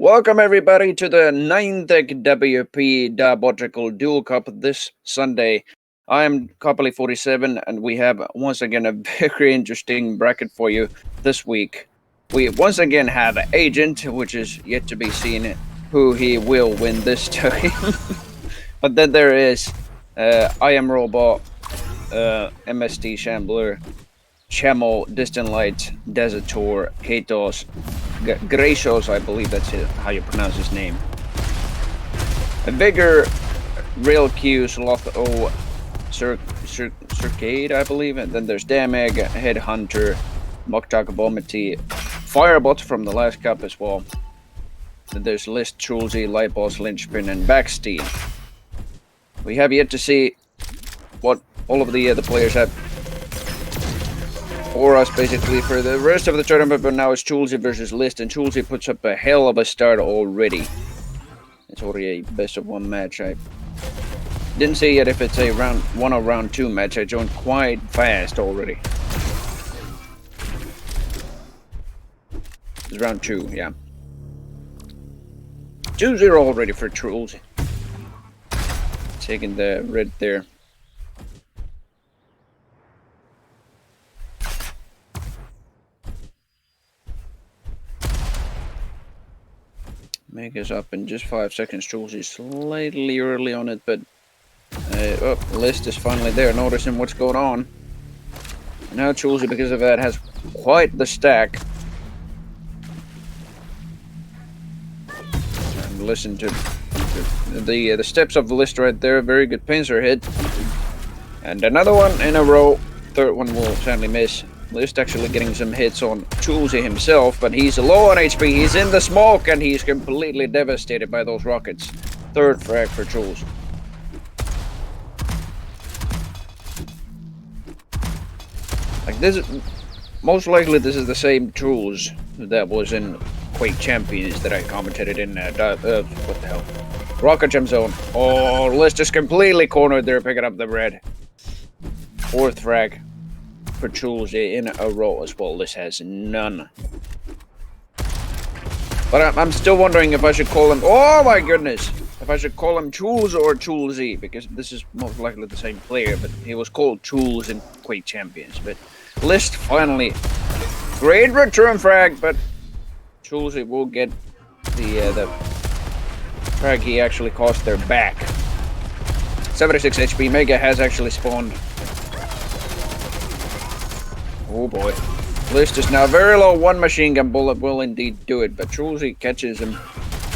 Welcome everybody to the 9th eggwp Diabolical Duel Cup this Sunday. I am Copley47 and we have once again a very interesting bracket for you this week. We once again have Agent, which is yet to be seen who he will win this time. But then there is I Am Robot, MST Shambler, Chemo, Distant Light, Desertor, Katos, Gracios, I believe that's how you pronounce his name. Vigor, Real Q, Sloth O, Circade, I believe. And then there's Damag, Headhunter, Moktak Bomity, Firebot from the last cup as well. Then there's List, Chulzy, Lightboss, Lynchpin, and Backstein. We have yet to see what all of the players have for us basically for the rest of the tournament, but now it's Chulzy versus List, and Chulzy puts up a hell of a start already. It's already a best of one match. I didn't say yet if it's a round 1 or round 2 match. I joined quite fast already. It's round 2, yeah. 2-0 already for Chulzy. Taking the red there. Mega's up in just 5 seconds. Chulzy's slightly early on it, but List is finally there, noticing what's going on. Now Chulzy, because of that, has quite the stack. And listen to the steps of the List right there. Very good pincer hit, and another one in a row. Third one will sadly miss. List actually getting some hits on Chulzy himself, but he's low on HP, he's in the smoke, and he's completely devastated by those rockets. Third frag for Chulzy. Like this, most likely this is the same Chulzy that was in Quake Champions that I commentated in, what the hell? Rocket Gem Zone. Oh, List is completely cornered there, picking up the red. Fourth frag for Chulzy in a row as well. This has none. But I'm still wondering if I should call him, oh my goodness, if I should call him Chulz or Chulzy, because this is most likely the same player, but he was called Chulz in Quake Champions. But List finally, great return frag, but Chulzy will get the frag he actually cost their back. 76 HP, Mega has actually spawned. Oh boy. List is now very low. One machine gun bullet will indeed do it, but Chulzy catches him.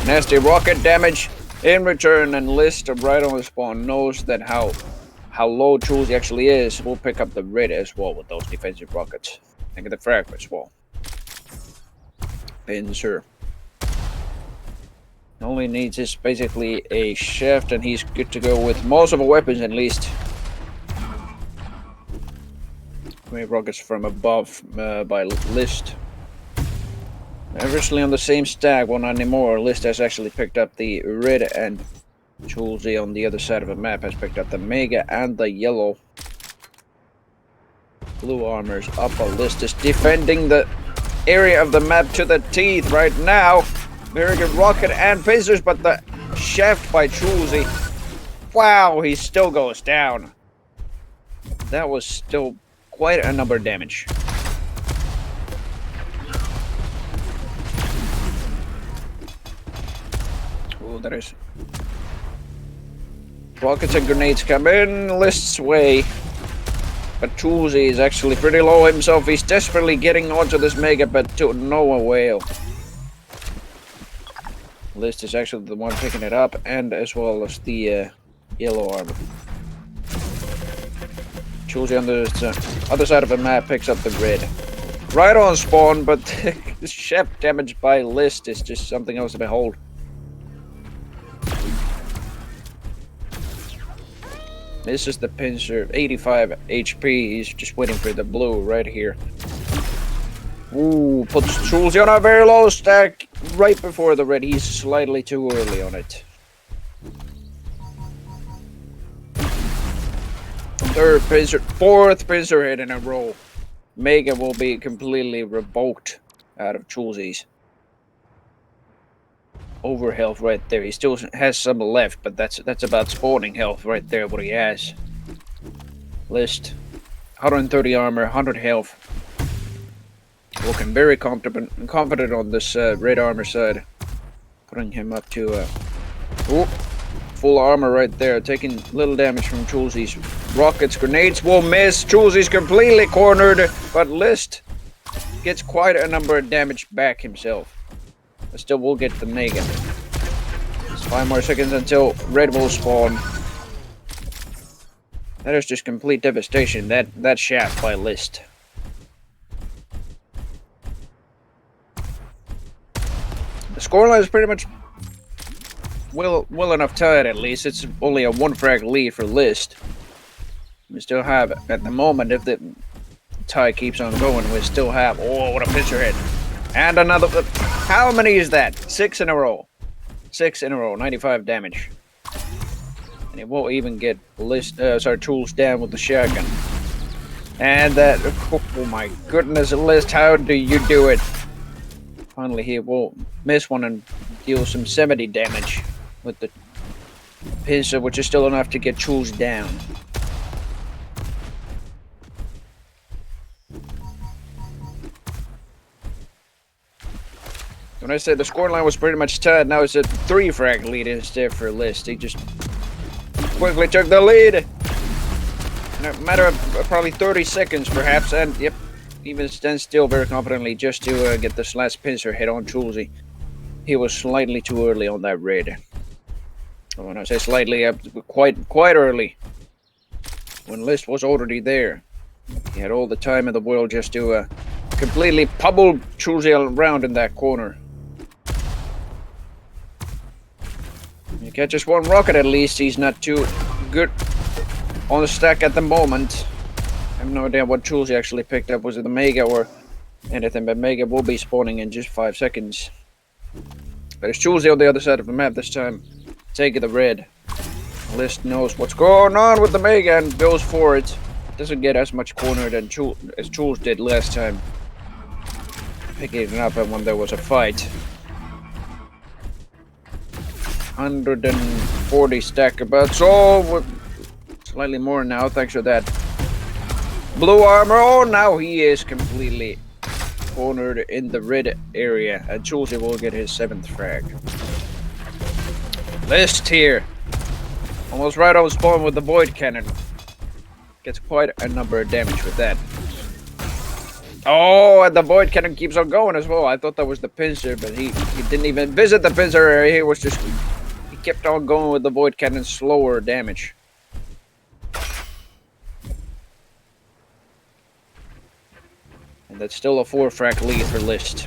Nasty rocket damage in return, and List right on the spawn knows that how low Chulzy actually is. We'll pick up the red as well with those defensive rockets. And get the frag as well. Pincer. All he needs is basically a shaft, and he's good to go with multiple weapons at least. Rockets from above by List. Obviously on the same stack, well not anymore. List has actually picked up the red, and Chulzy on the other side of the map has picked up the Mega and the yellow. Blue armor's up, but List is defending the area of the map to the teeth right now. Very good rocket and pincers, but the shaft by Chulzy. Wow, he still goes down. That was still quite a number of damage. Oh, that is. Rockets and grenades come in List's way. But Chulzy is actually pretty low himself. He's desperately getting onto this Mega, but to no avail. List is actually the one picking it up, and as well as the yellow armor. Chulzy on the other side of the map picks up the red. Right on spawn, but the shaft damage by List is just something else to behold. This is the pincer, 85 HP. He's just waiting for the blue right here. Ooh, puts Chulzy on a very low stack right before the red. He's slightly too early on it. Third pincer, fourth pincer hit in a row. Mega will be completely revoked out of Chulzy's. over health right there. He still has some left, but that's about spawning health right there, what he has. List. 130 armor, 100 health. Looking very confident on this red armor side. Putting him up to full armor right there. Taking little damage from Chulzy's rockets. Grenades will miss. Chulzy's completely cornered, but List gets quite a number of damage back himself. But still will get the mega. It's 5 more seconds until red will spawn. That is just complete devastation. That shaft by List. The scoreline is pretty much well enough tied, at least. It's only a 1 frag lead for List. We still have, at the moment, if the tie keeps on going, we still have, oh, what a pitcher hit. And another, how many is that? 6 in a row. 6 in a row, 95 damage. And it won't even get Chulz down with the shotgun. And that, oh my goodness, List, how do you do it? Finally, he will miss one and deal some 70 damage with the pincer, which is still enough to get Chulz down. When I said the scoreline was pretty much tied, now it's a 3 frag lead instead for List. He just quickly took the lead. In a matter of probably 30 seconds, perhaps, and yep, even stands still very confidently just to get this last pincer hit on Chulzy. He was slightly too early on that raid. When I say slightly, quite early. When List was already there. He had all the time in the world just to completely pummel Chulzy around in that corner. He catches 1 rocket at least. He's not too good on the stack at the moment. I have no idea what Chulzy actually picked up. Was it the Mega or anything? But Mega will be spawning in just 5 seconds. But it's Chulzy on the other side of the map this time. Taking the red. List knows what's going on with the Mega and goes for it. Doesn't get as much corner than as Chulz did last time. Picking it up when there was a fight. 140 stack about. So slightly more now thanks to that blue armor. Oh, now he is completely cornered in the red area, and Chulzy will get his 7th frag. List here, almost right on spawn with the void cannon. Gets quite a number of damage with that. Oh, and the void cannon keeps on going as well. I thought that was the pincer, but he didn't even visit the pincer area. He kept on going with the void cannon, slower damage. And that's still a 4 frag lead for List.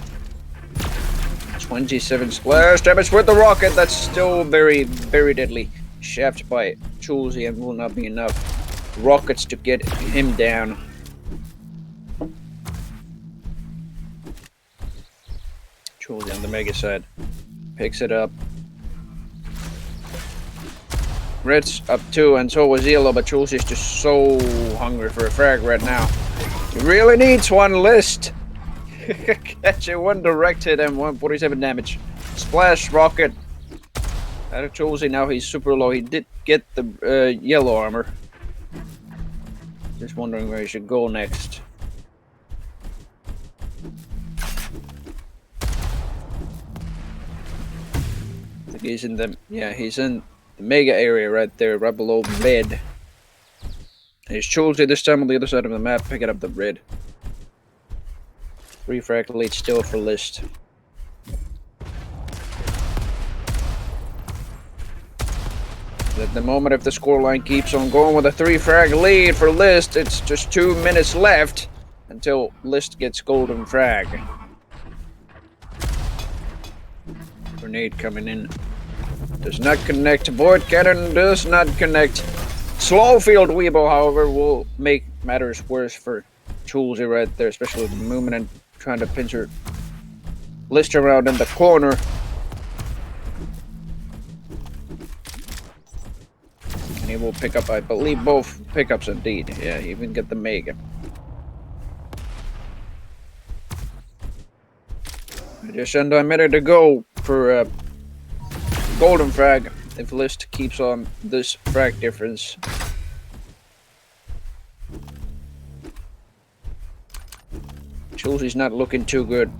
27 splash damage with the rocket. That's still very, very deadly. Shaft by Chulzy and will not be enough rockets to get him down. Chulzy on the Mega side. Picks it up. Red's up 2 and so was Yellow, but Chulzy's just so hungry for a frag right now. He really needs one. List. Catching 1 direct hit and 147 damage. Splash rocket. Out of Chulzy, now he's super low. He did get the yellow armor. Just wondering where he should go next. I think he's in the he's in the Mega area right there, right below red. He's Chulzy this time on the other side of the map, picking up the red. 3 frag lead still for List. At the moment, if the scoreline keeps on going with a 3 frag lead for List, it's just 2 minutes left until List gets golden frag. Grenade coming in. Does not connect. Void cannon does not connect. Slow field Weebo, however, will make matters worse for Chulzy right there, especially with the movement and trying to pinch her List around in the corner. And he will pick up, I believe, both pickups indeed. Yeah, he even get the Mega. Just under a minute to go for golden frag if List keeps on this frag difference. Julesie's not looking too good.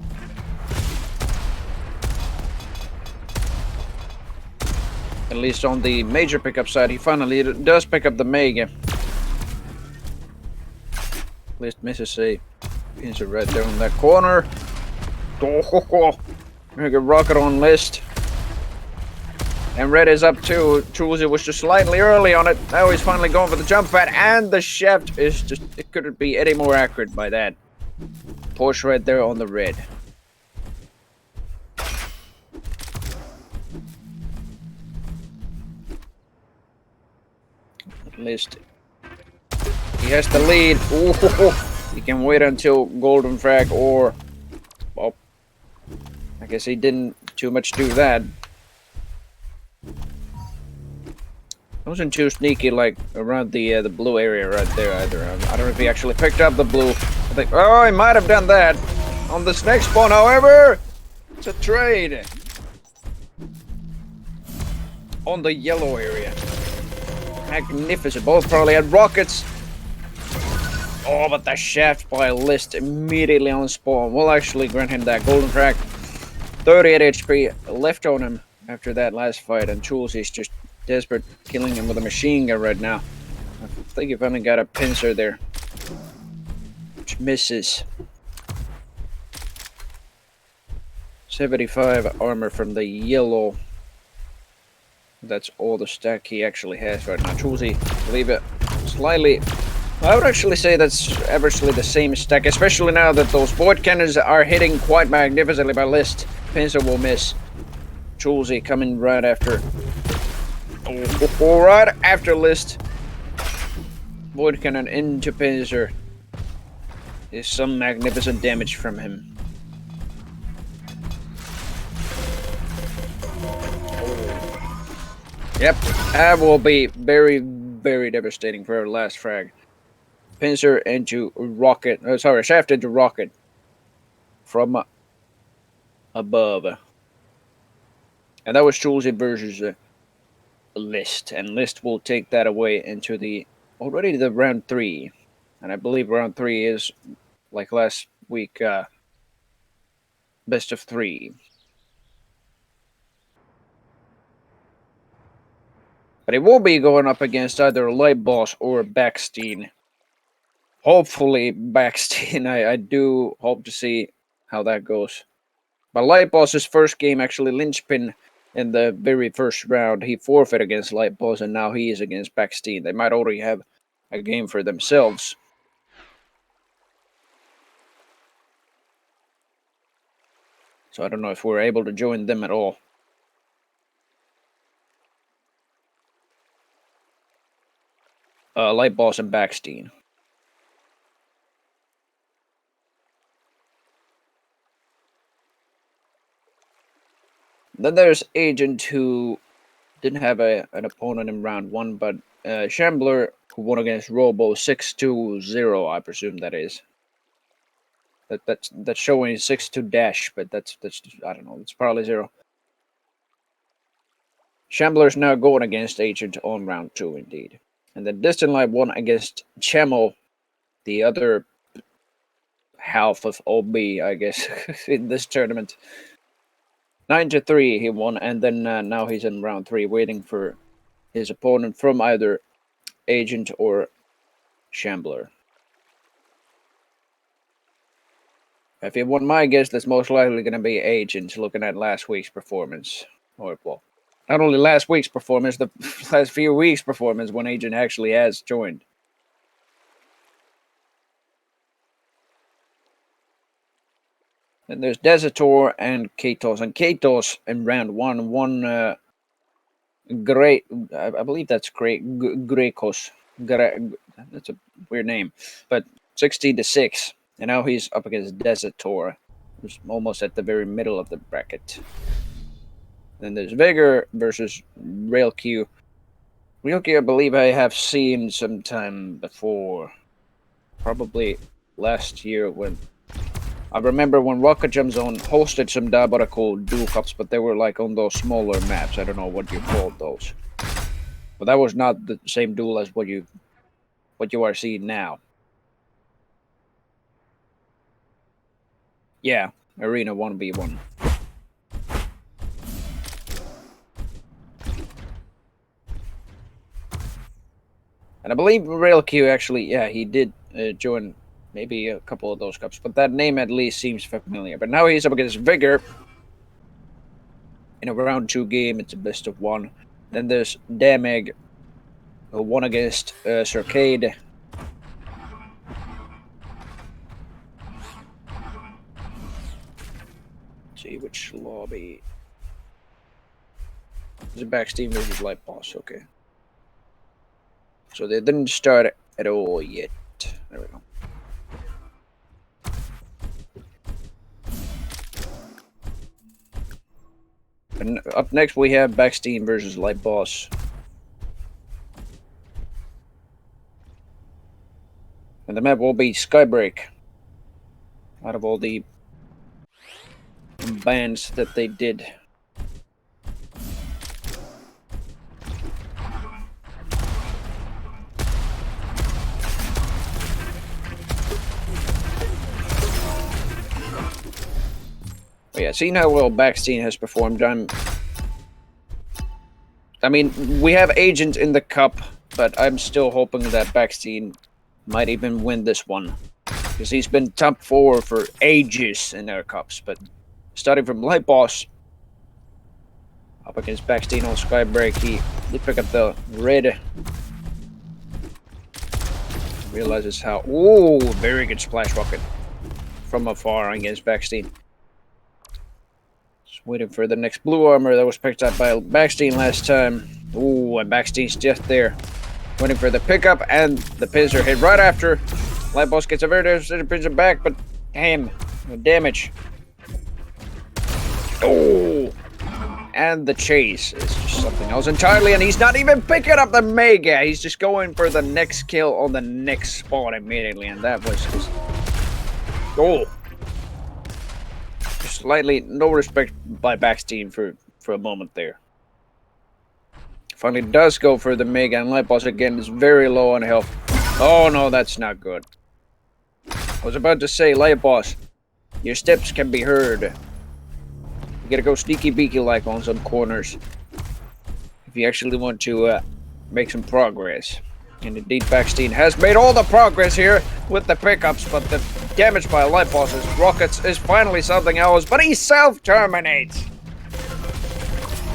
At least on the major pickup side, he finally does pick up the mega. List misses a pincer right there in that corner. Oh, mega rocket on List. And Red is up too. Julesie was just slightly early on it. Now he's finally going for the jump pad, and the shaft is just, it couldn't be any more accurate by that. Push right there on the Red. List. He has the lead. Ooh, he can wait until golden frag or, well, I guess he didn't too much do that. Wasn't too sneaky like around the blue area right there either. I don't know if he actually picked up the blue. I think, oh, he might have done that. On this next spawn, however, it's a trade. On the yellow area. Magnificent. Both probably had rockets. Oh, but the shaft by List immediately on spawn. We'll actually grant him that golden frag. 38 HP left on him after that last fight, and Julesie's just desperate, killing him with a machine gun right now. I think he finally got a pincer there, which misses. 75 armor from the yellow. That's all the stack he actually has right now. Julesie, leave it slightly. I would actually say that's averagely the same stack, especially now that those void cannons are hitting quite magnificently by List. Pincer will miss. Julesie coming right after. Oh, right after List. Void cannon into Pincer. Is some magnificent damage from him. Yep, that will be very, very devastating for our last frag. Pincer into rocket. Oh, sorry, shaft into rocket. From above. And that was Julesie versus List. And List will take that away into the already the round 3. And I believe round 3 is, like last week, best of 3. But it will be going up against either Light Boss or Backstein. Hopefully Backstein. I do hope to see how that goes. But Light Boss's first game, actually linchpin in the very first round, he forfeit against Light Boss, and now he is against Backstein. They might already have a game for themselves. So I don't know if we're able to join them at all. Light Boss and Backstein. Then there's Agent, who didn't have an opponent in round 1, but Shambler, who won against Robo 6-2-0, I presume that is. That's showing 6-2 dash, but that's I don't know. It's probably 0. Shambler's now going against Agent on round 2, indeed. And then Distant Light won against Chamo, the other half of OB, I guess, in this tournament. 9-3 he won, and then now he's in round 3, waiting for his opponent from either Agent or Shambler. If you want my guess, that's most likely going to be Agent, looking at last week's performance. Or, well, not only last week's performance, the last few weeks' performance when Agent actually has joined. And there's Desertor and Katos. And Katos in round 1 won Great. I believe that's great. Grekos. That's a weird name. But 16-6. And now he's up against Desertor, who's almost at the very middle of the bracket. Then there's Vigor versus RailQ. RailQ, I believe I have seen sometime before. Probably last year when I remember when Rocket Jump Zone hosted some Diabolical Duel Cups, but they were like on those smaller maps. I don't know what you called those. But that was not the same duel as what you are seeing now. Yeah, Arena 1v1. And I believe Rail Q actually, yeah, he did join maybe a couple of those cups, but that name at least seems familiar. But now he's up against Vigor in a round 2 game. It's a best of 1. Then there's Dameg, who won against Circade. Let's see which lobby. It's a Backstein versus Light Boss, okay. So they didn't start at all yet. There we go. And up next we have Backstein versus Light Boss. And the map will be Skybreak. Out of all the bands that they did. But yeah, seeing how well Backstein has performed, I mean, we have Agent in the cup, but I'm still hoping that Backstein might even win this one. Because he's been top 4 for ages in their cups, but starting from Light Boss up against Backstein on Skybreak, he did pick up the red. Realizes how... Ooh, very good splash rocket from afar against Backstein. Just waiting for the next blue armor that was picked up by Backstein last time. Ooh, and Backstein's just there. Waiting for the pickup, and the pincer hit right after. Light Boss gets a very devastating pincer back, but damn, no damage. Oh, and the chase is just something else entirely, and he's not even picking up the Mega. He's just going for the next kill on the next spot immediately, and that was just... Oh. Just slightly no respect by Backstein for a moment there. Finally does go for the Mega, and Light Boss again is very low on health. Oh no, that's not good. I was about to say, Light Boss, your steps can be heard. You gotta go sneaky beaky like on some corners if you actually want to make some progress. And indeed, Backstein has made all the progress here with the pickups, but the damage by Light Boss's rockets is finally something else, but he self-terminates!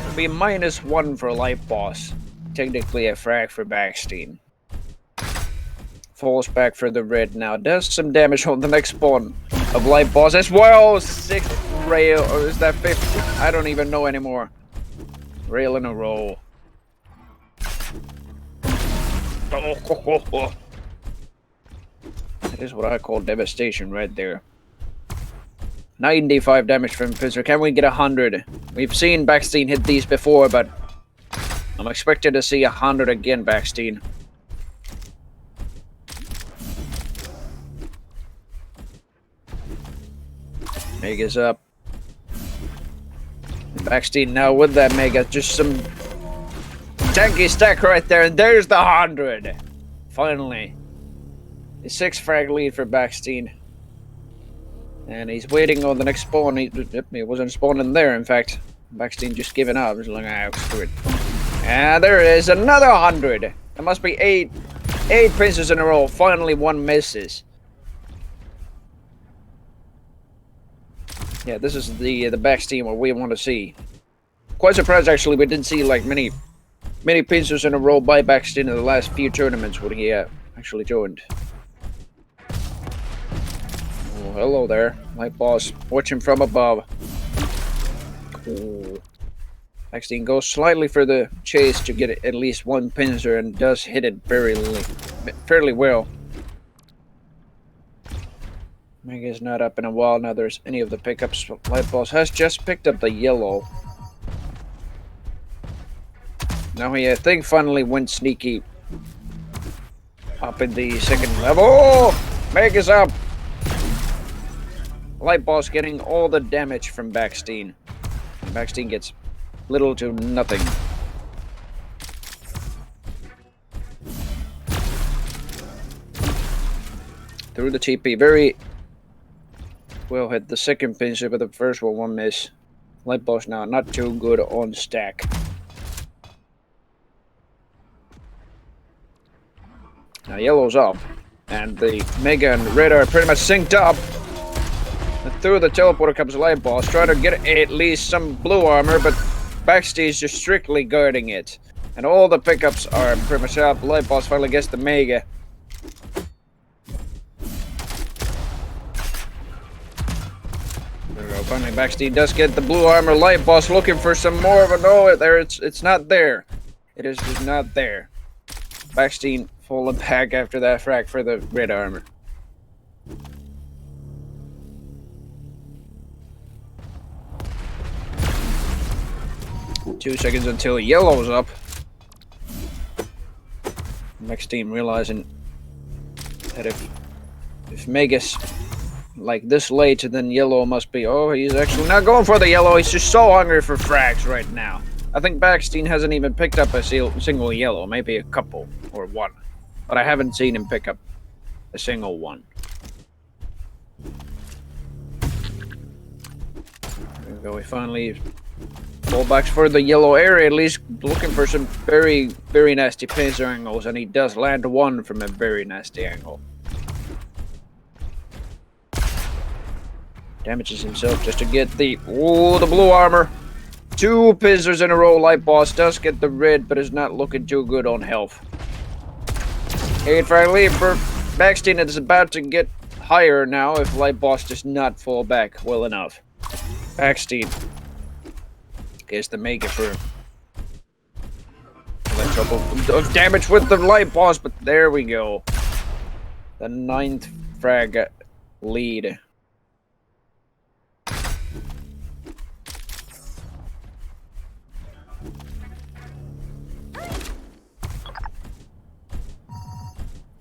It'll be -1 for Light Boss. Technically a frag for Backstein. Falls back for the red now. Does some damage on the next spawn of Light Boss as well. 6th rail, or is that 5th? I don't even know anymore. Rail in a row. That is what I call devastation right there. 95 damage from Pincer. Can we get 100? We've seen Backstein hit these before, but I'm expected to see 100 again, Backstein. Mega's up. Backstein now with that Mega. Just some tanky stack right there, and there's the 100. Finally. A 6 frag lead for Backstein. And he's waiting on the next spawn. He wasn't spawning there, in fact. Backstein just giving up. He's like, ah, screw it. And there it is, another 100. There must be 8 pincers in a row. Finally, one misses. Yeah, this is the Backstein what we want to see. Quite surprised, actually, we didn't see like many pincers in a row by Backstein in the last few tournaments when he actually joined. Oh, hello there, Light Boss, watching from above. Cool. Backstein goes slightly for the chase to get at least one pincer and does hit it fairly well. Mega's not up in a while now. There's any of the pickups. Light Boss has just picked up the yellow. Now he, I think, finally went sneaky up in the second level. Oh! Mega's up. Light Boss getting all the damage from Backstein. Backstein gets little to nothing. Through the TP, very well hit the second pincer, but the first one miss. Light Boss now not too good on stack. Now yellow's up, and the Mega and Red are pretty much synced up. And through the teleporter comes Light Boss, trying to get at least some blue armor, but Backstein is just strictly guarding it. And all the pickups are pretty much up. Light Boss finally gets the Mega. There we go. Finally, Backstein does get the blue armor. Light Boss looking for some more, but no, it's not there. It is just not there. Backstein falling back after that frag for the red armor. Two seconds until yellow's up. Next team realizing that if Megas like this late, then yellow must be. Oh, he's actually not going for the yellow. He's just so hungry for frags right now. I think Backstein hasn't even picked up a single yellow, maybe a couple or one, but I haven't seen him pick up a single one. There we go. We finally fullbacks for the yellow area, at least looking for some very, very nasty pincer angles, and he does land one from a very nasty angle. Damages himself just to get the blue armor. Two pincers in a row. Light Boss does get the red, but is not looking too good on health. 8 frag lead for Backstein. It is about to get higher now if Light Boss does not fall back well enough. Backstein gets the Mega for trouble of damage with the Light Boss, but there we go. The 9th frag lead.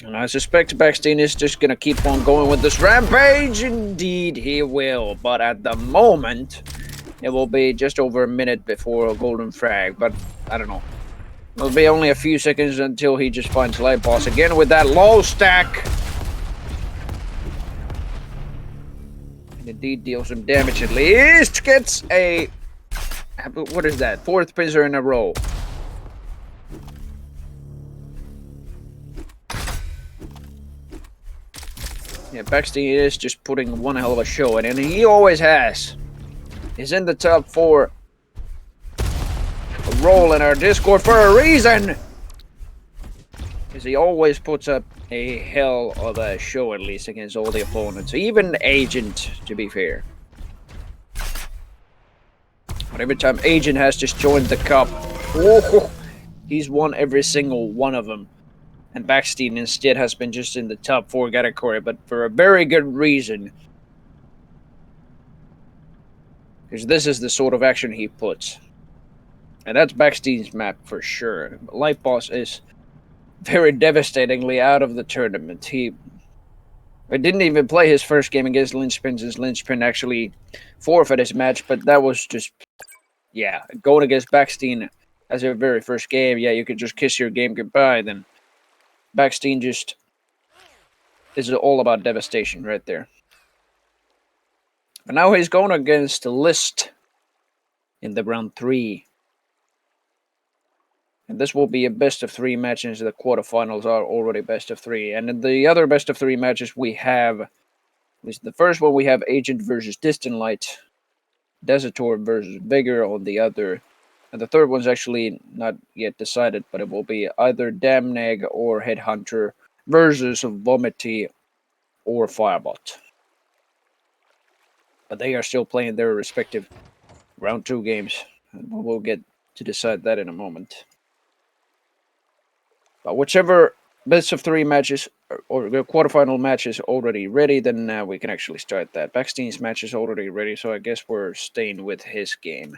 And I suspect Backstein is just going to keep on going with this rampage. Indeed, he will. But at the moment, it will be just over a minute before a golden frag. But I don't know. It'll be only a few seconds until he just finds Light Boss again with that low stack. And indeed deals some damage at least. Gets a... what is that? 4th pincer in a row. Yeah, Backstein is just putting one hell of a show in, and he always has. He's in the top 4. A role in our Discord for a reason! Because he always puts up a hell of a show, at least, against all the opponents. Even Agent, to be fair. But every time Agent has just joined the cup, whoa, he's won every single one of them. And Backstein instead has been just in the top 4 category, but for a very good reason. Because this is the sort of action he puts. And that's Backstein's map for sure. Light Boss is very devastatingly out of the tournament. He didn't even play his first game against Lynchpin, since Lynchpin actually forfeited his match, but that was just, yeah, going against Backstein as your very first game, yeah, you could just kiss your game goodbye, then Backstein just is all about devastation right there. But now he's going against List in the round 3. And this will be a best of 3 match, and the quarterfinals are already best of 3. And in the other best of 3 matches we have, at least the first one we have Agent versus Distant Light, Desertor versus Vigor on the other. And the third one's actually not yet decided, but it will be either Damneg or Headhunter versus Vomity or Firebot. But they are still playing their respective round 2 games. And we'll get to decide that in a moment. But whichever best of 3 matches or the quarterfinal match is already ready, then we can actually start that. Backstein's match is already ready, so I guess we're staying with his game.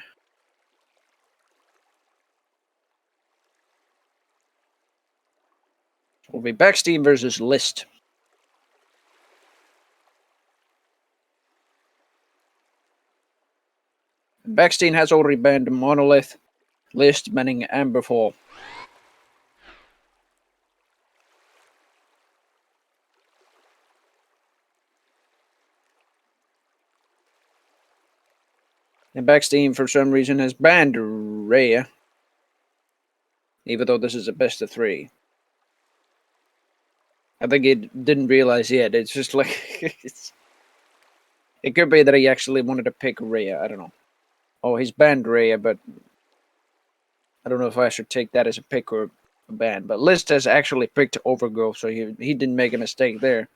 It will be Backstein versus List. Backstein has already banned Monolith, List banning Amberfall. And Backstein, for some reason, has banned Rhea, even though this is a best of 3. I think he didn't realize yet. It's just like... it could be that he actually wanted to pick Rhea. I don't know. Oh, he's banned Rhea, but... I don't know if I should take that as a pick or a ban. But List has actually picked Overgrowth, so he didn't make a mistake there.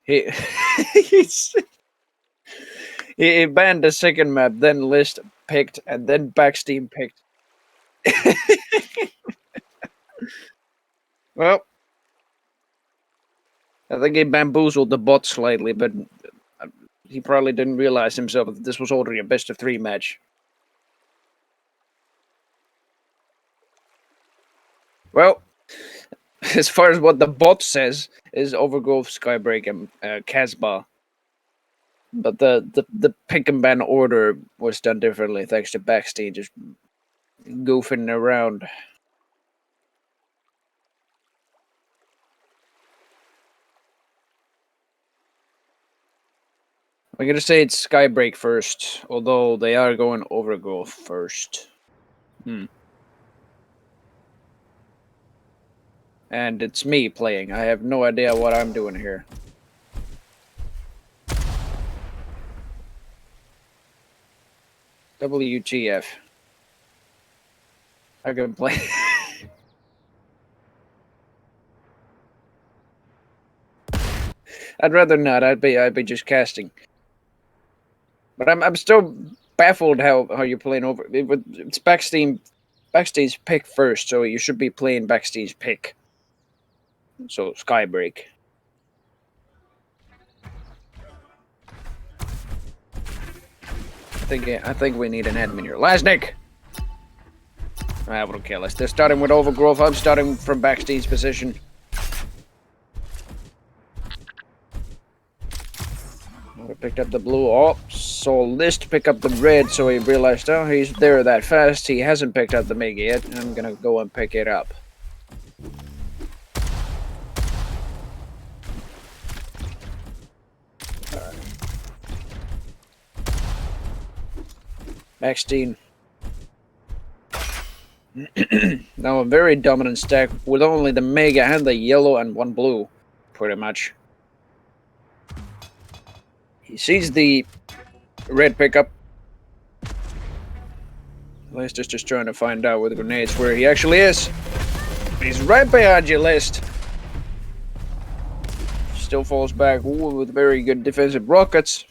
He he banned the second map, then List picked, and then Backstein picked. Well, I think he bamboozled the bot slightly, but he probably didn't realize himself that this was already a best of 3 match. Well, as far as what the bot says, is Overgrowth, Skybreak, and Casbah. But the pick and ban order was done differently thanks to Backstein just goofing around. I'm gonna say it's Skybreak first, although they are going Overgrowth first. And it's me playing. I have no idea what I'm doing here. WTF. I can play. I'd rather not. I'd be just casting. But I'm still baffled how you're playing over. It's Backstein's pick first, so you should be playing Backstein's pick. So Skybreak. I think we need an admin here. Lasnik! I don't care. They're starting with Overgrowth. I'm starting from Backstein's position. I picked up the blue. Oh, saw List pick up the red, so he realized, oh, he's there that fast. He hasn't picked up the Mega yet. I'm gonna go and pick it up. Backstein. Now a very dominant stack with only the Mega and the yellow and 1 blue, pretty much. He sees the red pickup. List is just trying to find out with the grenades where he actually is. He's right behind you, List. Still falls back with very good defensive rockets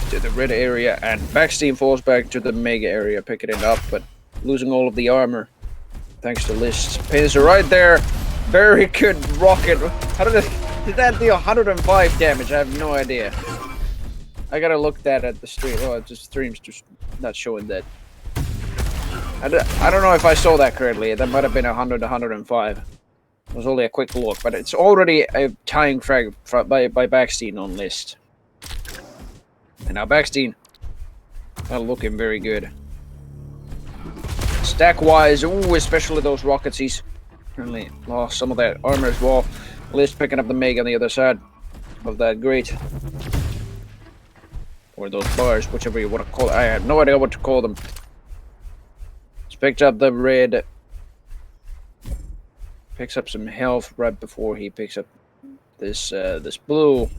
to the red area, and Backstein falls back to the Mega area, picking it up, but losing all of the armor thanks to List. Pins are right there. Very good rocket. How did that deal 105 damage? I have no idea. I gotta look that at the stream. Oh, the stream's just not showing that. I don't know if I saw that correctly. That might have been 100, 105. It was only a quick look, but it's already a tying frag by Backstein on List. And now Backstein not looking very good. Stack-wise, ooh, especially those rockets, he's really lost some of that armor as well. List picking up the Meg on the other side of that grate. Or those bars, whichever you want to call it. I have no idea what to call them. He's picked up the red. Picks up some health right before he picks up this this blue.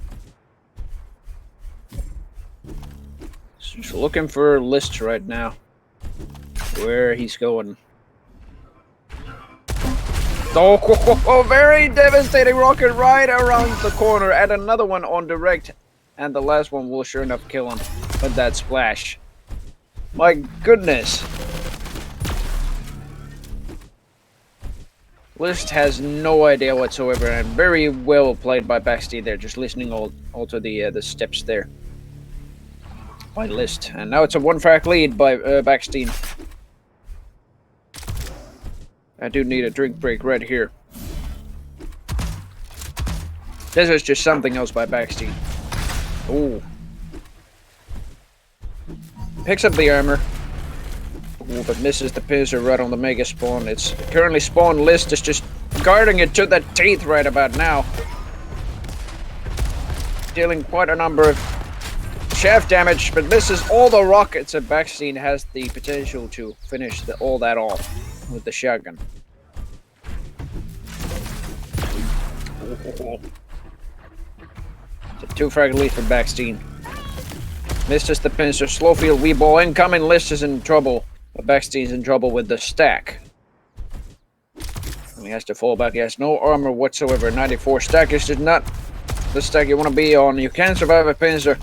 Just looking for List right now. Where he's going. Oh, very devastating rocket right around the corner, and another one on direct, and the last one will sure enough kill him with that splash. My goodness. List has no idea whatsoever, and very well played by Backstein there, just listening all to the steps there by List. And now it's a 1-frag lead by Backstein. I do need a drink break right here. This is just something else by Backstein. Ooh. Picks up the armor. Ooh, but misses the pincer right on the mega spawn. It's currently spawn list is just guarding it to the teeth right about now. Dealing quite a number of shaft damage, but misses all the rockets, and Backstein has the potential to finish all that off with the shotgun. Ooh. It's a 2-frag lead for Backstein. Misses the pincer. Slowfield Weeball incoming. List is in trouble. But Backstein's in trouble with the stack. And he has to fall back. He has no armor whatsoever. 94 stack is just not the stack you want to be on. You can survive a pincer.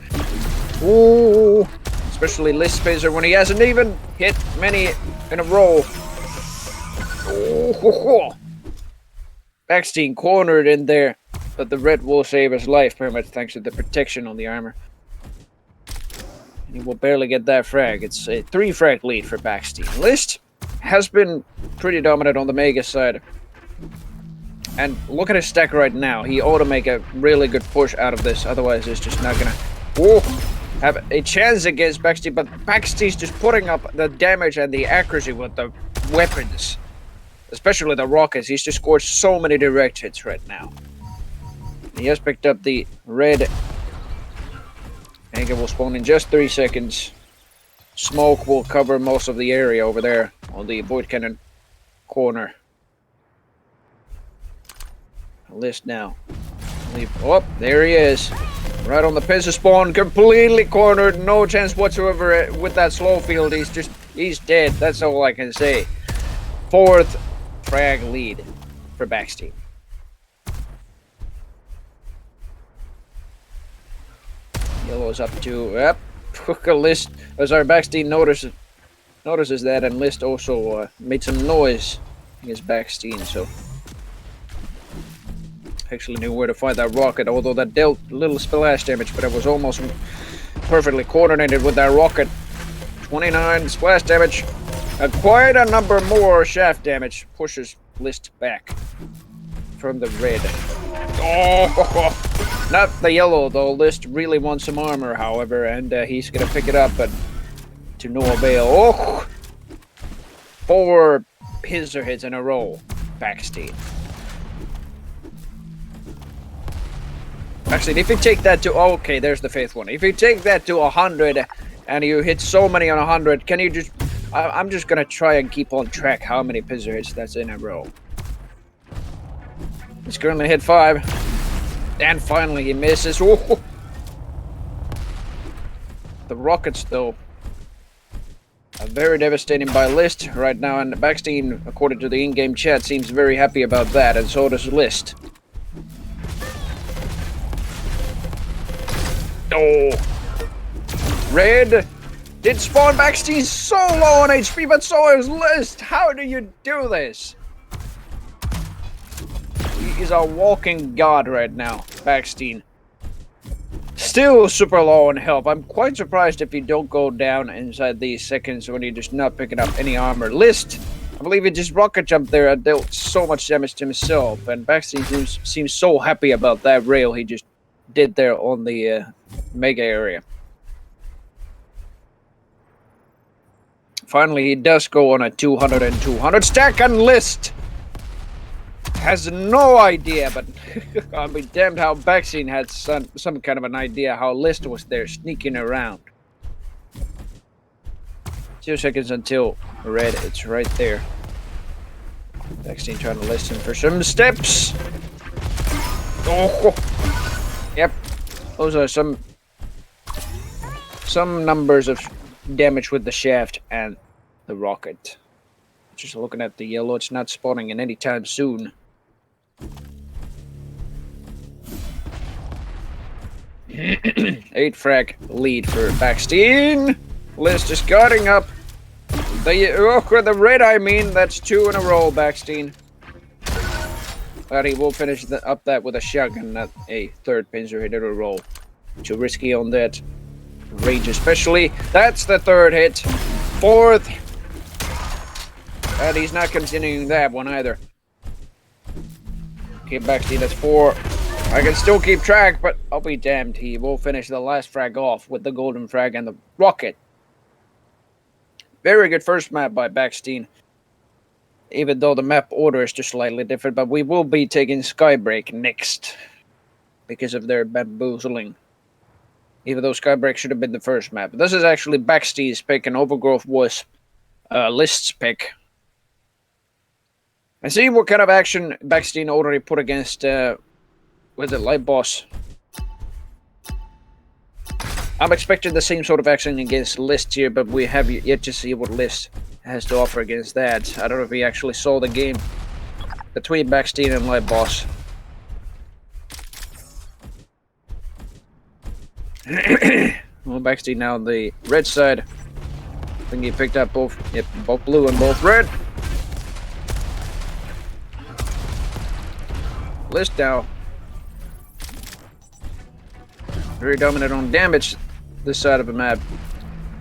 Ooh. Especially List pincer when he hasn't even hit many in a row. Ooh. Backstein cornered in there. But the red will save his life pretty much thanks to the protection on the armor. And he will barely get that frag. It's a 3-frag lead for Backstein. List has been pretty dominant on the Mega side. And look at his stack right now. He ought to make a really good push out of this. Otherwise, it's just not gonna have a chance against Backstein. But Backstein's just putting up the damage and the accuracy with the weapons. Especially the rockets. He's just scored so many direct hits right now. He has picked up the red. Mega will spawn in just 3 seconds. Smoke will cover most of the area over there on the void cannon corner. List now. Oh, there he is. Right on the pincer spawn. Completely cornered. No chance whatsoever with that slow field. He's dead. That's all I can say. 4th frag lead for Backstein. Yellow's up to List. Oh, sorry, Backstein notices that, and List also made some noise against Backstein, so actually knew where to find that rocket, although that dealt little splash damage, but it was almost perfectly coordinated with that rocket. 29 splash damage, quite a number more shaft damage, pushes List back from the red. Oh, not the yellow though. List really wants some armor, however, and he's gonna pick it up, but to no avail. Oh, 4 pincer hits in a row. Backstein. Actually, if you take that to okay, there's the 5th one. If you take that to 100, and you hit so many on 100, can you just? I'm just gonna try and keep on track how many pincer hits that's in a row. He's currently hit 5. And finally he misses. Ooh. The rockets, though, are very devastating by List right now. And Backstein, according to the in-game chat, seems very happy about that. And so does List. Oh. Red did spawn. Backstein so low on HP, but so is List. How do you do this? He's a walking god right now, Backstein. Still super low on health. I'm quite surprised if you don't go down inside these seconds when you're just not picking up any armor. List, I believe he just rocket jumped there and dealt so much damage to himself. And Backstein seems so happy about that rail he just did there on the Mega area. Finally, he does go on a 200 and 200 stack, and List has no idea, but I'll be damned how Backstein had some kind of an idea how List was there sneaking around. 2 seconds until red, it's right there. Backstein trying to listen for some steps. Oh, yep, those are some numbers of damage with the shaft and the rocket. Just looking at the yellow, it's not spawning in any time soon. Eight frag lead for Backstein. List is guarding up. The red, I mean, that's 2 in a row, Backstein. But he will finish up that with a shotgun, not a 3rd pincer hit in a row. Too risky on that range, especially. That's the 3rd hit. 4th. And he's not continuing that one either. Okay, Backstein, that's 4. I can still keep track, but I'll be damned. He will finish the last frag off with the golden frag and the rocket. Very good first map by Backstein. Even though the map order is just slightly different, but we will be taking Skybreak next because of their bamboozling. Even though Skybreak should have been the first map. This is actually Backstein's pick, and Overgrowth was List's pick. And see what kind of action Backstein already put against, was it Light Boss? I'm expecting the same sort of action against List here, but we have yet to see what List has to offer against that. I don't know if he actually saw the game between Backstein and Light Boss. Well, Backstein now on the red side. I think he picked up both blue and both red. List now. Very dominant on damage this side of the map.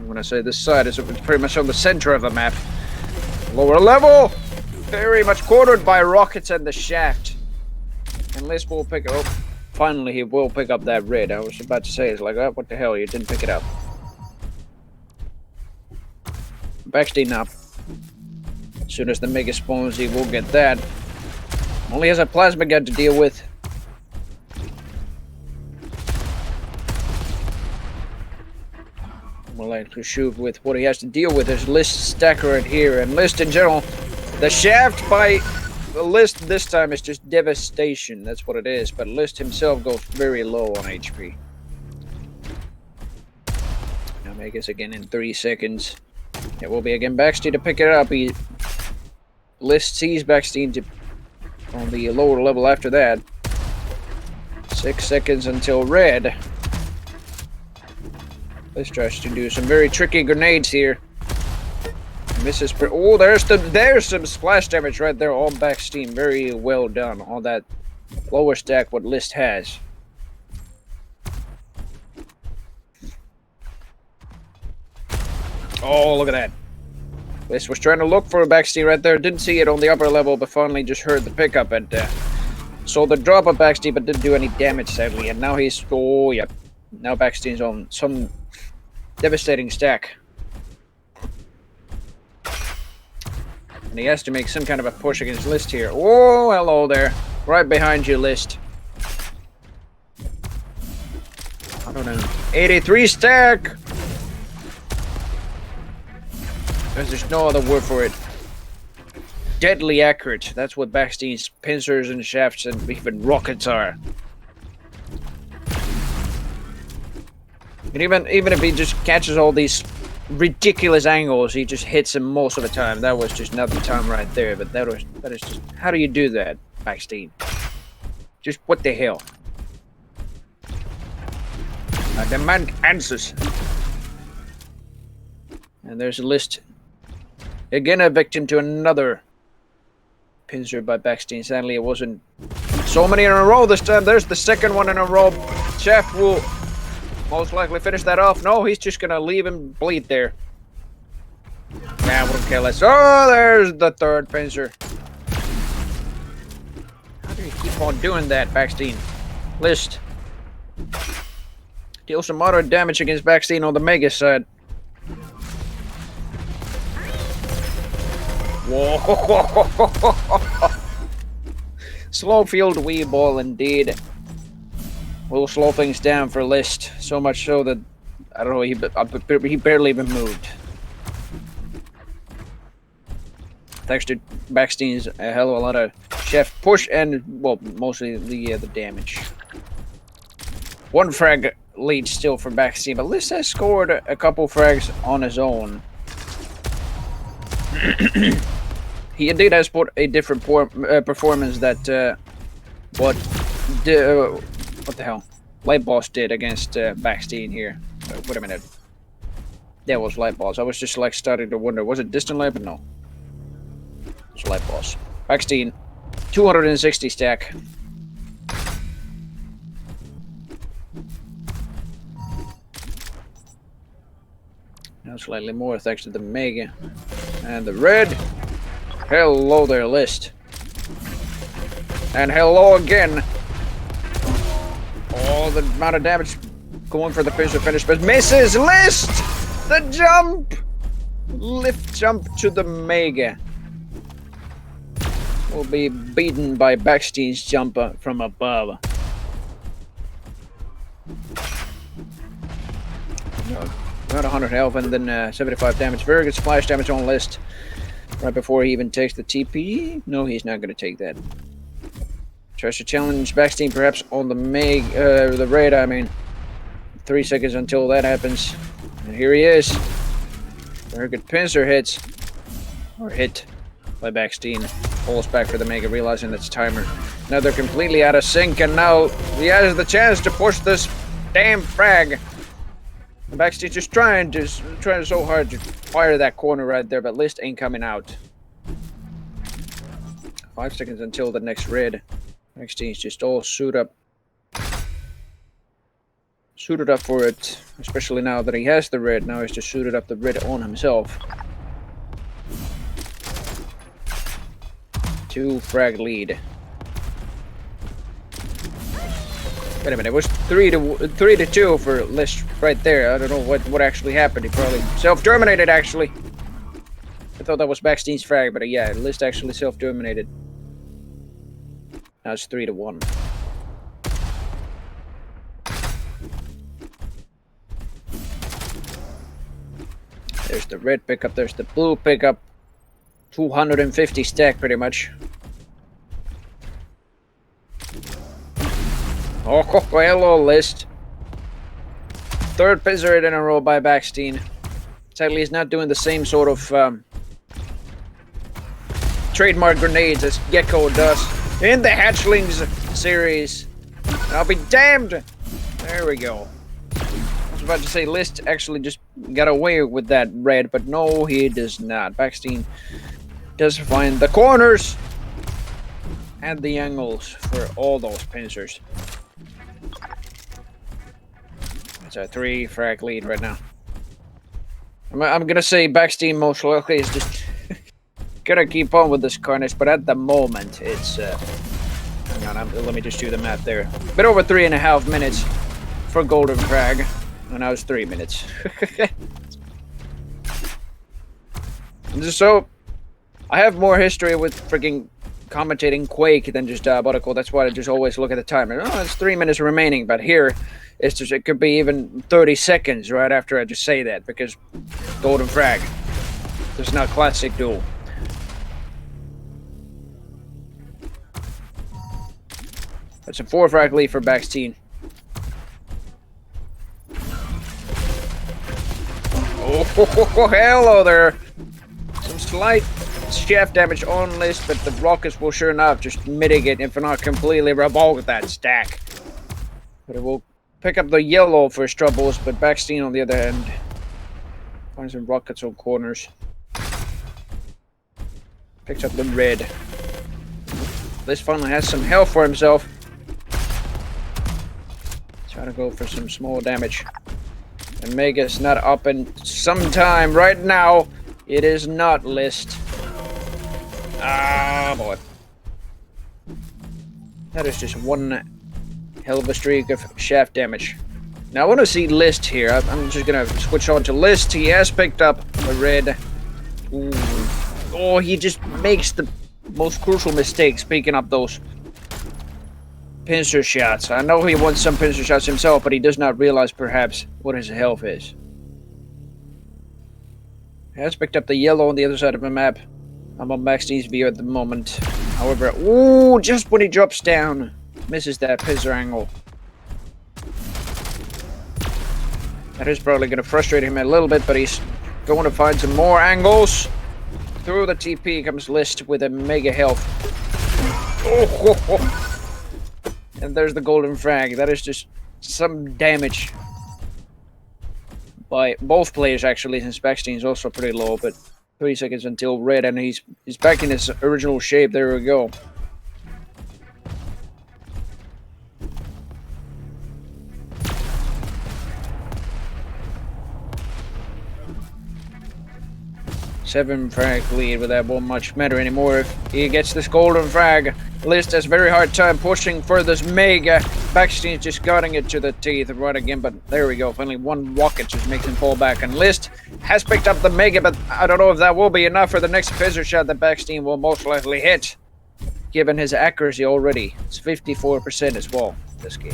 When I say this side, it's pretty much on the center of the map. Lower level! Very much quartered by rockets and the shaft. And List will pick it up. Finally, he will pick up that red. I was about to say, it's like, oh, what the hell, you didn't pick it up. Backstein up. As soon as the Mega spawns, he will get that. Only has a Plasma Gun to deal with. More likely to shoot with what he has to deal with is List stacker right here. And List in general, the shaft by List this time is just devastation. That's what it is. But List himself goes very low on HP. Now Megas again in 3 seconds. It will be again Backstein to pick it up. List sees Backstein on the lower level after that. 6 seconds until red. List tries to do some very tricky grenades here. Misses. Oh, there's some splash damage right there on Backstein. Very well done on that lower stack what List has. Oh, look at that. List was trying to look for a Backstein right there. Didn't see it on the upper level, but finally just heard the pickup and saw the drop of Backstein, but didn't do any damage sadly. And now he's now Backstein's on some devastating stack. And he has to make some kind of a push against List here. Oh, hello there. Right behind you, List. I don't know. 83 stack! There's just no other word for it. Deadly accurate. That's what Backstein's pincers and shafts and even rockets are. And even if he just catches all these ridiculous angles, he just hits him most of the time. That was just another time right there. But that is just, how do you do that, Backstein? Just what the hell? I demand answers. And there's a List. Again, a victim to another pincer by Backstein. Sadly, it wasn't so many in a row this time. There's the second one in a row. Chef will most likely finish that off. No, he's just gonna leave him bleed there. Nah, wouldn't kill us. Oh, there's the third pincer. How do you keep on doing that, Backstein? List. Deal some moderate damage against Backstein on the Mega side. Whoa. Slow field wee ball indeed. Will slow things down for List. So much so that, I don't know, he barely even moved. Thanks to Backstein's a hell of a lot of chef push and, well, mostly the damage. One frag lead still for Backstein, but List has scored a couple frags on his own. He indeed has put a different performance that what the hell Light Boss did against Backstein here. Wait a minute. That was Light Boss. I was just like starting to wonder, was it Distant Light? But no. It's Light Boss. Backstein, 260 stack. Now slightly more thanks to the Mega. And the red. Hello there, List. And hello again. Oh, the amount of damage going for the pincer finish, but misses. List! The jump! Lift jump to the Mega. Will be beaten by Backstein's jump from above. About 100 health and then 75 damage. Very good splash damage on List. Right before he even takes the TP. No, he's not going to take that. Tries to challenge Backstein perhaps on the the raid, I mean. 3 seconds until that happens. And here he is. Very good pincer hits. Or hit by Backstein. Pulls back for the Mega, realizing that's timer. Now they're completely out of sync, and now he has the chance to push this damn frag. And Backstein's just trying so hard to fire that corner right there, but List ain't coming out. 5 seconds until the next raid. Backstein's just all suited up for it, especially now that he has the red. Now he's just suited up the red on himself. 2 frag lead. Wait a minute, it was 3 to 2 for List right there. I don't know what actually happened. He probably self-terminated, actually. I thought that was Backstein's frag, but yeah, List actually self-terminated. Now it's 3 to 1. There's the red pickup, there's the blue pickup. 250 stack pretty much. Oh, hello List. 3rd pincer hit in a row by Backstein. Sadly, he's not doing the same sort of trademark grenades as Gecko does in the Hatchlings series. I'll be damned! There we go. I was about to say List actually just got away with that red, but no, he does not. Backstein does find the corners and the angles for all those pincers. It's a 3 frag lead right now. I'm gonna say Backstein most likely is just gonna keep on with this carnage, but at the moment it's hang on, let me just do the math there. A bit over 3.5 minutes for golden frag, and now it's 3 minutes. So I have more history with freaking commentating Quake than just Diabolical. That's why I just always look at the timer. Oh, it's 3 minutes remaining, but here it's just, it could be even 30 seconds right after I just say that, because golden frag. This is not classic duel. That's a 4 frag lead for Backstein. Oh, hello there. Some slight shaft damage on List, but the rockets will sure enough just mitigate, if not completely revoke that stack. But it will pick up the yellow for his troubles, but Backstein on the other hand finds some rockets on corners. Picks up the red. List finally has some health for himself. Trying to go for some small damage. And Mega's not up in some time. Right now, it is not List. Ah, boy. That is just one hell of a streak of shaft damage. Now, I want to see List here. I'm just going to switch on to List. He has picked up a red. Ooh. Oh, he just makes the most crucial mistakes picking up those pincer shots. I know he wants some pincer shots himself, but he does not realize perhaps what his health is. He has picked up the yellow on the other side of the map. I'm on Backstein's view at the moment. However, ooh, just when he drops down, misses that pincer angle. That is probably going to frustrate him a little bit, but he's going to find some more angles. Through the TP comes List with a mega health. Oh. And there's the golden frag. That is just some damage by both players, actually, since Backstein's also pretty low, but 30 seconds until red, and he's back in his original shape. There we go. Seven frag lead, but that won't much matter anymore if he gets this golden frag. List has very hard time pushing for this Mega. Backstein's just cutting it to the teeth right again, but there we go. Finally, one rocket just makes him fall back. And List has picked up the Mega, but I don't know if that will be enough for the next physical shot that Backstein will most likely hit, given his accuracy already. It's 54% as well this game.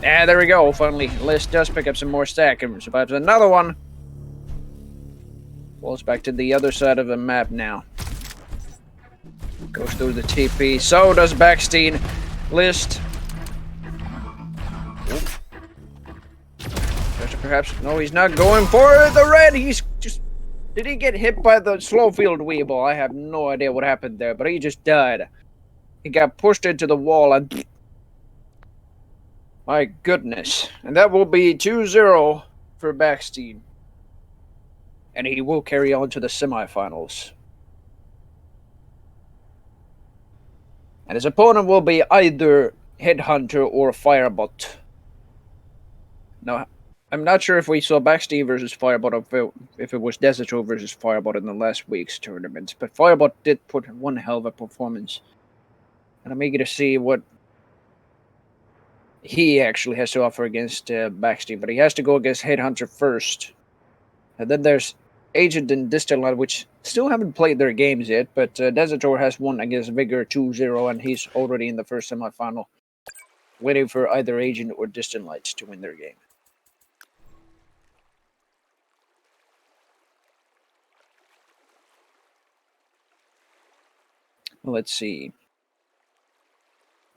And there we go. Finally, List does pick up some more stack and survives another one. Falls back to the other side of the map now. Goes through the TP. So does Backstein. List. Perhaps. No, he's not going for the red. He's just. Did he get hit by the slow field Weeble? I have no idea what happened there, but he just died. He got pushed into the wall and. My goodness. And that will be 2-0 for Backstein. And he will carry on to the semifinals. And his opponent will be either Headhunter or Firebot. Now, I'm not sure if we saw Backstein versus Firebot or if it was Desertor versus Firebot in the last week's tournament. But Firebot did put one hell of a performance. And I'm eager to see what he actually has to offer against Backstein. But he has to go against Headhunter first. And then there's Agent and Distant, which still haven't played their games yet. But Desertor has won against Vigor 2-0, and he's already in the first semifinal. Waiting for either Agent or Distant Lights to win their game. Let's see.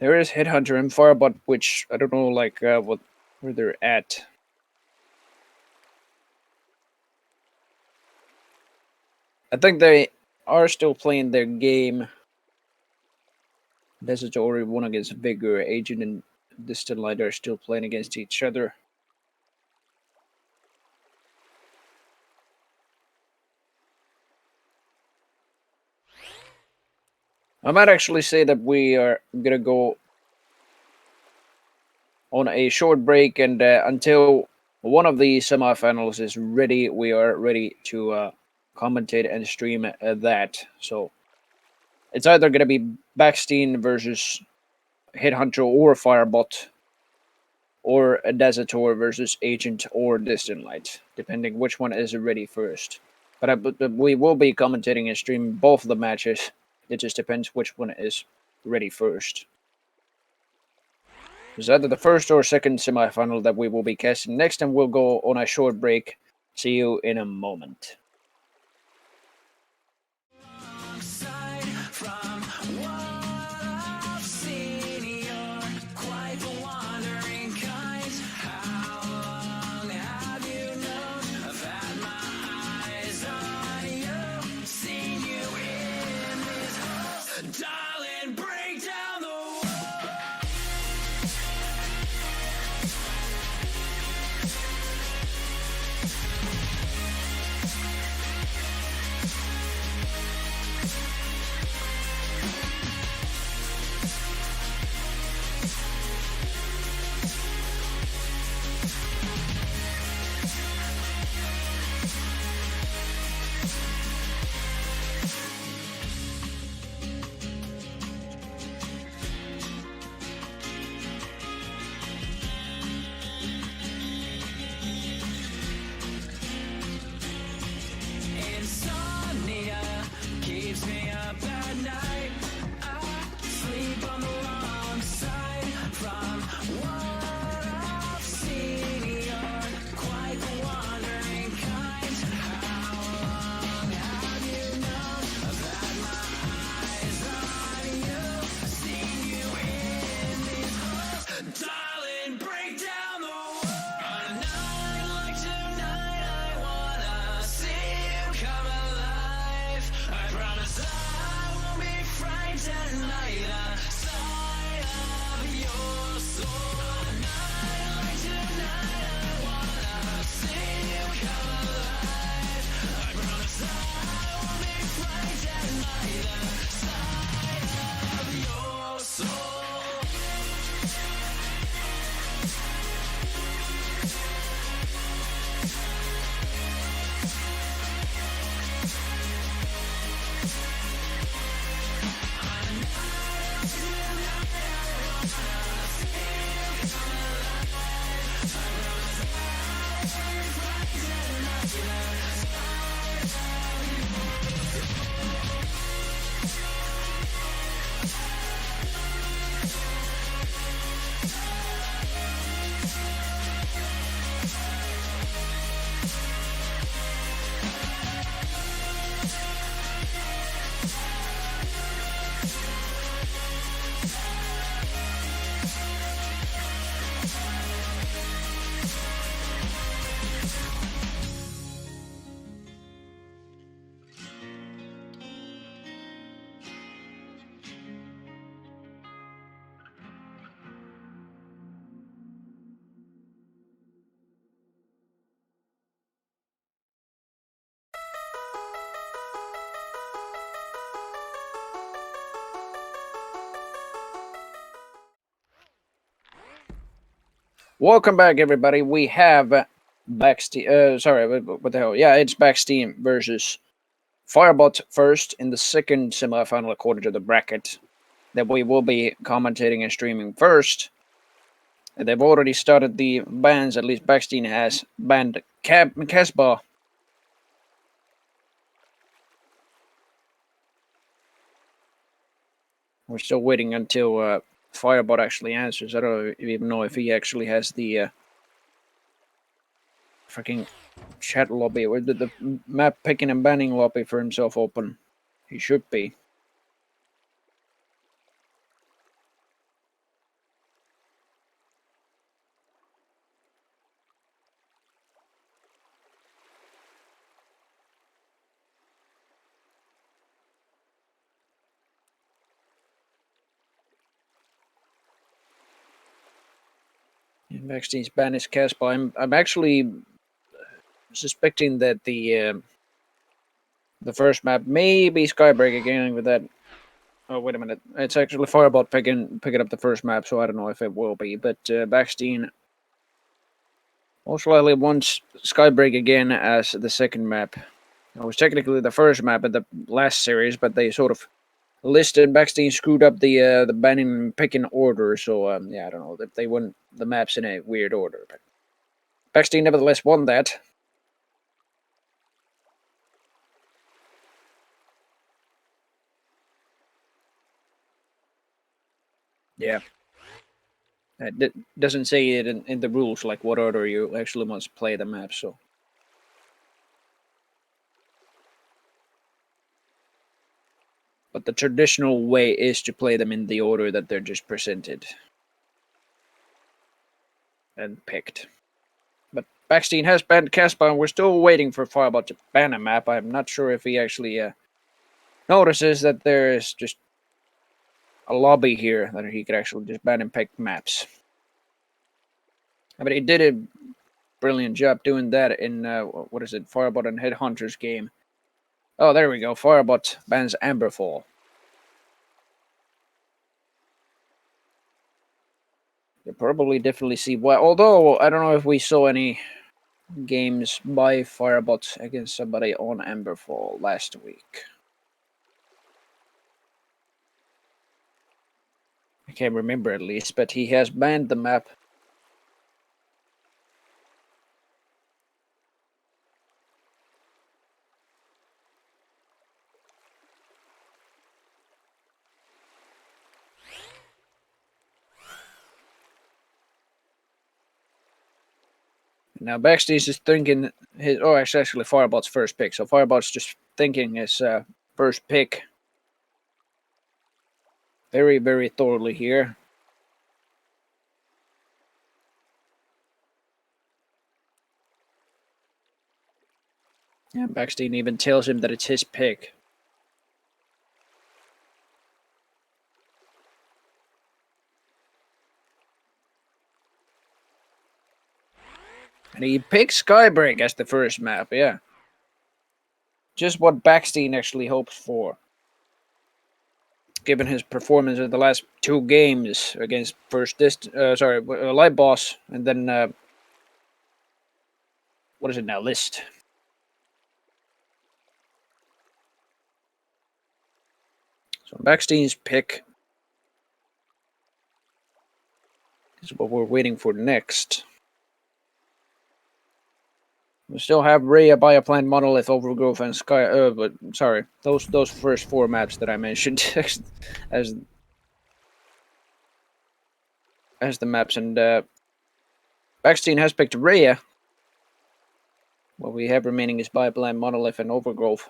There is Headhunter and Firebot, which I don't know, like where they're at. I think they are still playing their game. Desertor already won against Vigor. Agent and Distant Light are still playing against each other. I might actually say that we are going to go on a short break, and until one of the semifinals is ready, we are ready to commentate and stream that. So it's either going to be Backstein versus Headhunter or Firebot, or a Desertor versus Agent or Distant Light, depending which one is ready first. But we will be commentating and streaming both of the matches. It just depends which one is ready first. It's either the first or second semifinal that we will be casting next, and we'll go on a short break. See you in a moment. Welcome back, everybody. We have Backstein. Sorry, what the hell? Yeah, it's Backstein versus Firebot first in the second semifinal according to the bracket that we will be commentating and streaming first. And they've already started the bans. At least Backstein has banned Casbah. We're still waiting until Firebot actually answers. I don't even know if he actually has the freaking chat lobby or the map picking and banning lobby for himself open. He should be. Backstein's ban is Casbah. I'm actually suspecting that the first map may be Skybreak again with that. Oh, wait a minute. It's actually Firebot picking up the first map, so I don't know if it will be. But Backstein most likely wants Skybreak again as the second map. It was technically the first map in the last series, but they sort of listed Backstein screwed up the banning and picking order. So yeah, I don't know if they won the maps in a weird order. But Backstein nevertheless won that. Yeah. It doesn't say it in the rules, like what order you actually must play the map, so. But the traditional way is to play them in the order that they're just presented and picked. But Backstein has banned Casbah, and we're still waiting for Firebot to ban a map. I'm not sure if he actually notices that there is just a lobby here that he could actually just ban and pick maps. But he did a brilliant job doing that in, what is it, Firebot and Headhunters game. Oh, there we go. Firebot bans Amberfall. You'll probably definitely see why. Although, I don't know if we saw any games by Firebot against somebody on Amberfall last week. I can't remember at least, but he has banned the map. Now Backstein's just thinking his. Oh, actually, Firebot's first pick. So Firebot's just thinking his first pick very, very thoroughly here. Yeah, Backstein even tells him that it's his pick. And he picks Skybreak as the first map, yeah. Just what Backstein actually hopes for. Given his performance in the last two games against Light Boss, and then what is it now? List. So Backstein's pick This is what we're waiting for next. We still have Rhea, Bioplant, Monolith, Overgrowth, and Sky. But sorry, those first 4 maps that I mentioned as the maps, and Backstein has picked Rhea. What we have remaining is Bioplant, Monolith, and Overgrowth.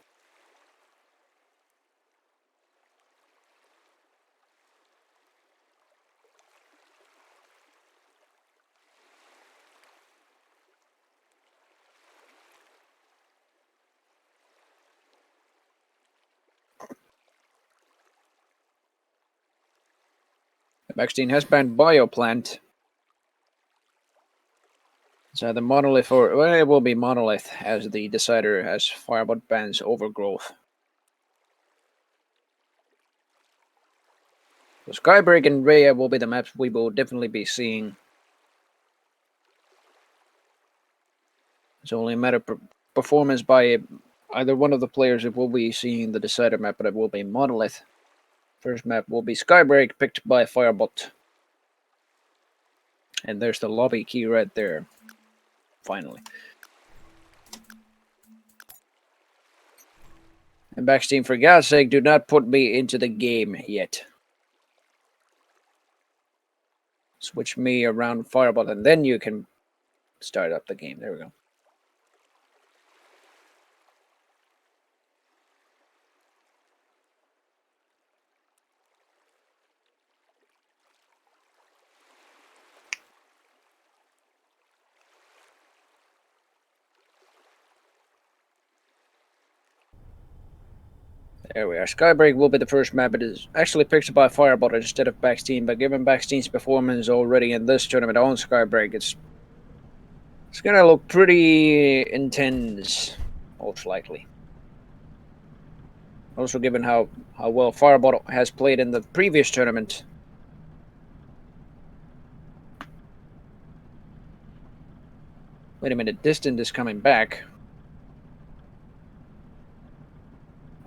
Backstein has banned Bioplant. So the Monolith, or well, it will be Monolith as the decider, as Firebot bans Overgrowth. So Skybreak and Rhea will be the maps we will definitely be seeing. It's only a matter of performance by either one of the players. It will be seeing the decider map, but it will be Monolith. First map will be Skybreak, picked by Firebot. And there's the lobby key right there. Finally. And Backstein, for God's sake, do not put me into the game yet. Switch me around Firebot, and then you can start up the game. There we go. There we are. Skybreak will be the first map. It is actually picked by Firebot instead of Backstein, but given Backstein's performance already in this tournament on Skybreak, it's gonna look pretty intense, most likely. Also, given how well Firebot has played in the previous tournament. Wait a minute, Distant is coming back.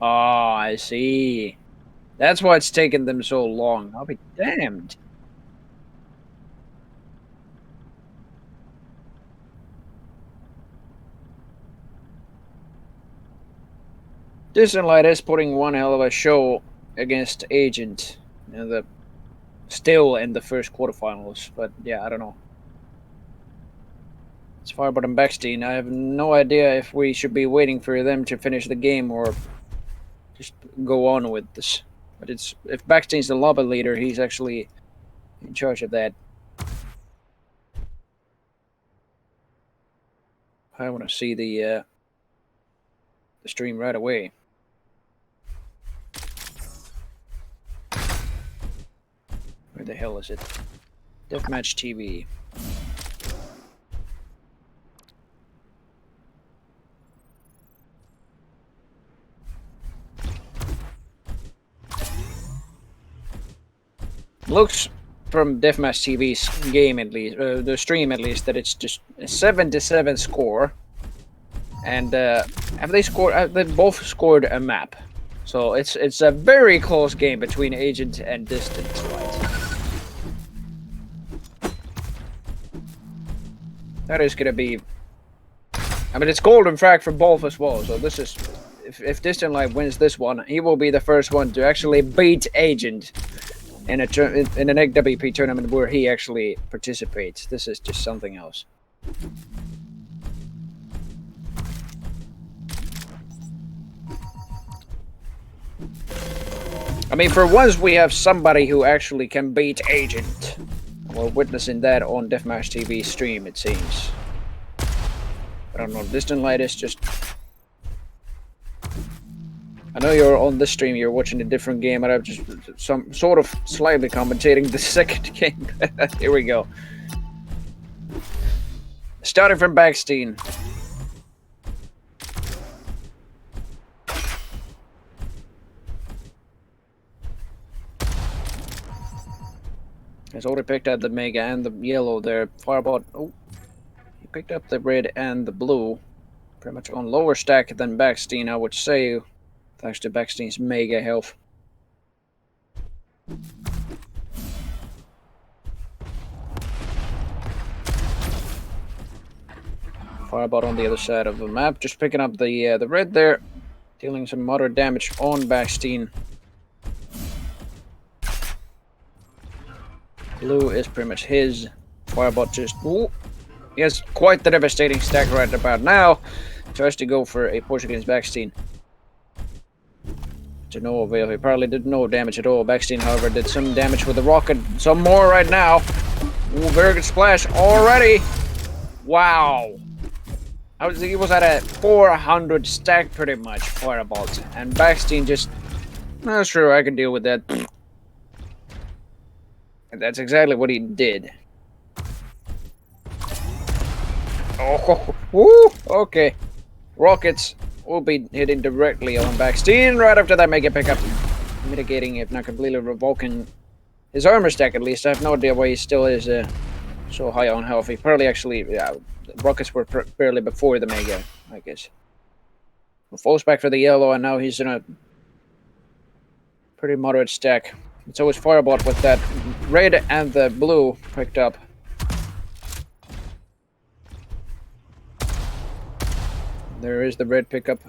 Oh, I see. That's why it's taken them so long. I'll be damned. Distant Light is putting one hell of a show against Agent. Still in the first quarterfinals, but yeah, I don't know. It's Firebot and Backstein. I have no idea if we should be waiting for them to finish the game or just go on with this. But if Backstein's the lobby leader, he's actually in charge of that. I want to see the stream right away. Where the hell is it? Deathmatch TV. Looks from Deathmatch TV's game at least, the stream at least, that it's just a 7-7 score, and have they scored? They both scored a map, so it's a very close game between Agent and Distant Light. That is gonna be. I mean, it's golden frag for both as well. So this is, if Distant Light wins this one, he will be the first one to actually beat Agent in an eggwp tournament where he actually participates. This is just something else. I mean, for once we have somebody who actually can beat Agent. We're witnessing that on Deathmatch TV stream, it seems. I don't know, Distant Light is just... I know you're on this stream, you're watching a different game, and I'm just some sort of slightly commentating the second game. Here we go. Starting from Backstein. He's already picked out the Mega and the yellow there. Firebot, oh, he picked up the red and the blue. Pretty much on lower stack than Backstein, I would say. Thanks to Backstein's Mega health. Firebot on the other side of the map, just picking up the red there, dealing some moderate damage on Backstein. Blue is pretty much his. Firebot just... Ooh, he has quite the devastating stack right about now. Tries to go for a push against Backstein. To no avail. He probably did no damage at all. Backstein, however, did some damage with the rocket. Some more right now. Ooh, very good splash already. Wow. He was at a 400 stack pretty much, Firebot. And Backstein just... Not sure I can deal with that. And that's exactly what he did. Oh, woo, okay. Rockets will be hitting directly on Backstein right after that mega pickup. Mitigating, if not completely revoking his armor stack at least. I have no idea why he still is so high on health. He probably actually, the rockets were barely before the mega, I guess. Falls back for the yellow, and now he's in a pretty moderate stack. It's always Firebot with that red and the blue picked up. There is the red pickup.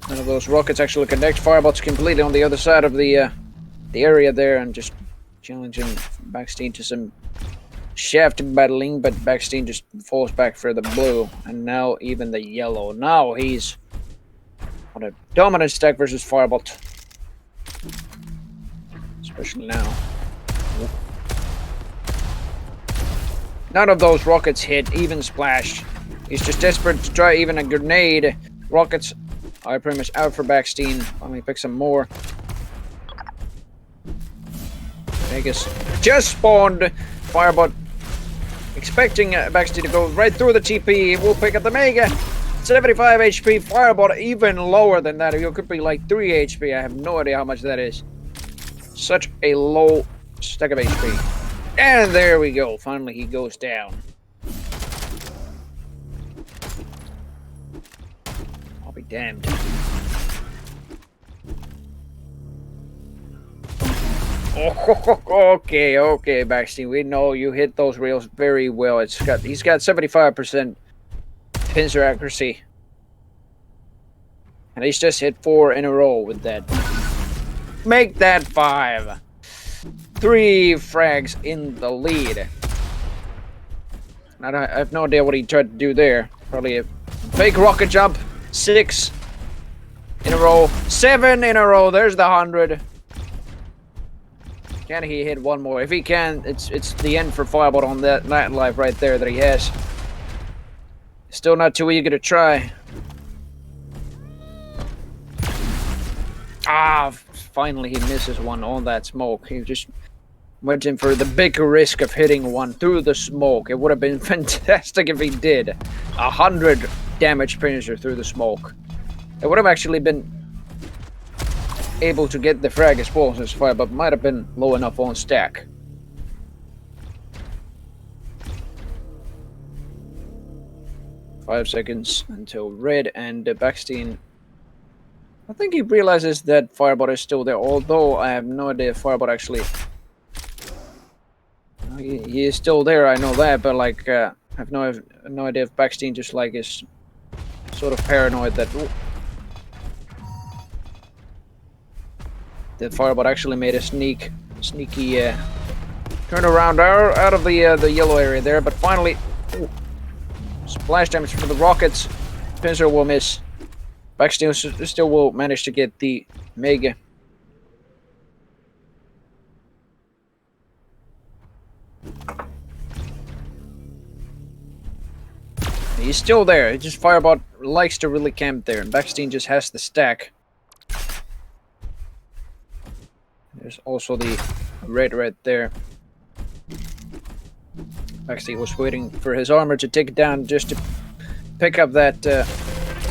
None of those rockets actually connect. Firebot's completely on the other side of the area there, and just challenging Backstein to some shaft battling, but Backstein just falls back for the blue, and now even the yellow. Now he's on a dominant stack versus Firebot. Especially now. None of those rockets hit, even splashed. He's just desperate to try even a grenade. Rockets are pretty much out for Backstein. Finally pick some more. Vegas just spawned. Firebot expecting Backstein to go right through the TP. We'll pick up the Mega. 75 HP. Firebot even lower than that. It could be like 3 HP. I have no idea how much that is. Such a low stack of HP. And there we go. Finally he goes down. I'll be damned. Oh, okay, Backstein. We know you hit those rails very well. He's got 75% pincer accuracy. And he's just hit 4 in a row with that. Make that 5. 3 frags in the lead. I have no idea what he tried to do there. Probably a fake rocket jump. 6 in a row. 7 in a row. There's the 100. Can he hit one more? If he can, it's the end for Firebot on that life right there that he has. Still not too eager to try. Ah, finally he misses one on that smoke. He just went in for the big risk of hitting one through the smoke. It would have been fantastic if he did. 100 damage finisher through the smoke. It would have actually been able to get the frag as well as fire, but might have been low enough on stack. Five seconds until red and Backstein. I think he realizes that Firebot is still there, although I have no idea if Firebot actually... He is still there, I know that, but like, I have no idea if Backstein just like is sort of paranoid that... That Firebot actually made a sneaky turnaround out of the yellow area there, but finally... Ooh, splash damage from the rockets. Pincer will miss. Backstein still will manage to get the Mega. He's still there. He just Firebot likes to really camp there, and Backstein just has the stack. There's also the red right there. Backstein was waiting for his armor to take it down just to pick up that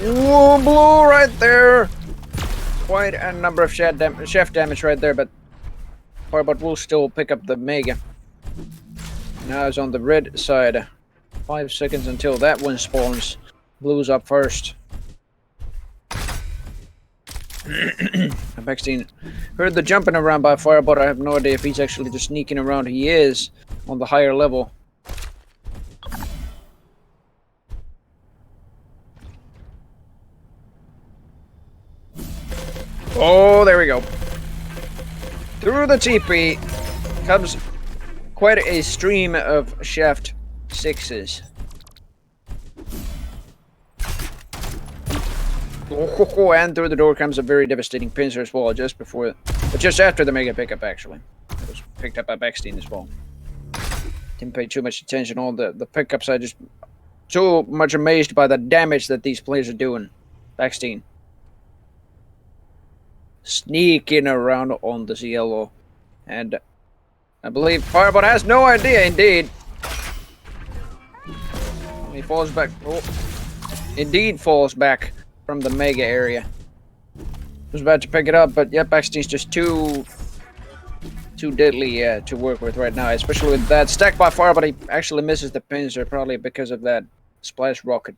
whoa, blue right there. Quite a number of shaft damage right there, but Firebot will still pick up the Mega. Now it's on the red side. 5 seconds until that one spawns. Blue's up first. Backstein heard the jumping around by Firebot. I have no idea if he's actually just sneaking around. He is on the higher level. Oh, there we go. Through the TP comes quite a stream of shaft 6s. Oh, and through the door comes a very devastating pincer as well, just after the mega pickup, actually. It was picked up by Backstein as well. Didn't pay too much attention on the pickups. I just too much amazed by the damage that these players are doing. Backstein sneaking around on this yellow, and I believe Firebot has no idea. Indeed, he falls back. Oh, indeed, falls back from the mega area. Was about to pick it up, but yeah, Backstein's just too deadly to work with right now, especially with that stack by far, but he actually misses the pincer, probably because of that splash rocket.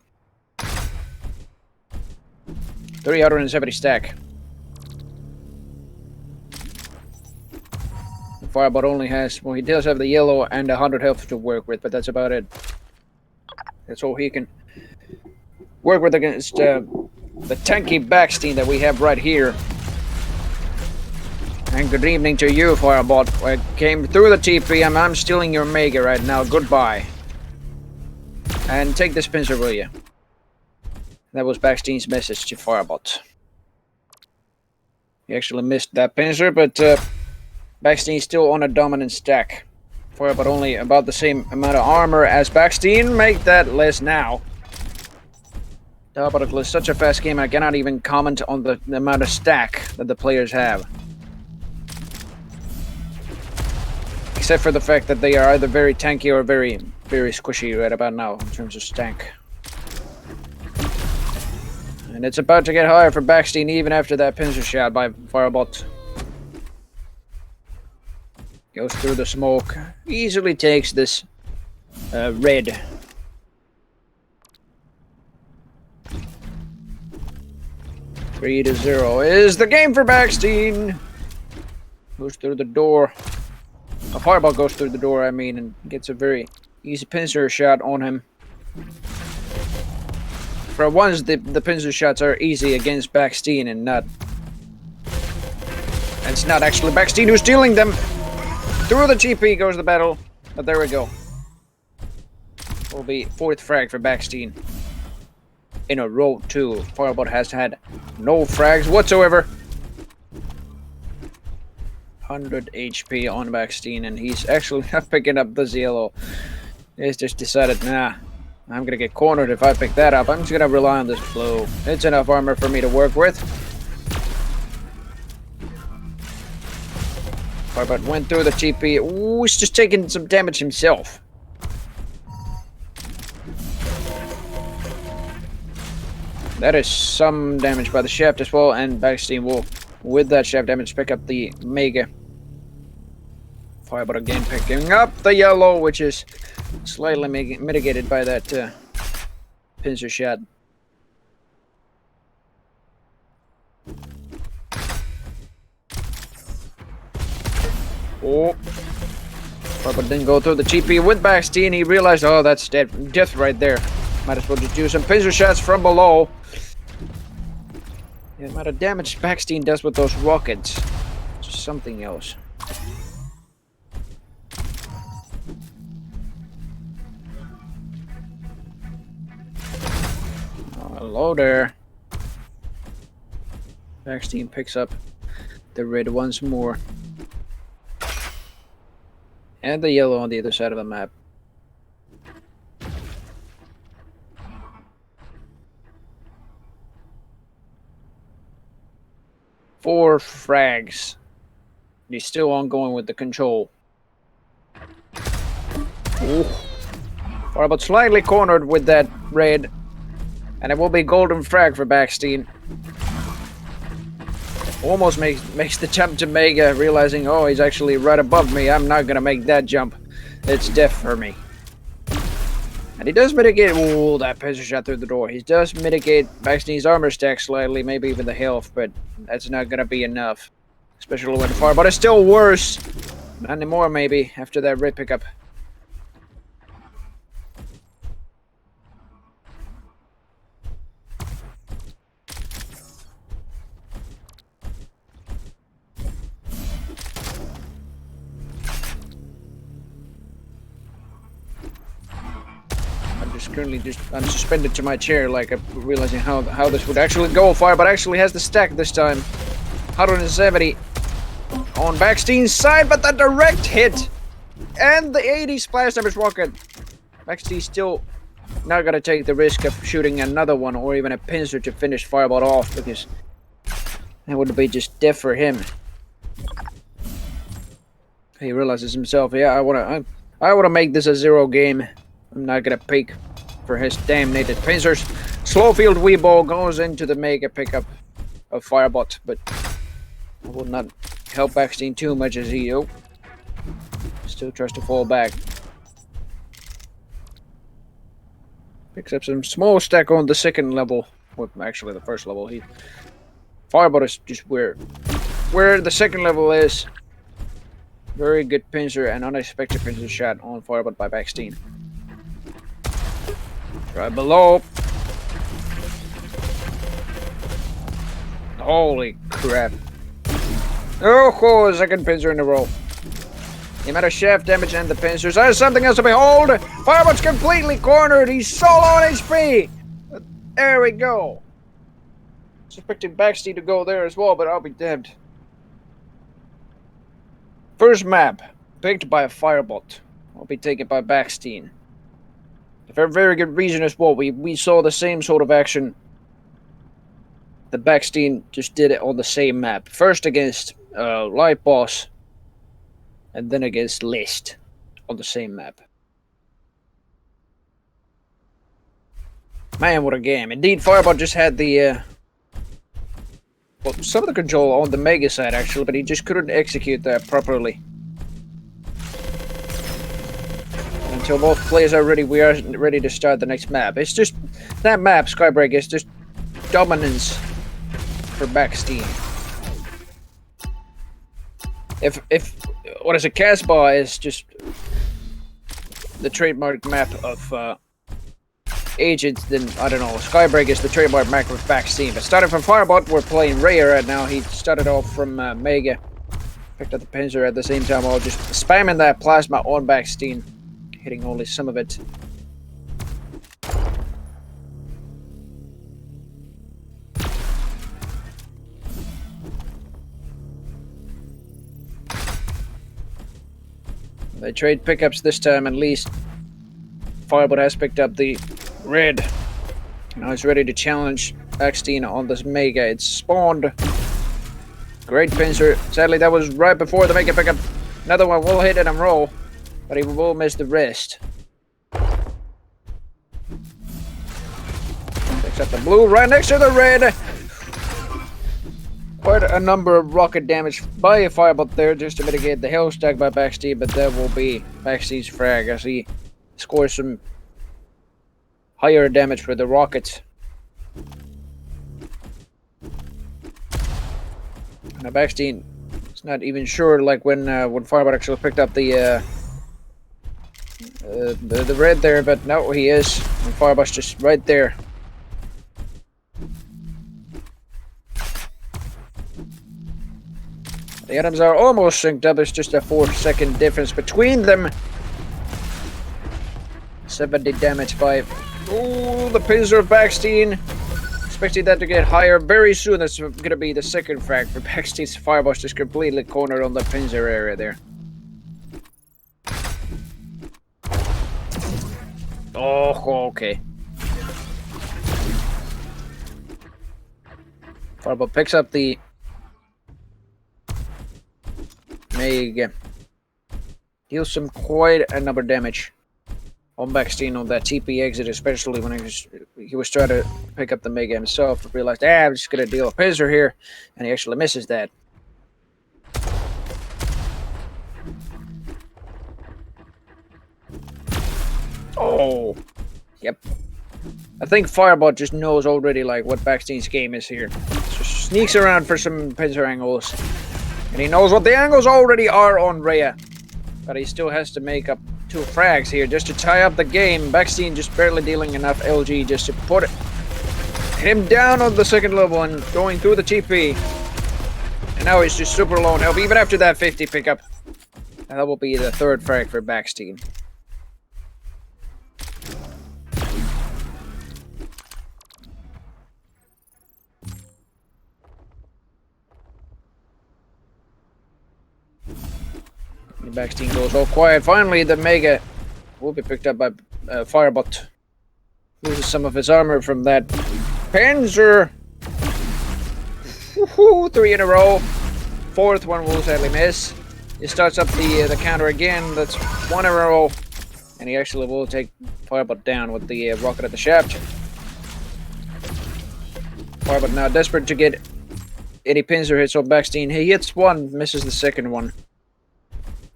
370 stack. Firebot only has, well, he does have the yellow and 100 health to work with, but that's about it. That's all he can work with against the tanky Backstein that we have right here. And good evening to you, Firebot. I came through the TP, and I'm stealing your mega right now. Goodbye. And take this pincer, will you? That was Backstein's message to Firebot. He actually missed that pincer, but Backstein's still on a dominant stack. Firebot only about the same amount of armor as Backstein. Make that less now. But it's such a fast game, I cannot even comment on the amount of stack that the players have. Except for the fact that they are either very tanky or very, very squishy right about now in terms of stack. And it's about to get higher for Backstein even after that pincer shot by Firebot. Goes through the smoke. Easily takes this red. Three to 0 is the game for Backstein. Goes through the door. A Fireball goes through the door, I mean, and gets a very easy pincer shot on him. For once, the pincer shots are easy against Backstein and not... And it's not actually Backstein who's stealing them. Through the TP goes the battle, but there we go. Will be 4th frag for Backstein. In a row, too. Firebot has had no frags whatsoever. 100 HP on Backstein, and he's actually not picking up the yellow. He's just decided, nah, I'm gonna get cornered if I pick that up. I'm just gonna rely on this blow. It's enough armor for me to work with. Firebot went through the TP. Ooh, he's just taking some damage himself. That is some damage by the shaft as well, and Backstein will, with that shaft damage, pick up the mega. Firebot again picking up the yellow, which is slightly mitigated by that pincer shot. Oh. Firebot didn't go through the TP with Backstein. He realized, oh, that's death right there. Might as well just do some pincer shots from below. The amount of damage Backstein does with those rockets. It's something else. Oh, hello there. Backstein picks up the red once more. And the yellow on the other side of the map. Four frags. He's still ongoing with the control. Ooh. But slightly cornered with that red. And it will be golden frag for Backstein. Almost makes the jump to Mega, realizing, oh, he's actually right above me. I'm not gonna make that jump. It's death for me. And he does mitigate. Ooh, that pincer shot through the door. He does mitigate Backstein's armor stack slightly, maybe even the health, but that's not gonna be enough. Especially when far, but it's still worse. Not anymore, maybe, after that red pickup. just currently I'm suspended to my chair, like I'm realizing how this would actually go. Firebot actually has the stack this time. 170 on Backstein's side, but the direct hit and the 80 splash damage rocket. Backstein still not gonna take the risk of shooting another one or even a pincer to finish Firebot off, because that would be just death for him. He realizes himself, yeah, I wanna make this a 0 game. I'm not gonna peek for his damnated pincers. Slowfield Weeball goes into the mega pickup of Firebot, but I will not help Backstein too much as he still tries to fall back. Picks up some small stack on the second level. Well, actually the first level. Firebot is just where the second level is. Very good pincer and unexpected pincer shot on Firebot by Backstein. Right below. Holy crap. Oh, second pincer in a row. The amount of shaft damage and the pincers. There's something else to behold. Firebot's completely cornered. He's solo on HP. There we go. Expecting Backstein to go there as well, but I'll be damned. First map, picked by a Firebot. Will be taken by Backstein. For a very good reason as well. We saw the same sort of action. The Backstein just did it on the same map. First against Light Boss, and then against List on the same map. Man, what a game. Indeed, Firebot just had the well, some of the control on the Mega side actually, but he just couldn't execute that properly. Until both players are ready, we are ready to start the next map. It's just that map, Skybreak, is just dominance for Backstein. If what is a Casbah is just the trademark map of Agents, then I don't know. Skybreak is the trademark map with Backstein. But starting from Firebot, we're playing Raya right now. He started off from Mega, picked up the pincer at the same time while just spamming that plasma on Backstein, hitting only some of it. They trade pickups this time, at least. Firebot has picked up the red. Now he's ready to challenge Backstein on this Mega. It's spawned. Great pincer. Sadly, that was right before the Mega pickup. Another one will hit it and roll, but he will miss the rest. Picks up the blue right next to the red. Quite a number of rocket damage by a Firebot there just to mitigate the hell stack by Backstein, but that will be Backstein's frag as he scores some higher damage for the rockets. Now Backstein is not even sure, like when Firebot actually picked up the red there, but no, he is. And Firebot's just right there. The items are almost synced up. It's just a 4-second difference between them. 70 damage by... Ooh, the pincer of Backstein. Expecting that to get higher very soon. That's going to be the second frag for Backstein's Firebot, just completely cornered on the pincer area there. Oh, okay. Firebot picks up the Mega. Deals some quite a number of damage on Backstein on that TP exit, especially when he was trying to pick up the Mega himself. Realized, I'm just gonna deal a pincer here, and he actually misses that. Oh, yep. I think Firebot just knows already like what Backstein's game is here. So sneaks around for some pincer angles. And he knows what the angles already are on Raya. But he still has to make up 2 frags here just to tie up the game. Backstein just barely dealing enough LG just to put him down on the second level and going through the TP. And now he's just super low on health, even after that 50 pickup. And that will be the 3rd frag for Backstein. The backstein goes all quiet. Finally, the Mega will be picked up by Firebot. Loses some of his armor from that Panzer. Woohoo! 3 in a row. 4th one will sadly miss. He starts up the counter again. That's 1 in a row. And he actually will take Firebot down with the rocket at the shaft. Firebot now desperate to get any pincer hits on Backstein. He hits 1, misses the 2nd one.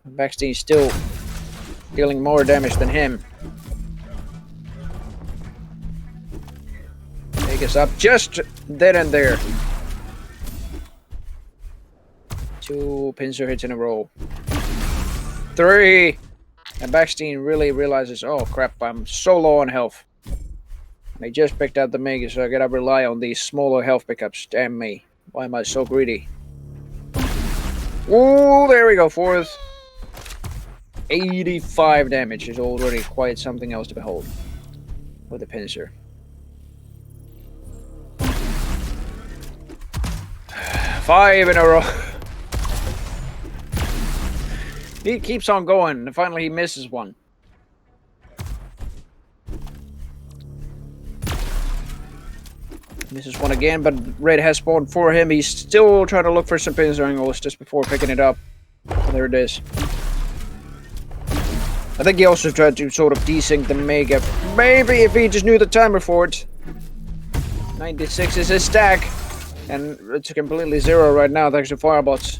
Backstein still dealing more damage than him. Vegas up just then and there. 2 pincer hits in a row. 3! And Backstein really realizes, oh crap, I'm so low on health. And he just picked out the Mega, so I gotta rely on these smaller health pickups. Damn me. Why am I so greedy? Ooh, there we go, 4th. 85 damage is already quite something else to behold. With the pincer. 5 in a row. He keeps on going, and finally he misses 1. Misses 1 again, but red has spawned for him. He's still trying to look for some pincer angles just before picking it up. There it is. I think he also tried to sort of desync the Mega. Maybe if he just knew the timer for it. 96 is his stack. And it's completely 0 right now thanks to Firebot's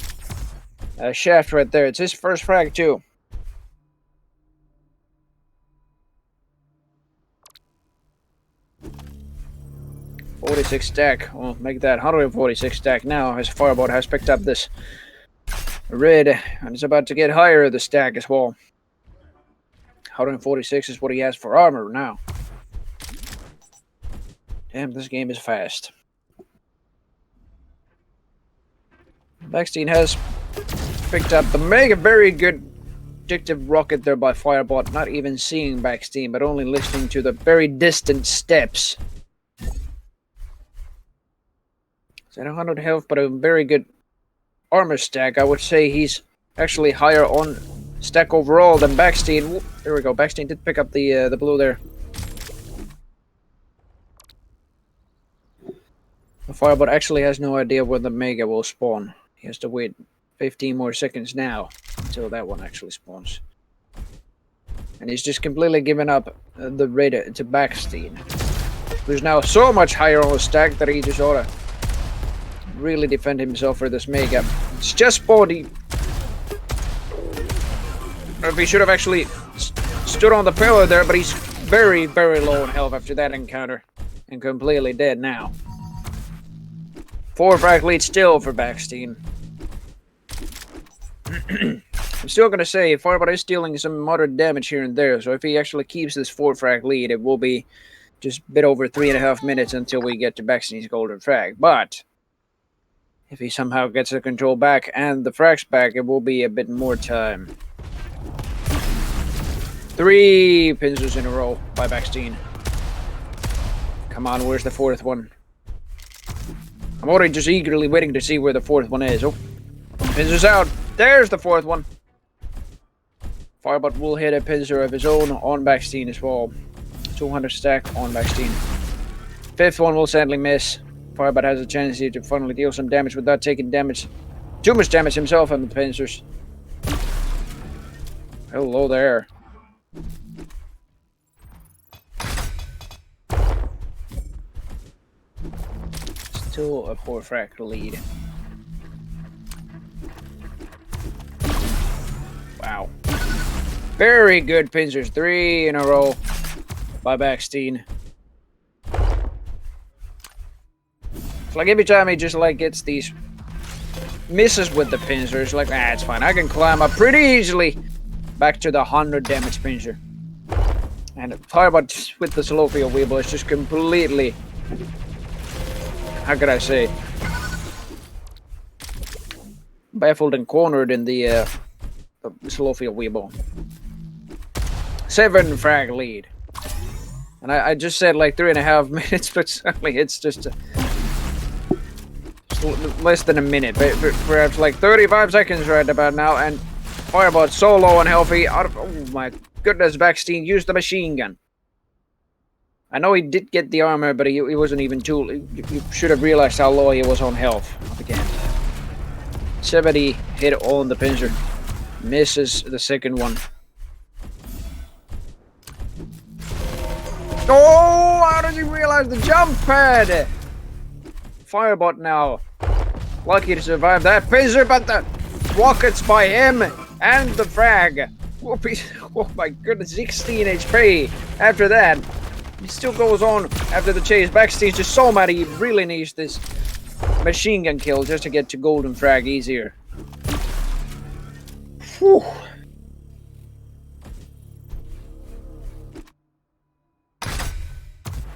shaft right there. It's his first frag too. .46 stack. We'll make that 146 stack now as Firebot has picked up this red and is about to get higher the stack as well. 146 is what he has for armor now. Damn, this game is fast. Backstein has picked up the Mega. Very good addictive rocket there by Firebot. Not even seeing Backstein, but only listening to the very distant steps. 700 health, but a very good armor stack. I would say he's actually higher on stack overall than Backstein. There we go. Backstein did pick up the blue there. The Firebot actually has no idea when the Mega will spawn. He has to wait 15 more seconds now until that one actually spawns. And he's just completely given up the red to Backstein, who's now so much higher on the stack that he just ought to really defend himself for this Mega. It's just spawned. If he should have actually stood on the pillar there, but he's very, very low on health after that encounter. And completely dead now. 4 frag lead still for Backstein. I'm still going to say Firebot is dealing some moderate damage here and there, so if he actually keeps this 4 frag lead, it will be just a bit over 3.5 minutes until we get to Backstein's golden frag. But if he somehow gets the control back and the frags back, it will be a bit more time. 3 pincers in a row by Backstein. Come on, where's the 4th one? I'm already just eagerly waiting to see where the 4th one is. Oh, pincers out. There's the 4th one. Firebot will hit a pincer of his own on Backstein as well. 200 stack on Backstein. 5th one will sadly miss. Firebot has a chance here to finally deal some damage without taking damage. Too much damage himself on the pincers. Hello there. Still a 4 frag lead. Wow. Very good pincers. 3 in a row by Backstein. It's like every time he just like gets these misses with the pincers, like, ah, it's fine. I can climb up pretty easily back to the 100 damage pincer. And Firebot with the slow field weeble is just completely, how could I say, baffled and cornered in the slow field weeble. 7 frag lead. And I just said like 3.5 minutes, but suddenly it's just less than a minute, but perhaps like 35 seconds right about now, and Firebot so low and healthy. Oh my goodness, Backstein used the machine gun. I know he did get the armor, but he wasn't even too... You should have realized how low he was on health again. 70 hit on the pincer. Misses the second one. Oh, how did he realize the jump pad? Firebot now. Lucky to survive that pincer, but the rockets by him and the frag. Oh my goodness, 16 HP. After that, he still goes on after the chase. Backstein's just so mad he really needs this machine gun kill just to get to golden frag easier. Whew.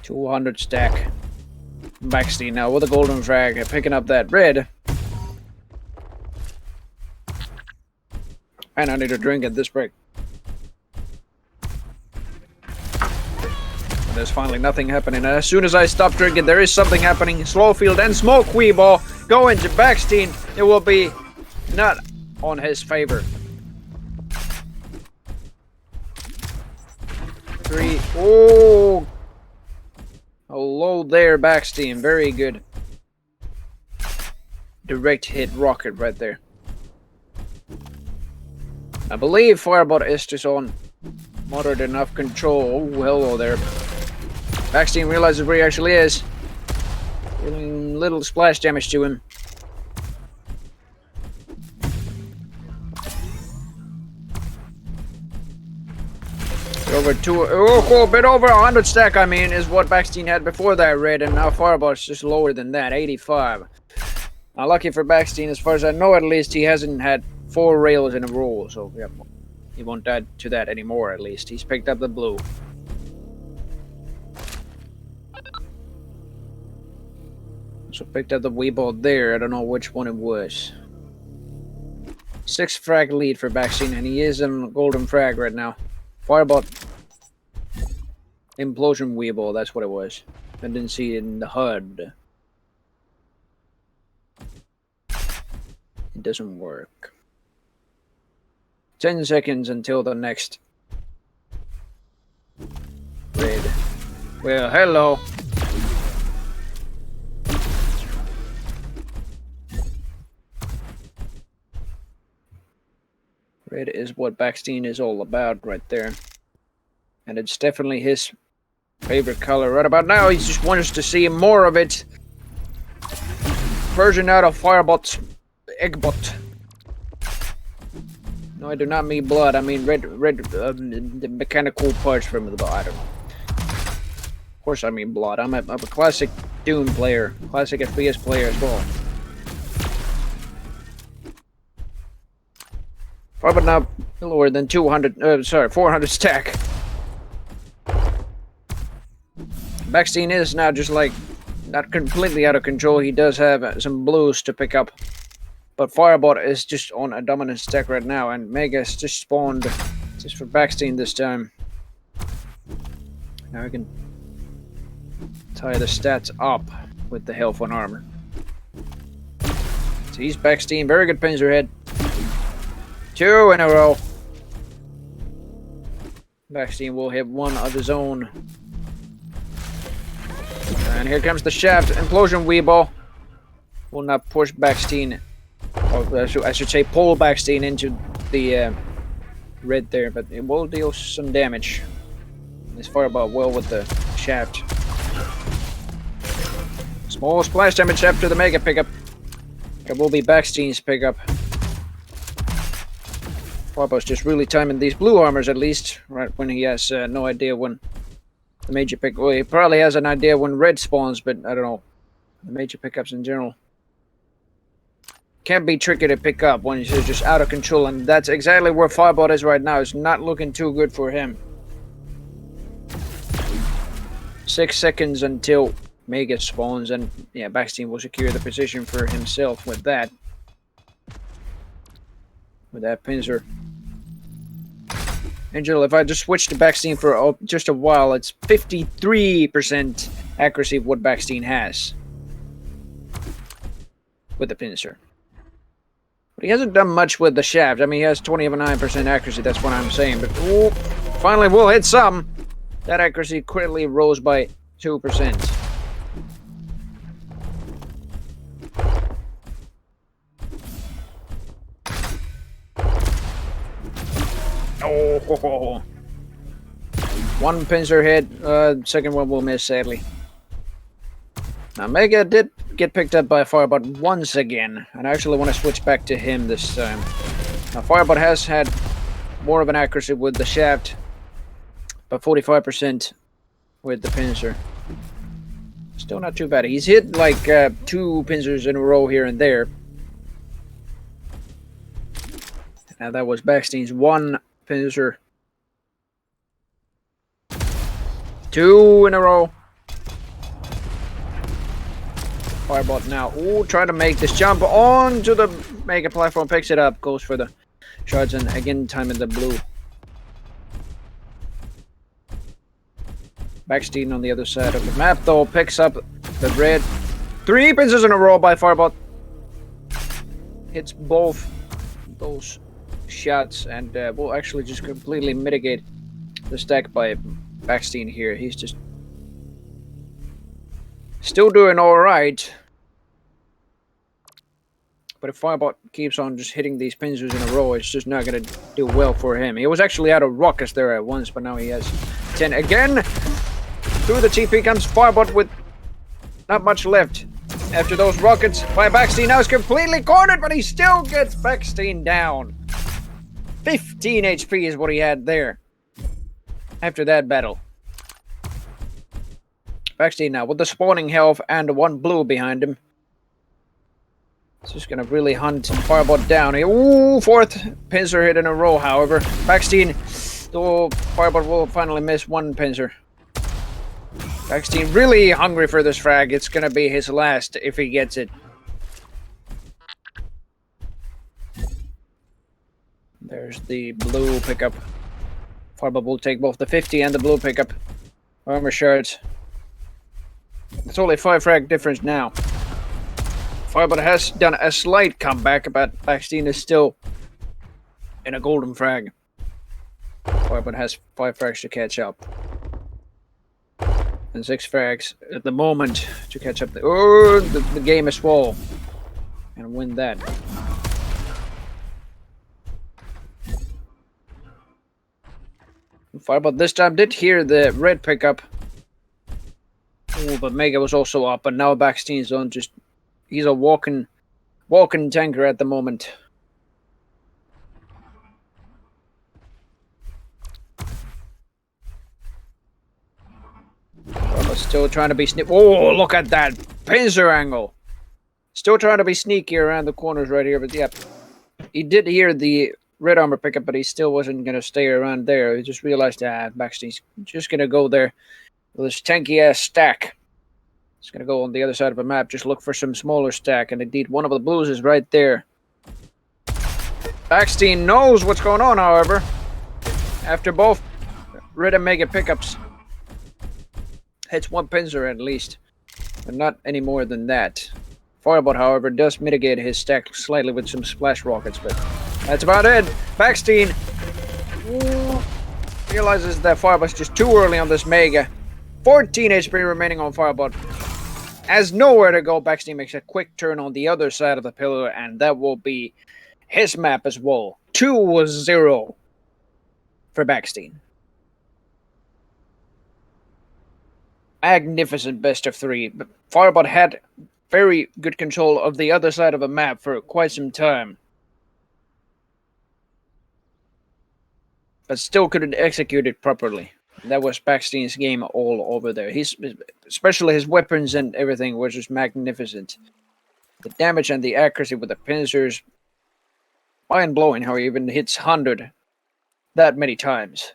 $200 stack. Backstein now with a golden frag, picking up that red. And I need a drink at this break. There's finally nothing happening. And as soon as I stop drinking, there is something happening. Slowfield and Smoke Weeball go into Backstein. It will be not on his favor. 3. Oh! Hello there, Backstein. Very good. Direct hit rocket right there. I believe Firebot is just on moderate enough control. Oh, hello there. Backstein realizes where he actually is. Dealing little splash damage to him. Over a bit over 100 stack, I mean, is what Backstein had before that red, and now Firebot's just lower than that, 85. Now, lucky for Backstein, as far as I know, at least, he hasn't had 4 rails in a row, so yeah, he won't add to that anymore, at least. He's picked up the blue. So picked up the Weeball there, I don't know which one it was. 6 frag lead for Backstein, and he is in golden frag right now. Firebot. Implosion Weeball, that's what it was. I didn't see it in the HUD. It doesn't work. 10 seconds until the next raid. Well, hello. Red is what Backstein is all about right there. And it's definitely his favorite color. Right about now, he just wants to see more of it. Version out of Firebot's Eggbot. No, I do not mean blood. I mean the mechanical parts from the bottom. Of course I mean blood. I'm a classic Doom player. Classic FPS player as well. Firebot now lower than 400 stack. Backstein is now just like not completely out of control. He does have some blues to pick up, but Firebot is just on a dominant stack right now, and Megas just spawned just for Backstein this time. Now we can tie the stats up with the health on armor. So he's Backstein, very good pincer head. 2 in a row. Backstein will hit one of his own. And here comes the shaft. Implosion Weeball. Will not push Backstein. Or I should say pull Backstein into the red there. But it will deal some damage. This Fireball well with the shaft. Small splash damage after the mega pickup. It will be Backstein's pickup. Firebot's just really timing these blue armors at least. Right when he has no idea when the major pick. Well, he probably has an idea when red spawns, but I don't know. The major pickups in general can be tricky to pick up when he's just out of control, and that's exactly where Firebot is right now. It's not looking too good for him. 6 seconds until Mega spawns, and yeah, Backstein will secure the position for himself with that. With that pincer. Angel, if I just switch to Backstein for just a while, it's 53% accuracy of what Backstein has with the pincer. But he hasn't done much with the shaft. I mean, he has 29% accuracy, that's what I'm saying. But ooh, finally will hit some. That accuracy quickly rose by 2%. Oh, one pincer hit, second one will miss, sadly. Now, Mega did get picked up by Firebot once again, and I actually want to switch back to him this time. Now, Firebot has had more of an accuracy with the shaft, but 45% with the pincer. Still not too bad. He's hit like 2 pincers in a row here and there. Now, that was Backstein's 1 pincer. 2 in a row. Firebot now. Ooh, try to make this jump onto the Mega platform. Picks it up. Goes for the shards and again time in the blue. Backstein on the other side of the map though picks up the red. 3 pincers in a row by Firebot. Hits both those shots and will actually just completely mitigate the stack by Backstein here. He's just still doing alright. But if Firebot keeps on just hitting these pincers in a row, it's just not going to do well for him. He was actually out of rockets there at once, but now he has 10 again. Through the TP comes Firebot with not much left. After those rockets by Backstein, now is completely cornered, but he still gets Backstein down. 15 HP is what he had there after that battle. Backstein now with the spawning health and 1 blue behind him. It's just gonna really hunt Firebot down here. Ooh, 4th pincer hit in a row, however. Backstein, though Firebot will finally miss 1 pincer. Backstein really hungry for this frag. It's gonna be his last if he gets it. There's the blue pickup. Firebot will take both the 50 and the blue pickup. Armor shards. It's only 5 frag difference now. Firebot has done a slight comeback, but Backstein is still in a golden frag. Firebot has 5 frags to catch up. And 6 frags at the moment to catch up. The game is full. And win that. Firebot this time did hear the red pickup. Oh, but Mega was also up, and now Backstein's on just... He's a walking tanker at the moment. Still trying to be sneaky. Oh, look at that pincer angle. Still trying to be sneaky around the corners right here, but yeah. He did hear the red armor pickup, but he still wasn't going to stay around there. He just realized that Backstein's just going to go there with his tanky ass stack. He's going to go on the other side of the map, just look for some smaller stack, and indeed one of the blues is right there. Backstein knows what's going on, however. After both red and Mega pickups. Hits 1 pincer at least, but not any more than that. Firebot, however, does mitigate his stack slightly with some splash rockets, but that's about it. Backstein realizes that Firebot's just too early on this Mega. 14 HP remaining on Firebot. Has nowhere to go. Backstein makes a quick turn on the other side of the pillar, and that will be his map as well. 2-0 for Backstein. Magnificent best of 3. But Firebot had very good control of the other side of the map for quite some time. But still couldn't execute it properly. That was Backstein's game all over there. Especially his weapons and everything was just magnificent. The damage and the accuracy with the pincers. Mind-blowing how he even hits 100 that many times.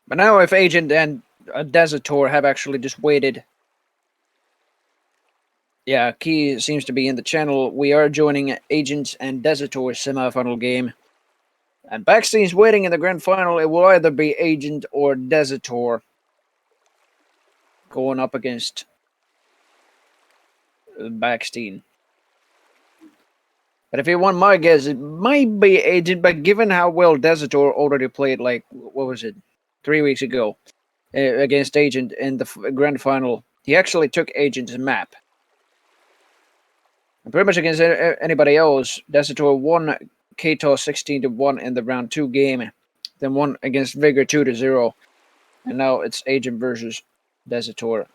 But now if Agent and Desertor have actually just waited. Yeah, Key seems to be in the channel. We are joining Agent and Desertor's semi-final game. And Backstein's waiting in the grand final. It will either be Agent or Desertor going up against Backstein. But if you want my guess, it might be Agent, but given how well Desertor already played, like, what was it, 3 weeks ago, against Agent in the grand final, he actually took Agent's map. And pretty much against anybody else, Desertor won KTOS 16-1 in the round 2 game, then won against Vigor 2-0, and now it's Agent versus Desertor.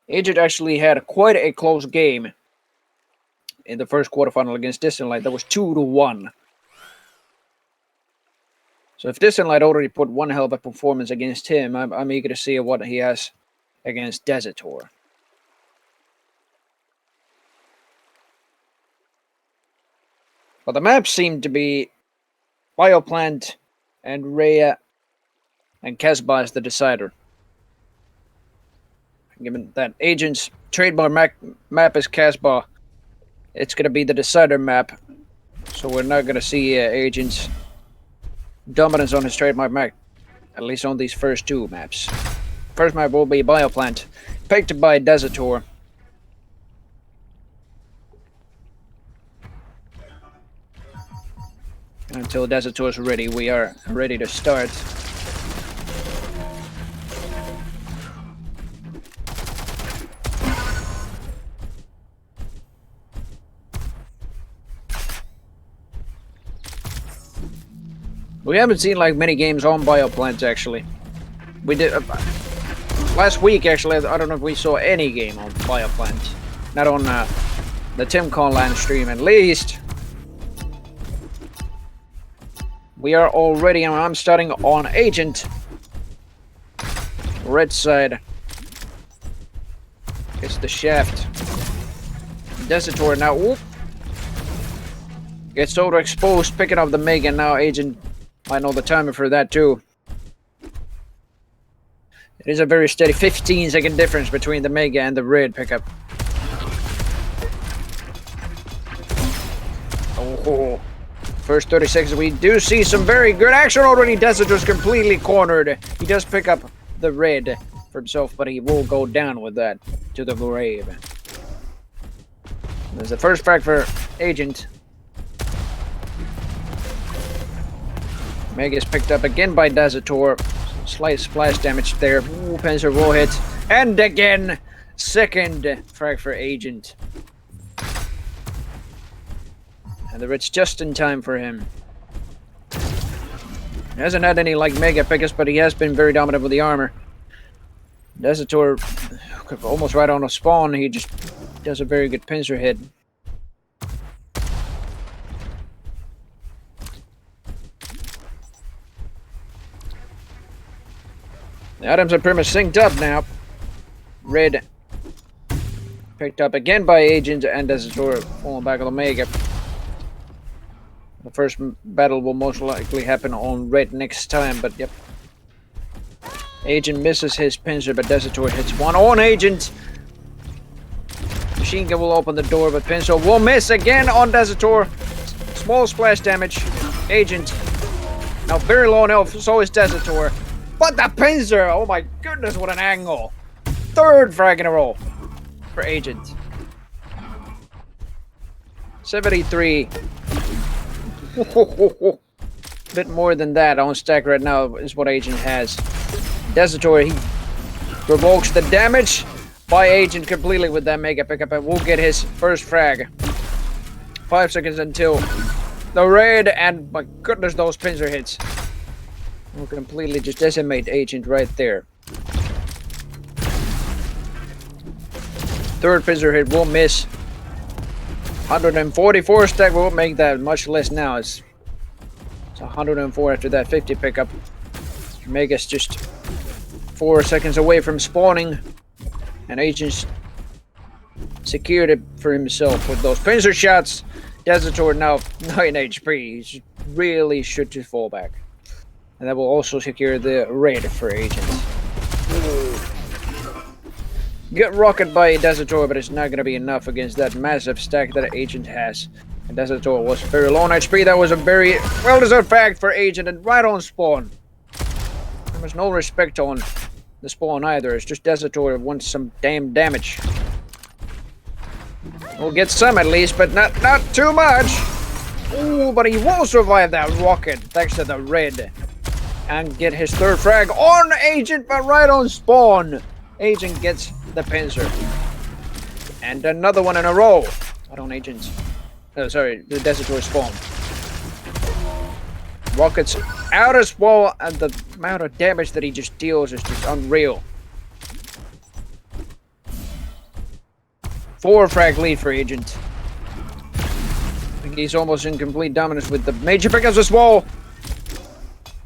Agent actually had quite a close game in the first quarterfinal against Distant Light. That was 2-1. So if Distant Light already put one hell of a performance against him, I'm eager to see what he has against Desertor. But the maps seem to be Bioplant and Rhea and Casbah as the decider. Given that Agent's trademark map is Casbah, it's going to be the decider map. So we're not going to see Agent's dominance on his trademark map, at least on these first 2 maps. First map will be Bioplant, picked by Desertor. Until Desertor is ready, we are ready to start. We haven't seen like many games on Bioplant actually. We did last week actually. I don't know if we saw any game on Bioplant. Not on the TimCon LAN stream at least. We are already, and I'm starting on Agent. Red side. It's the shaft. Desertor now. Whoop. Gets overexposed, picking up the Mega. Now Agent might know the timer for that too. It is a very steady 15-second difference between the Mega and the red pickup. Oh, first 30 seconds we do see some very good action already. Desertor's completely cornered. He does pick up the red for himself, but he will go down with that to the grave. There's the first frag for Agent. Mega is picked up again by Desertor. Slight splash damage there. Ooh, Panzer will hit. And again, second frag for Agent. And the red's just in time for him. He hasn't had any like Mega pickups, but he has been very dominant with the armor. Desertor almost right on a spawn. He just does a very good pincer hit. The items are pretty much synced up now. Red picked up again by Agent and Desertor falling back on the Mega. The first battle will most likely happen on red next time, but yep. Agent misses his pincer, but Desertor hits one on Agent. Machine gun will open the door, but pincer will miss again on Desertor. Small splash damage. Agent. Now very low on health, so is Desertor. But the pincer! Oh my goodness, what an angle! Third frag in a row for Agent. 73. Bit more than that on stack right now is what Agent has. Desertor, he provokes the damage by Agent completely with that Mega pickup and will get his first frag. 5 seconds until the red, and my goodness, those pincer hits will completely just decimate Agent right there. Third pincer hit will miss. 144 stack will make that much less now. It's 104 after that 50 pickup. Mega's just 4 seconds away from spawning, and Agent secured it for himself with those pincer shots. Desertor now 9 HP. He really should just fall back. And that will also secure the red for Agent. Get rocketed by Desertor, but it's not going to be enough against that massive stack that Agent has. And Desertor was very low on HP. That was a very well-deserved fact for Agent, and right on spawn. There was no respect on the spawn either. It's just Desertor wants some damn damage. We'll get some at least, but not too much. Ooh, but he will survive that rocket thanks to the red. And get his third frag on Agent, but right on spawn. Agent gets the pincer. And another one in a row. Not on Agent. Oh, sorry, the Desertor spawn. Rockets out as well, and the amount of damage that he just deals is just unreal. 4 frag lead for Agent. I think he's almost in complete dominance with the major pickups as well.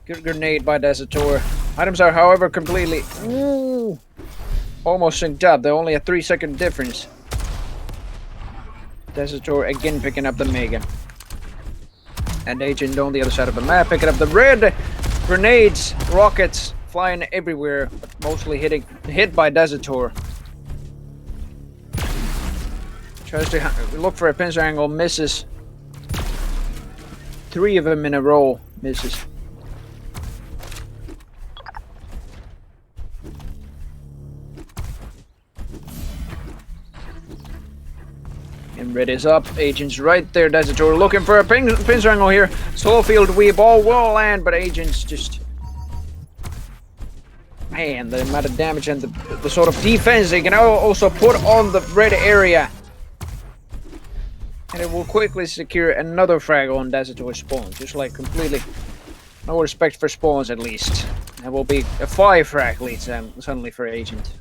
Good grenade by Desertor. Items are, however, completely almost synced up. They're only a 3-second difference. Desertor again picking up the Mega. And Agent on the other side of the map picking up the red. Grenades, rockets flying everywhere, but mostly hit by Desertor. Tries to look for a pincer angle, misses. 3 of them in a row, misses. And red is up, Agent's right there, Desertor looking for a pincer angle here. Soulfield Weave all will land, but Agent's just... Man, the amount of damage and the sort of defense they can also put on the red area. And it will quickly secure another frag on Desertor's spawn. Just like completely no respect for spawns at least. That will be a 5 frag lead suddenly for Agent.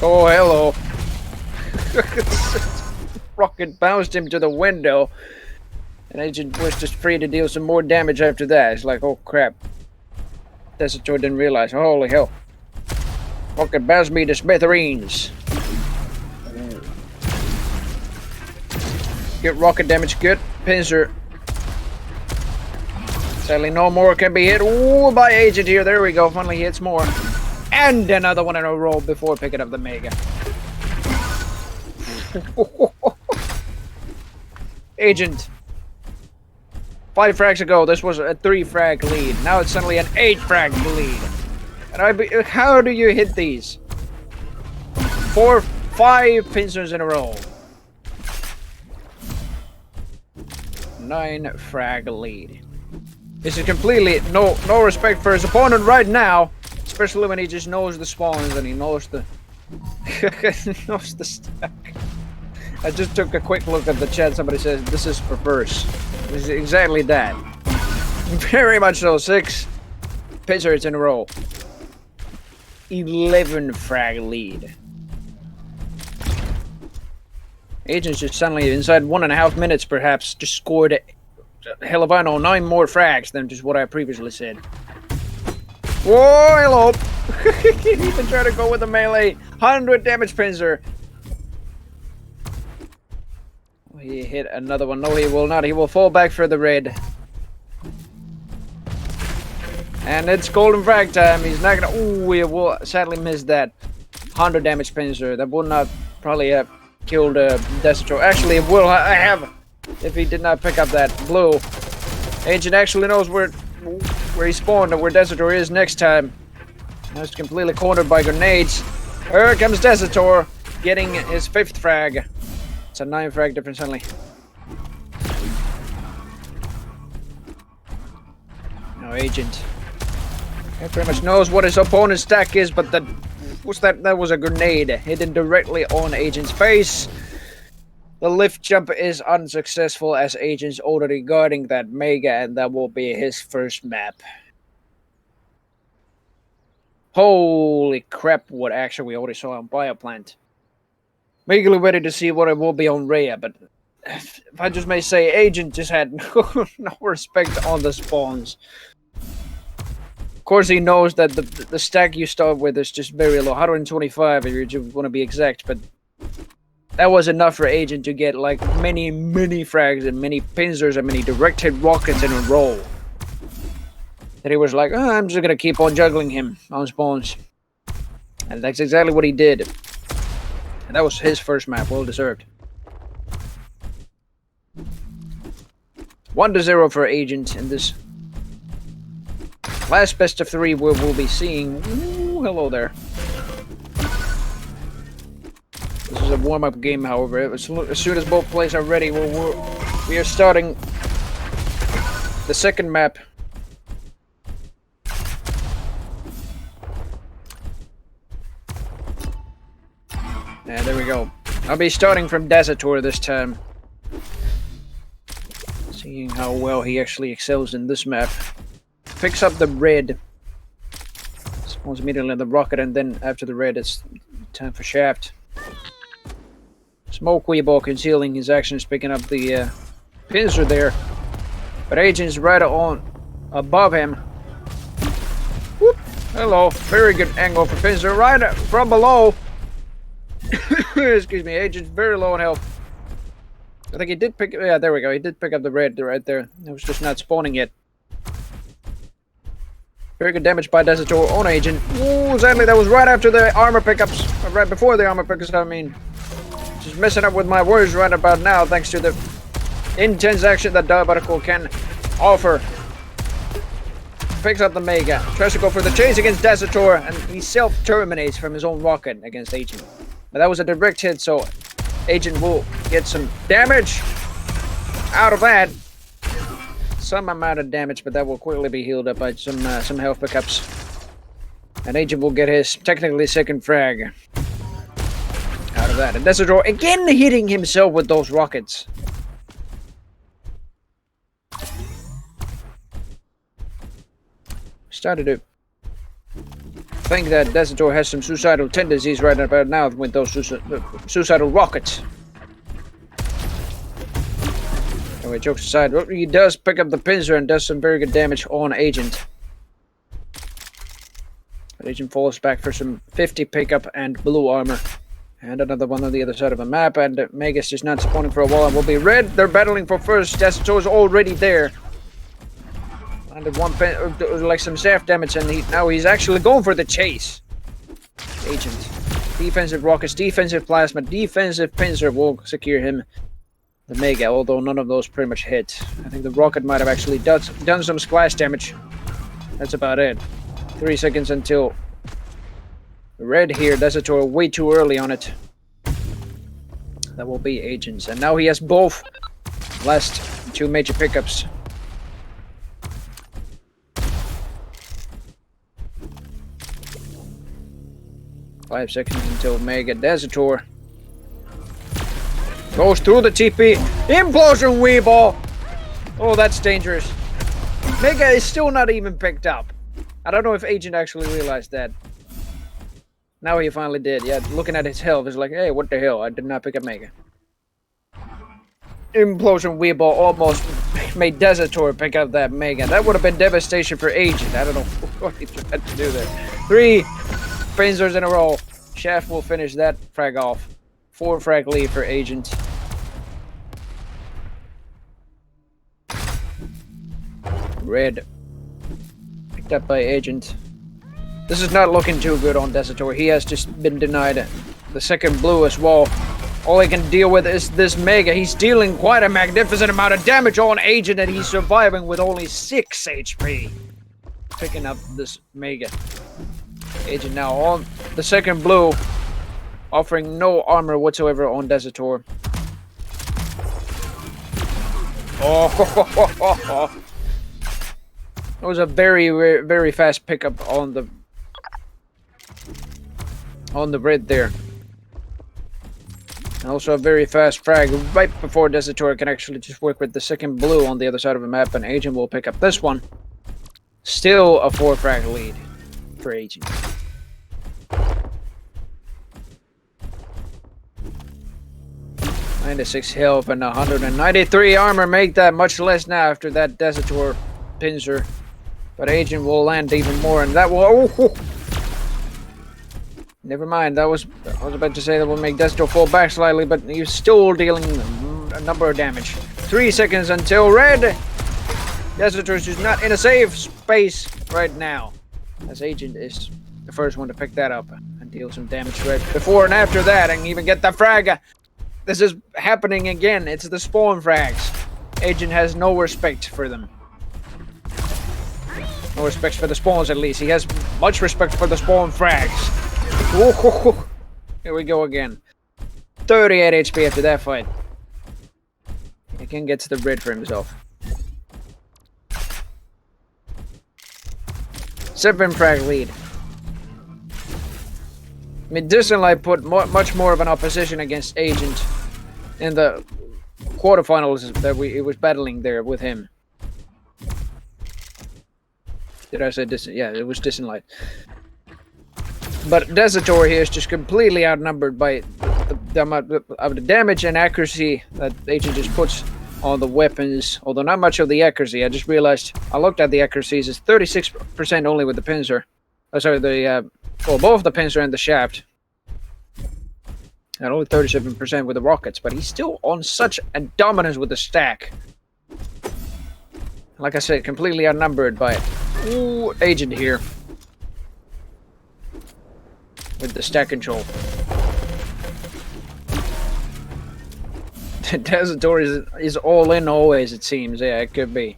Oh, hello. Rocket bounced him to the window. And Agent was just free to deal some more damage after that. It's like, oh crap. Desertor didn't realize. Holy hell. Rocket bounced me to smithereens. Get rocket damage, good. Pincer. Sadly, no more can be hit. Ooh, by Agent here. There we go. Finally hits more. And another one in a row before picking up the Mega. Agent. 5 frags ago, this was a 3 frag lead. Now it's suddenly an 8 frag lead. And how do you hit these? 4, 5 pincers in a row. 9 frag lead. This is completely no respect for his opponent right now, especially when he just knows the spawns and he knows the knows the stack. I just took a quick look at the chat. Somebody says this is for first. This is exactly that. Very much so. 6 pincers in a row. 11 frag lead. Agents just suddenly, inside 1.5 minutes perhaps, just scored, hell if I know, 9 more frags than just what I previously said. Whoa, hello! He even tried to go with the melee. 100 damage pincer. He hit another one. No, he will not. He will fall back for the red. And it's golden frag time. He's not gonna... Ooh, he will sadly miss that 100 damage pincer. That would not probably have killed Desertor. Actually, it will have if he did not pick up that blue. Agent actually knows where he spawned and where Desertor is next time. Now it's completely cornered by grenades. Here comes Desertor, getting his 5th frag. It's a 9 frag difference only. Now Agent. He pretty much knows what his opponent's stack is, but what's that? That was a grenade hidden directly on Agent's face. The lift jump is unsuccessful as Agent's already guarding that Mega, and that will be his first map. Holy crap, what action we already saw on Bioplant. Eagerly ready to see what it will be on Rhea, but if I just may say, Agent just had no respect on the spawns. Of course, he knows that the stack you start with is just very low, 125 if you want to be exact, but that was enough for Agent to get like many frags and many pincers and many direct hit rockets in a row. That he was like, oh, I'm just gonna keep on juggling him on spawns. And that's exactly what he did. And that was his first map, well deserved. 1-0 for Agent in this last best of 3 where we'll be seeing... Ooh, hello there. This is is a warm-up game, however. As soon as both players are ready, we are starting the second map. Yeah, there we go. I'll be starting from Desertor this time. Seeing how well he actually excels in this map. Picks up the red. Spawns immediately on the rocket, and then after the red, it's time for shaft. Smoke Weeball concealing his actions, picking up the pincer there. But Agent's right on above him. Whoop. Hello. Very good angle for pincer. Right from below. Excuse me. Agent's very low on health. I think he did pick... Yeah, there we go. He did pick up the red right there. It was just not spawning yet. Very good damage by Desertor on Agent. Ooh, sadly that was right after the armor pickups. Or right before the armor pickups, I mean. Just messing up with my words right about now, thanks to the intense action that Diabolical can offer. Picks up the Mega. Tries to go for the chase against Desertor, and he self-terminates from his own rocket against Agent. But that was a direct hit, so Agent will get some damage out of that. Some amount of damage, but that will quickly be healed up by some health pickups. And Agent will get his technically second frag out of that. And Desertor again hitting himself with those rockets. Started to think that Desertor has some suicidal tendencies right about now with those suicidal rockets. Anyway, jokes aside, he does pick up the pincer and does some very good damage on Agent. But Agent falls back for some 50 pickup and blue armor. And another one on the other side of the map, and Megas is not spawning for a while and will be red. They're battling for first. Desertor is already there. Landed one like some shaft damage, and now he's actually going for the chase. Agent. Defensive rockets, defensive plasma, defensive pincer will secure him the Mega, although none of those pretty much hit. I think the rocket might have actually done some splash damage. That's about it. 3 seconds until red here. Desertor way too early on it. That will be Agents. And now he has both last two major pickups. Five seconds until Mega. Desertor goes through the TP. Implosion Weeball! Oh, that's dangerous. Mega is still not even picked up. I don't know if Agent actually realized that. Now he finally did. Yeah, looking at his health, he's like, hey, what the hell? I did not pick up Mega. Implosion Weeball almost made Desertor pick up that Mega. That would have been devastation for Agent. I don't know what he tried to do there. 3 pincers in a row. Shaft will finish that frag off. 4 frag lead for Agent. Red. Picked up by Agent. This is not looking too good on Desertor. He has just been denied the second blue as well. All he can deal with is this Mega. He's dealing quite a magnificent amount of damage on Agent, and he's surviving with only 6 HP. Picking up this Mega. Agent now on the second blue, offering no armor whatsoever on Desertor. Oh, it was a very, very fast pickup on the red there. And also a very fast frag right before Desertor can actually just work with the second blue on the other side of the map, and Agent will pick up this one. Still a 4 frag lead for Agent. .96 health and 193 armor make that much less now after that Desertor pincer. But Agent will land even more, and that will... Oh, never mind, I was about to say that will make Desertor fall back slightly, but he's still dealing a number of damage. 3 seconds until red. Desertor is just not in a safe space right now, as Agent is the first one to pick that up and deal some damage right before and after that, and even get the frag. This is happening again. It's the spawn frags. Agent has no respect for them. No respect for the spawns, at least. He has much respect for the spawn frags. Ooh, here we go again. 38 HP after that fight. He can get to the red for himself. 7 frag lead. I mean, Disneylight put much more of an opposition against Agent in the quarterfinals that it was battling there with him. Did I say Disney? Yeah, it was Disneylight. But Desertor here is just completely outnumbered by the amount of the damage and accuracy that Agent just puts on the weapons. Although not much of the accuracy. I just realized, I looked at the accuracies, it's 36% only with the pincer. Oh, sorry, well, both the pincer and the shaft. And only 37% with the rockets, but he's still on such a dominance with the stack. Like I said, completely outnumbered by Agent here. With the stack control. Desertor is all in always, it seems. Yeah, it could be.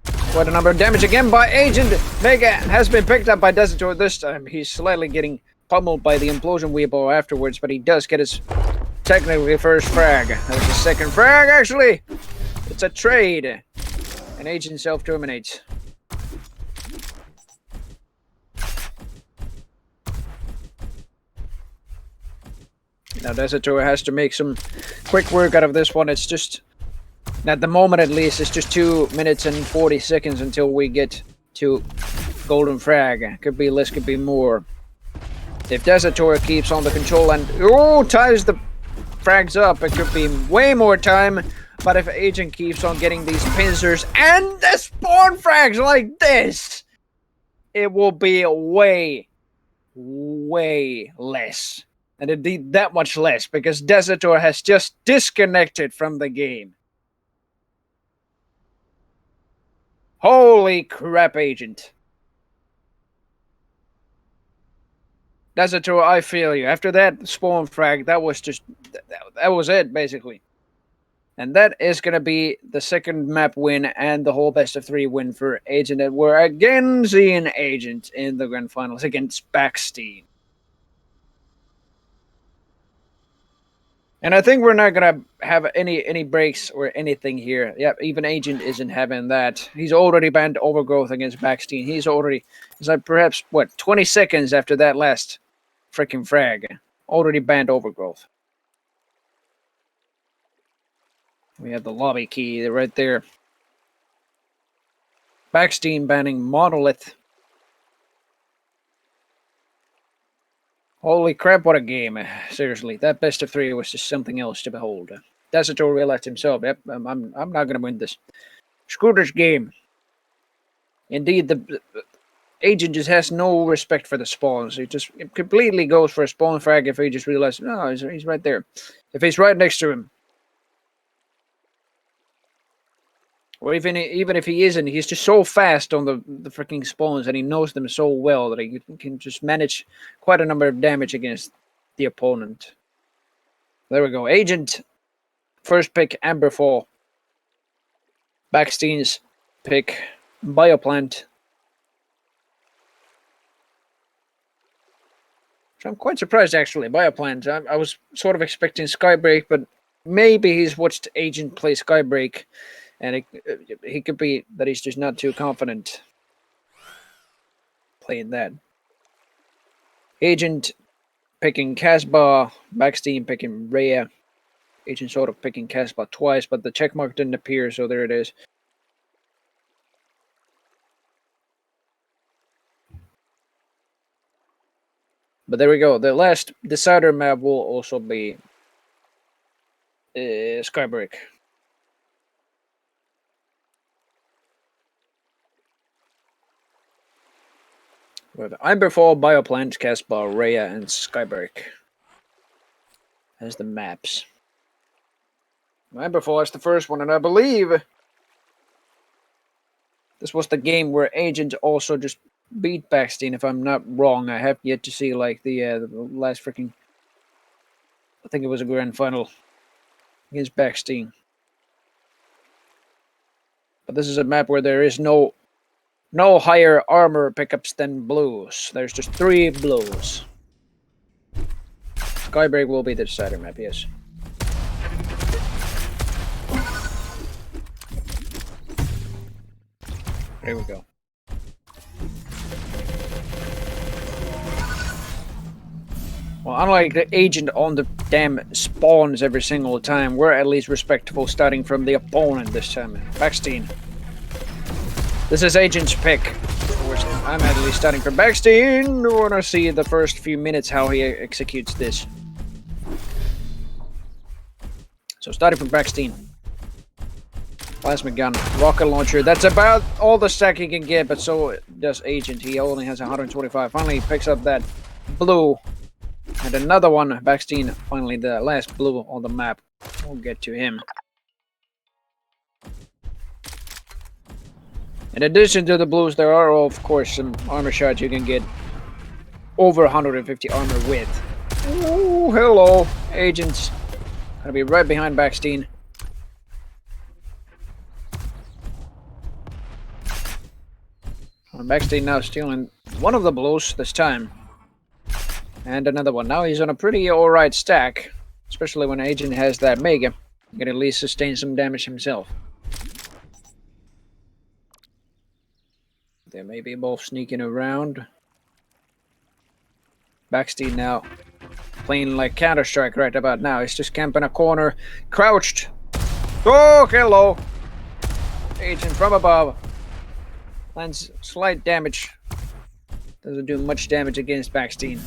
Quite a number of damage again by Agent. Mega has been picked up by Desertor this time. He's slightly getting pummeled by the implosion weebo afterwards, but he does get his technically first frag. That was his second frag, actually. It's a trade. And Agent self-terminates. Now Desertor has to make some quick work out of this one. It's just, at the moment at least, it's just 2 minutes and 40 seconds until we get to golden frag. Could be less, could be more. If Desertor keeps on the control and ties the frags up, it could be way more time. But if Agent keeps on getting these pincers and the spawn frags like this, it will be way, way less. And indeed that much less, because Desertor has just disconnected from the game. Holy crap, Agent. Desertor, I feel you. After that spawn frag, that was just... that was it, basically. And that is going to be the second map win and the whole best of 3 win for Agent. And we're again seeing Agent in the grand finals against Backstein. And I think we're not going to have any breaks or anything here. Yep, even Agent isn't having that. He's already banned Overgrowth against Backstein. It's like perhaps, 20 seconds after that last freaking frag. Already banned Overgrowth. We have the lobby key right there. Backstein banning Monolith. Holy crap, what a game. Seriously, that best of 3 was just something else to behold. Desertor realized himself, yep, I'm not going to win this. Screw this game. Indeed, the Agent just has no respect for the spawns. He just completely goes for a spawn frag if he just realizes, no, he's right there. If he's right next to him. Or even if he isn't, he's just so fast on the freaking spawns and he knows them so well that he can just manage quite a number of damage against the opponent. There we go. Agent, first pick, Amberfall. Backstein's pick, Bioplant. So I'm quite surprised, actually, Bioplant. I was sort of expecting Skybreak, but maybe he's watched Agent play Skybreak. And he could be that he's just not too confident playing that. Agent picking Casbah, Backstein picking Rhea. Agent sort of picking Casbah twice, but the checkmark didn't appear, so there it is. But there we go. The last decider map will also be Skybreak. We have Amberfall, Bioplant, Casbah, Rhea, and Skybreak as the maps. Amberfall is the first one, and I believe this was the game where Agent also just beat Backstein, if I'm not wrong. I have yet to see like the last freaking... I think it was a grand final against Backstein. But this is a map where there is no higher armor pickups than blues. There's just 3 blues. Skybreak will be the decider map, yes. There we go. Well, unlike the agent on the damn spawns every single time, we're at least respectful starting from the opponent this time. Backstein. This is agent's pick. I'm at least starting from Backstein. I want to see the first few minutes how he executes this. So starting from Backstein. Plasma gun, rocket launcher. That's about all the stack he can get, but so does agent. He only has 125. Finally, he picks up that blue. And another one, Backstein, finally the last blue on the map. We'll get to him. In addition to the blues, there are, of course, some armor shots you can get over 150 armor with. Ooh, hello, agents. Gonna be right behind Backstein. Backstein now stealing one of the blues this time. And another one. Now he's on a pretty alright stack. Especially when Agent has that Mega. He can at least sustain some damage himself. They may be both sneaking around. Backstein now playing like Counter-Strike right about now. He's just camping a corner. Crouched. Oh, hello. Agent from above. Lands slight damage. Doesn't do much damage against Backstein.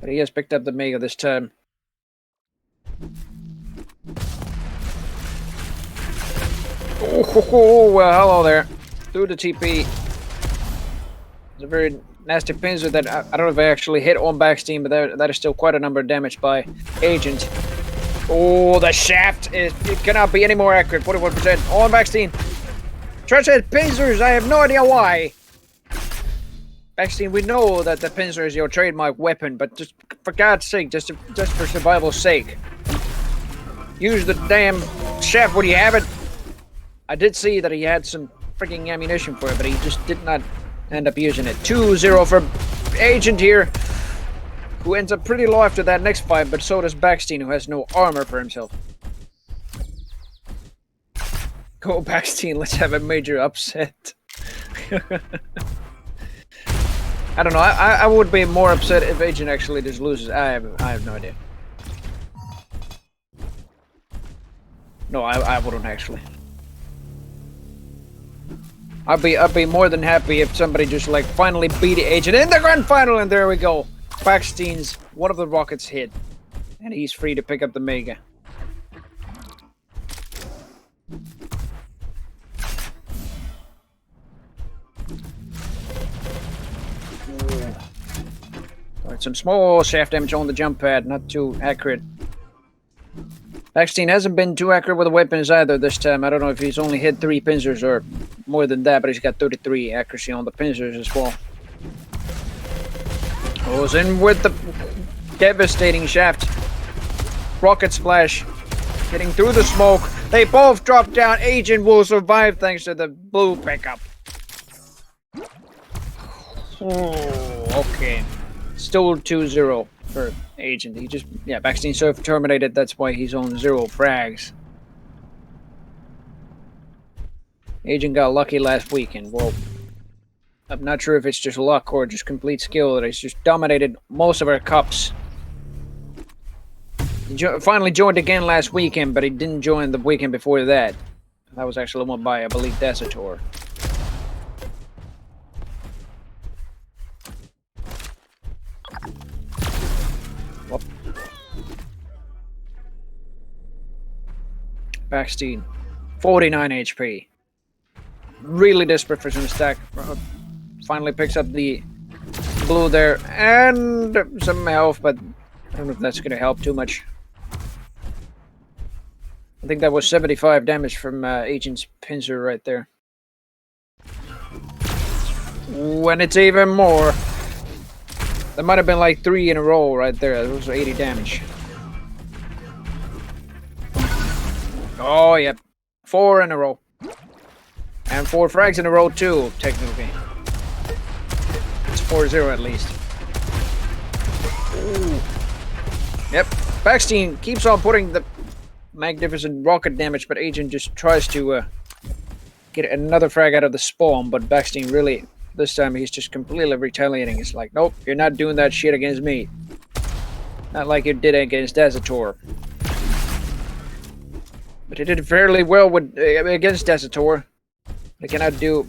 But he has picked up the Mega this time. Oh, well, hello there. Through the TP. It's a very nasty pincer that I don't know if I actually hit on Backstein, but that is still quite a number of damage by Agent. Oh, the shaft it cannot be any more accurate. 41% on Backstein. Trash said pincers. I have no idea why. Backstein, we know that the pincer is your trademark weapon, but just for God's sake, just for survival's sake, use the damn shaft when you have it. I did see that he had some freaking ammunition for it, but he just did not end up using it. 2-0 for Agent here, who ends up pretty low after that next fight, but so does Backstein, who has no armor for himself. Go Backstein, let's have a major upset. I don't know, I would be more upset if Agent actually just loses. I have no idea. No, I wouldn't actually. I'd be more than happy if somebody just like finally beat the Agent in the grand final, and there we go. Backstein's one of the rockets hit, and he's free to pick up the Mega. Alright, some small shaft damage on the jump pad, not too accurate. Backstein hasn't been too accurate with the weapons either this time. I don't know if he's only hit 3 pincers or more than that, but he's got 33 accuracy on the pincers as well. Goes in with the devastating shaft. Rocket splash. Getting through the smoke. They both drop down. Agent will survive thanks to the blue pickup. Oh, okay. Still 2-0 for Agent. He just, yeah, Backstein surf terminated. That's why he's on 0 frags. Agent got lucky last weekend. Well, I'm not sure if it's just luck or just complete skill that he's just dominated most of our cups. He finally joined again last weekend, but he didn't join the weekend before that. That was actually won by, I believe, Desator. Whoop. Backstein, 49 HP. Really desperate for some stack. Finally picks up the blue there and some health, but I don't know if that's going to help too much. I think that was 75 damage from Agent's pincer right there. When it's even more. That might have been like 3 in a row right there. That was 80 damage. Oh, yep. 4 in a row. And 4 frags in a row too, technically. 4-0 at least. Ooh. Yep. Backstein keeps on putting the magnificent rocket damage, but Agent just tries to get another frag out of the spawn, but Backstein really, this time he's just completely retaliating. It's like, nope, you're not doing that shit against me. Not like you did against Azator. But he did fairly well with against Azator. They cannot do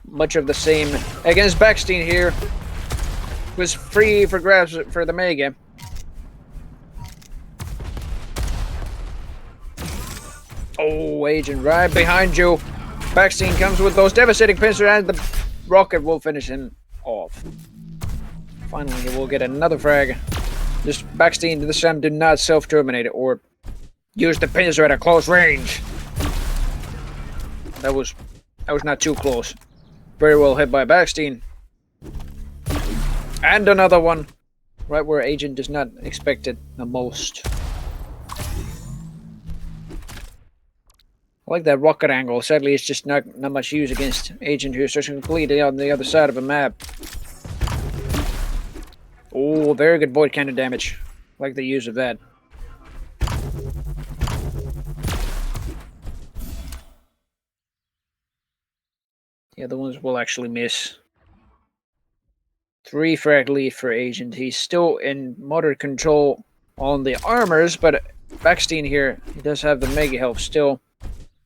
much of the same against Backstein here. Was free for grabs for the Mega. Oh, Agent right behind you. Backstein comes with those devastating pincers and the rocket will finish him off. Finally, he will get another frag. This Backstein this time did not self-terminate or use the pincer at a close range. That was not too close. Very well hit by Backstein. And another one. Right where Agent does not expect it the most. I like that rocket angle. Sadly, it's just not much use against Agent who's just completely on the other side of the map. Oh, very good void cannon damage. I like the use of that. The other ones will actually miss. 3 frag lead for Agent. He's still in moderate control on the armors, but Backstein here, he does have the Mega Health still.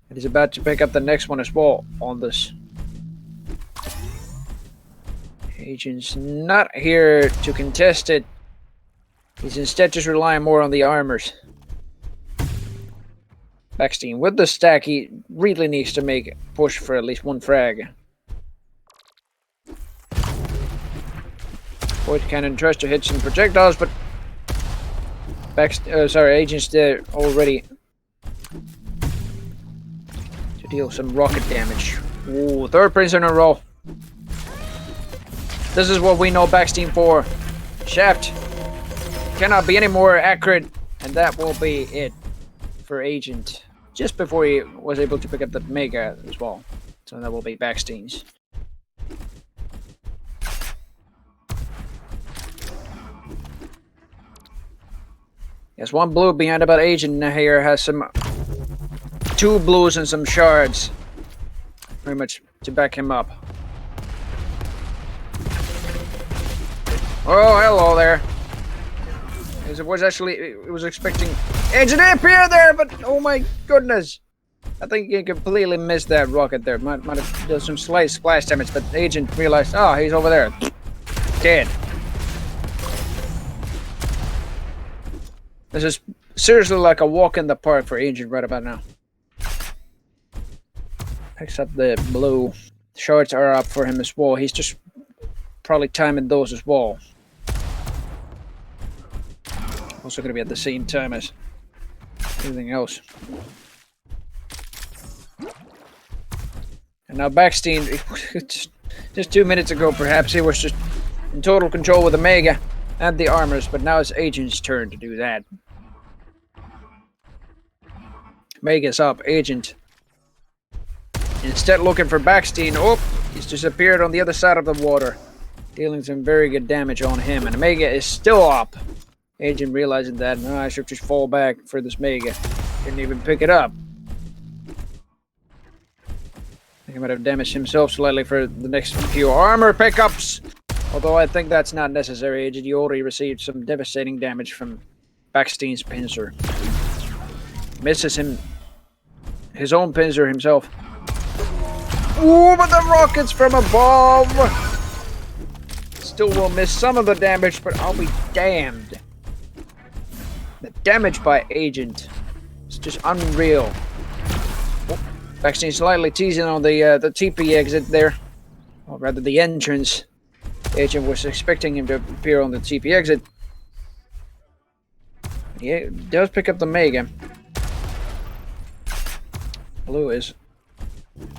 And he's about to pick up the next one as well on this. Agent's not here to contest it. He's instead just relying more on the armors. Backstein with the stack, he really needs to make a push for at least 1 frag. Void Cannon tries to hit some projectiles, but Agent's there already to deal some rocket damage. Ooh, 3rd prince in a row. This is what we know Backstein for. Shaft cannot be any more accurate, and that will be it for Agent. Just before he was able to pick up the Mega as well. So that will be Backstein's. Yes, 1 blue behind about Agent here has some 2 blues and some shards. Pretty much to back him up. Oh, hello there. It was expecting Agent to appear there, but oh my goodness. I think he completely missed that rocket there. Might have done some slight splash damage, but Agent realized, oh, he's over there. Dead. This is seriously like a walk in the park for Agent right about now. Picks up the blue. Shards are up for him as well. He's just probably timing those as well. Also going to be at the same time as everything else. And now Backstein, just 2 minutes ago perhaps, he was just in total control with the Mega and the armors, but now it's Agent's turn to do that. Mega's up, Agent. Instead looking for Backstein. Oh, he's disappeared on the other side of the water. Dealing some very good damage on him. And Mega is still up. Agent realizing that, no, I should just fall back for this Mega. Didn't even pick it up. I think he might have damaged himself slightly for the next few armor pickups. Although I think that's not necessary. Agent, you already received some devastating damage from Backstein's pincer. Misses him. His own pincer himself. Ooh, but the rockets from above! Still will miss some of the damage, but I'll be damned. The damage by Agent is just unreal. Oh, Backstein slightly teasing on the TP exit there. Or rather, the entrance. Agent was expecting him to appear on the TP exit. Yeah, does pick up the Mega. Blue is...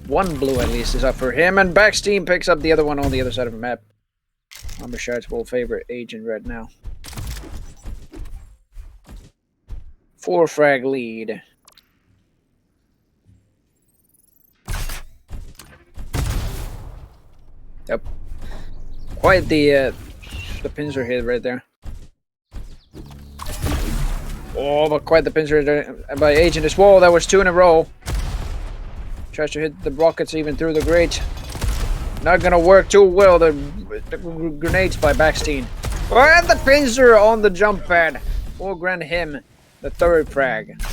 1 blue at least is up for him, and Backstein picks up the other one on the other side of the map. Armor shards will favor Agent right now. 4 frag lead. Yep. Quite the pincer hit right there. Oh, but quite the pincer there by Agent as well. That was 2 in a row. Tries to hit the rockets even through the grate. Not gonna work too well. The grenades by Backstein. And the pincer on the jump pad will grant him the 3rd frag.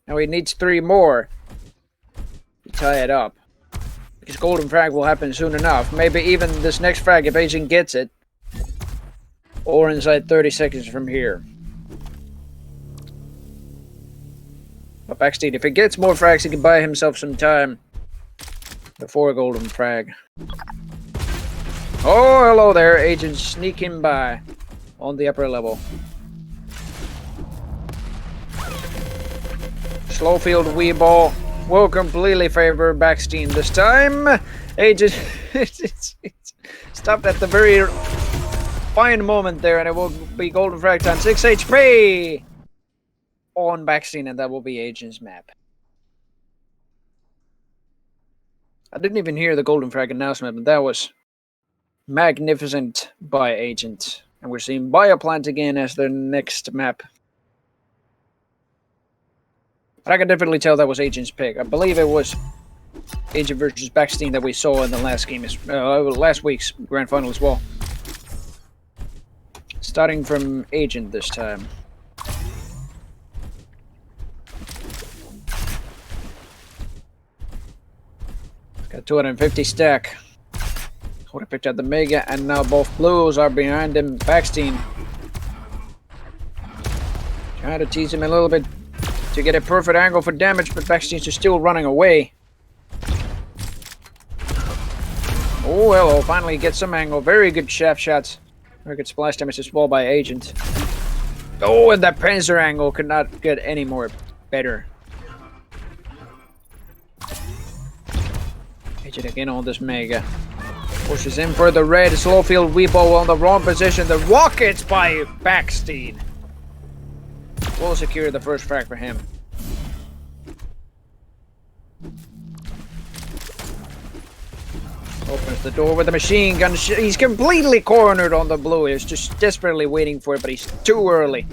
Now he needs 3 more to tie it up. Because golden frag will happen soon enough. Maybe even this next frag if Agent gets it. Or inside 30 seconds from here. But Backstein, if he gets more frags, he can buy himself some time before golden frag. Oh, hello there, Agent sneaking by on the upper level. Slowfield wee ball will completely favor Backstein this time. Agent stopped at the very fine moment there, and it will be golden frag time. 6 HP on Backstein, and that will be Agent's map. I didn't even hear the golden frag announcement, but that was magnificent by Agent. And we're seeing Bioplant again as their next map. But I can definitely tell that was Agent's pick. I believe it was Agent versus Backstein that we saw in the last game, last week's grand final as well. Starting from Agent this time. Got 250 stack. Would have picked out the Mega, and now both blues are behind him. Backstein trying to tease him a little bit to get a perfect angle for damage, but Backstein's just still running away. Oh, hello. Finally gets some angle. Very good shaft shots. Very good splash damage as well by Agent. Oh, and that Panzer angle could not get any more better. Agent again on this Mega. Pushes in for the red. Slowfield Weeble on the wrong position. The rockets by Backstein will secure the first frag for him. Opens the door with a machine gun. He's completely cornered on the blue. He's just desperately waiting for it, but he's too early.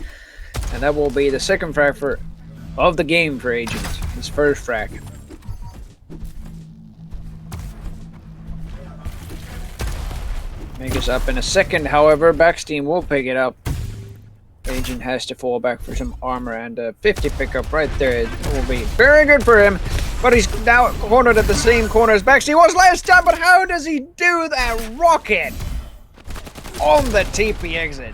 And that will be the second frag of the game for Agent. His first frag. Mega's up in a second, however. Backstein will pick it up. Agent has to fall back for some armor, and a 50 pickup right there. It will be very good for him. But he's now cornered at the same corner as Backstein was last time. But how does he do that rocket on the TP exit?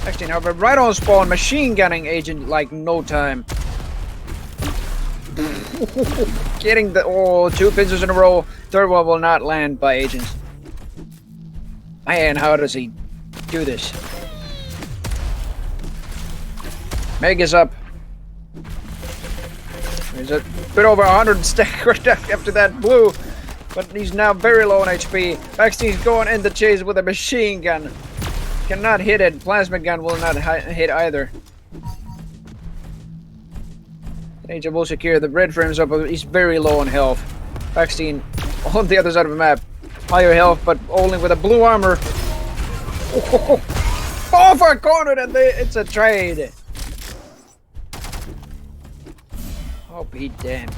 Backstein, however, right on spawn, machine gunning Agent like no time. Getting the 2 pincers in a row. Third one will not land by Agent. Man, how does he do this? Mega's up. He's a bit over 100 stack right after that blue, but he's now very low on HP. Backstein's going in the chase with a machine gun. Cannot hit it. Plasma gun will not hit either. Agent will secure the red frames up, but he's very low on health. Backstein on the other side of the map. Higher health, but only with a blue armor. Oh, for a corner, and it's a trade. Oh, be damned.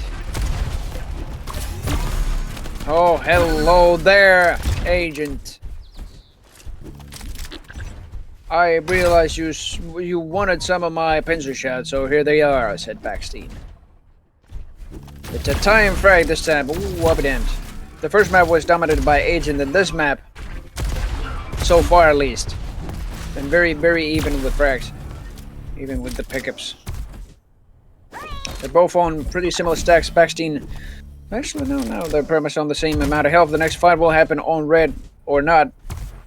Oh, hello there, Agent. I realize you wanted some of my pincer shots, so here they are, said Backstein. It's a time frag this time. Ooh, I'll be damned. The first map was dominated by Agent, and this map, so far at least, been very, very even with frags. Even with the pickups. They're both on pretty similar stacks. Backstein, actually no, they're pretty much on the same amount of health. The next fight will happen on red or not.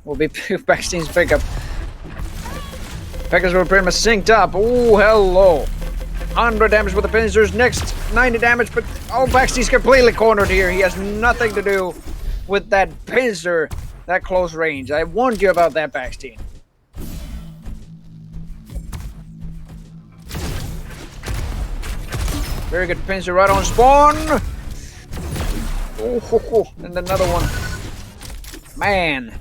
Will be Backstein's pickup. Pickups were pretty much synced up. Oh, hello. 100 damage with the pincers. Next 90 damage, but Backstein's completely cornered here. He has nothing to do with that pincer, that close range. I warned you about that, Backstein. Very good pincer right on spawn. Oh, and another one. Man.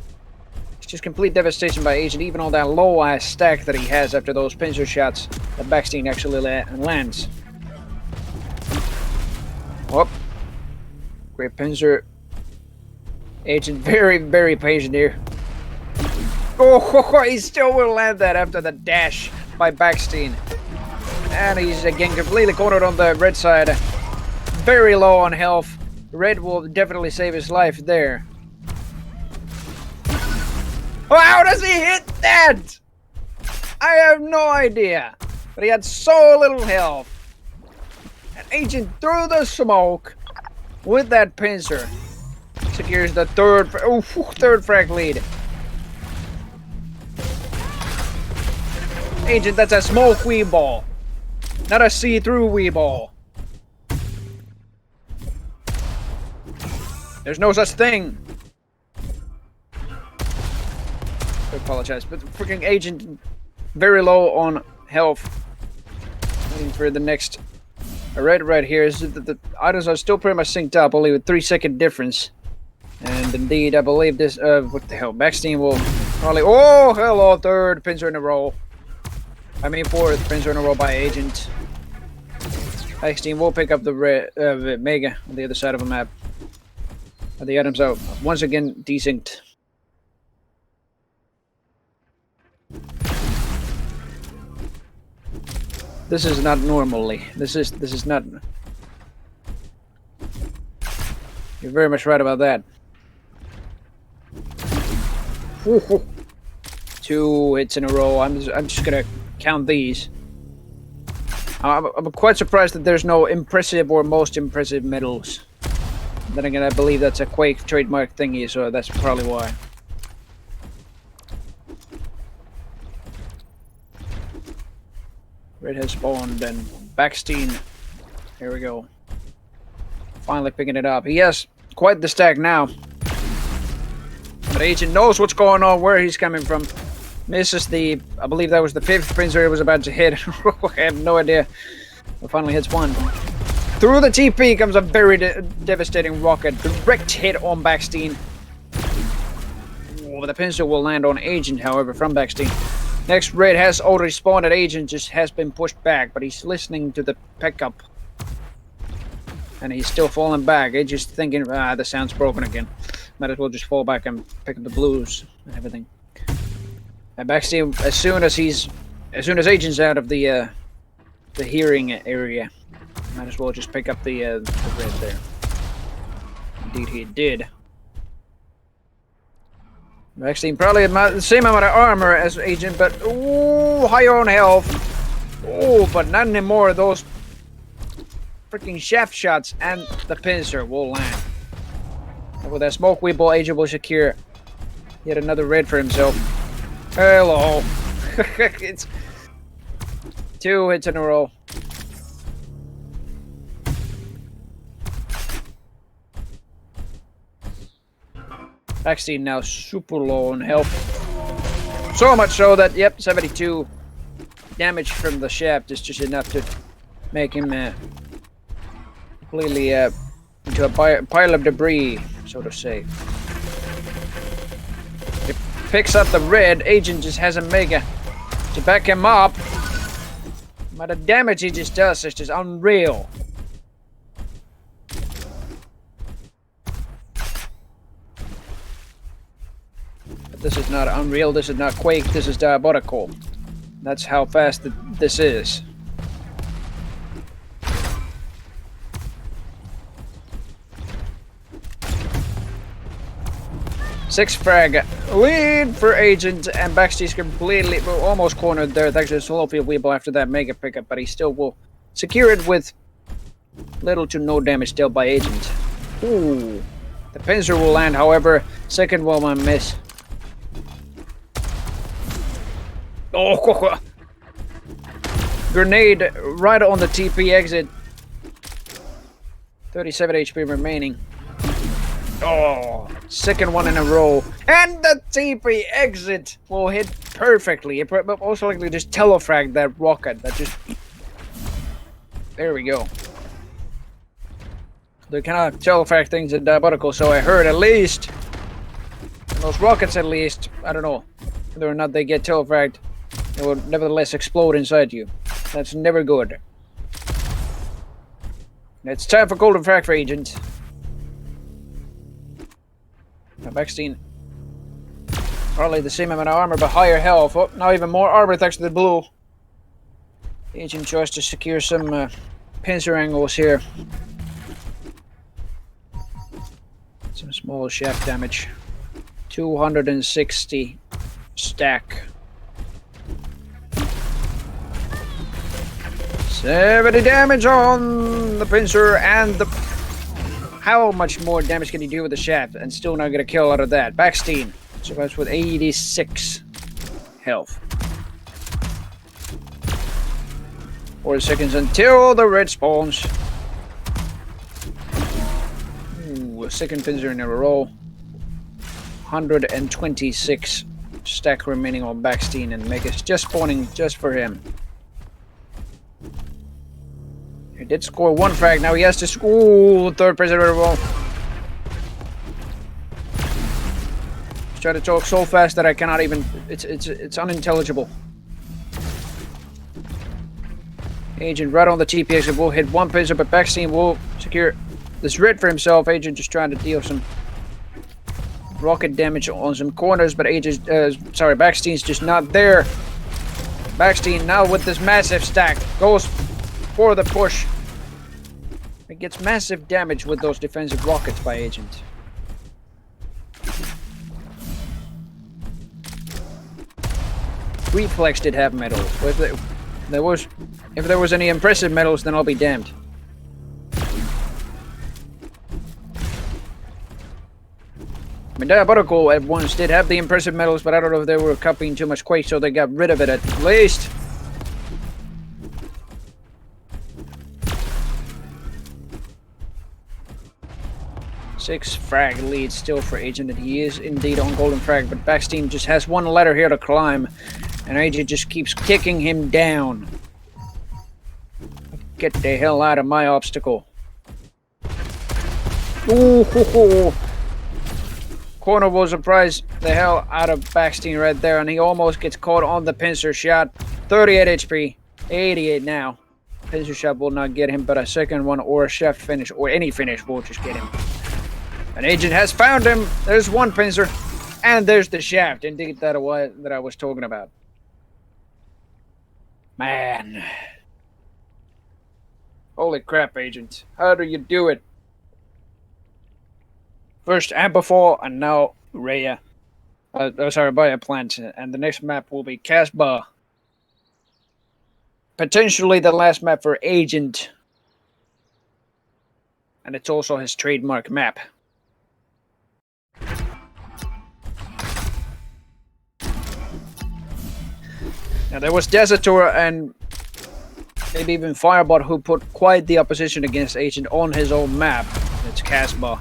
It's just complete devastation by Agent, even on that low-ass stack that he has after those pincer shots that Backstein actually lands. Whoop. Great pincer. Agent very, very patient here. Oh, he still will land that after the dash by Backstein. And he's again completely cornered on the red side. Very low on health. Red will definitely save his life there. Oh, how does he hit that? I have no idea. But he had so little health. And Agent through the smoke with that pincer. Secures the third frag lead. Agent, that's a smoke wee ball. Not a see-through wee ball. There's no such thing. I apologize, but freaking Agent very low on health. Waiting for the next red right here. Is the items are still pretty much synced up, only with 3-second difference. And indeed, I believe this. What the hell? Backstein will probably. Oh, hello, third pincer in a row. I mean, fourth pincer in a row by Agent. Backstein will pick up the red Mega on the other side of the map. The items are once again desynced. This is not normally. This is not. You're very much right about that. 2 hits in a row. I'm just gonna count these. I'm quite surprised that there's no impressive or most impressive medals. Then again, I believe that's a Quake trademark thingy, so that's probably why. Red has spawned, and Backstein. Here we go. Finally picking it up. He has quite the stack now. But Agent knows what's going on, where he's coming from. Misses the, I believe that was the 5th pincer he was about to hit. I have no idea. But finally hits one. Through the TP comes a very devastating rocket. Direct hit on Backstein. Oh, the pincer will land on Agent, however, from Backstein. Next, Red has already spawned at Agent, just has been pushed back, but he's listening to the pickup. And he's still falling back. He's just thinking, the sound's broken again. Might as well just fall back and pick up the blues and everything. And Backstein, as soon as Agent's out of the hearing area, might as well just pick up the red there. Indeed, he did. Backstein probably the same amount of armor as Agent, but ooh, higher on health. Oh, but not anymore. Those freaking shaft shots and the pincer will land. And with that smoke weeble, Agent will secure yet another red for himself. Hello. It's 2 hits in a row. Backstein now super low on health. So much so that, yep, 72 damage from the shaft is just enough to make him completely into a pile of debris, so to say. He picks up the red. Agent just has a Mega to back him up. But the damage he just does is just unreal. This is not Unreal, this is not Quake, this is diabolical. That's how fast this is. Six frag lead for Agent, and Backstein's completely, almost cornered there. Thanks to the slow field weeble after that Mega pickup, but he still will secure it with little to no damage dealt by Agent. Ooh. The pincer will land, however, second one will miss. Oh, grenade right on the TP exit. 37 HP remaining. Oh, second one in a row. And the TP exit will hit perfectly. It most likely just telefragged that rocket. That just... There we go. They cannot telefrag things in Diabolical, so I heard at least. Those rockets, at least, I don't know whether or not they get tail-fragged, they will nevertheless explode inside you. That's never good. It's time for golden frag for Agent. Now, Backstein. Probably the same amount of armor, but higher health. Oh, now even more armor thanks to the blue. Agent tries to secure some pincer angles here. Some small shaft damage. 260 stack. 70 damage on the pincer and the... How much more damage can he do with the shaft and still not get a kill out of that? Backstein survives with 86 health. 4 seconds until the red spawns. Ooh, a second pincer in a row. 126 stack remaining on Backstein, and Mega's just spawning just for him. He did score 1 frag, now he has to score. Third prisoner in a row. He's trying to talk so fast that I cannot even... It's unintelligible. Agent right on the TPX will hit 1 pincer, but Backstein will secure this red for himself. Agent just trying to deal some rocket damage on some corners, but Backstein's just not there. Backstein now with this massive stack goes for the push. It gets massive damage with those defensive rockets by Agent. Reflex did have medals. If there was any impressive medals, then I'll be damned. I mean, Diabolical at once did have the impressive medals, but I don't know if they were copying too much Quake, so they got rid of it at least. Six frag lead still for Agent, and he is indeed on golden frag, but Backstein just has 1 ladder here to climb, and Agent just keeps kicking him down. Get the hell out of my obstacle. Ooh, ho, ho. Corner will surprise the hell out of Backstein right there, and he almost gets caught on the pincer shot. 38 HP, 88 now. Pincer shot will not get him, but a second one or a shaft finish or any finish will just get him. An Agent has found him. There's 1 pincer, and there's the shaft. Indeed, that I was talking about. Man. Holy crap, Agent. How do you do it? First Amperfall, and now Rhea. Bioplant. And the next map will be Casbah. Potentially the last map for Agent. And it's also his trademark map. Now there was Desertor and maybe even Firebot who put quite the opposition against Agent on his own map. It's Casbah.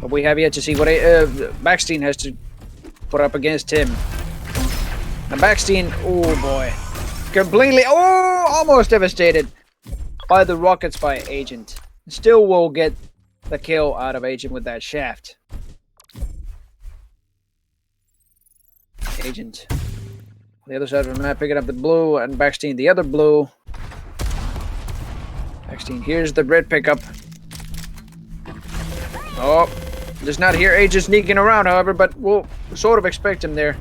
But we have yet to see what Backstein has to put up against him. And Backstein, oh boy. Completely, almost devastated by the rockets by Agent. Still will get the kill out of Agent with that shaft. Agent. The other side of the map picking up the blue, and Backstein the other blue. Backstein, here's the red pickup. Oh, does not hear Agent sneaking around, however, but we'll sort of expect him there.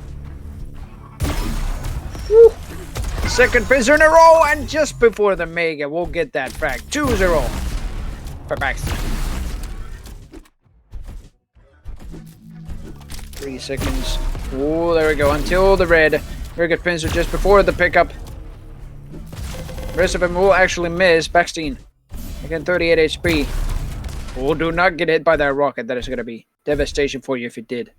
Woo. Second pincer in a row, and just before the Mega, we'll get that frag. 2-0 for Backstein. 3 seconds. Oh, there we go. Until the red. Very good pincer just before the pickup. The rest of them will actually miss. Backstein. Again, 38 HP. Oh, do not get hit by that rocket. That is going to be devastation for you if it did.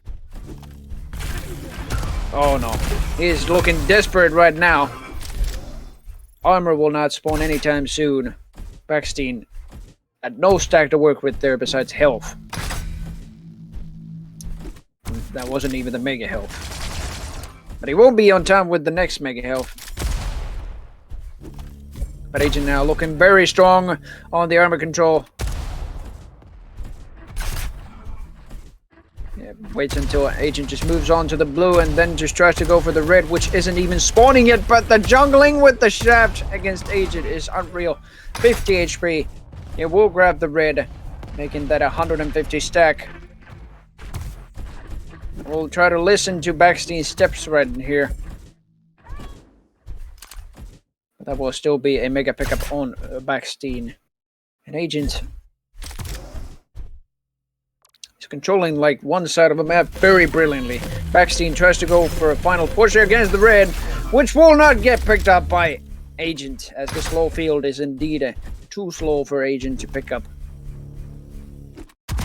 Oh no. He's looking desperate right now. Armor will not spawn anytime soon. Backstein had no stack to work with there besides health. That wasn't even the mega health. But he won't be on time with the next mega health. But Agent now looking very strong on the armor control. Yeah, Waits until Agent just moves on to the blue and then just tries to go for the red, which isn't even spawning yet, but the jungling with the shaft against Agent is unreal. 50 HP. It will grab the red, making that 150 stack. We'll try to listen to Backstein's steps right in here. That will still be a mega pickup on Backstein. And Agent is controlling like one side of the map very brilliantly. Backstein tries to go for a final push against the red, which will not get picked up by Agent, as the slow field is indeed too slow for Agent to pick up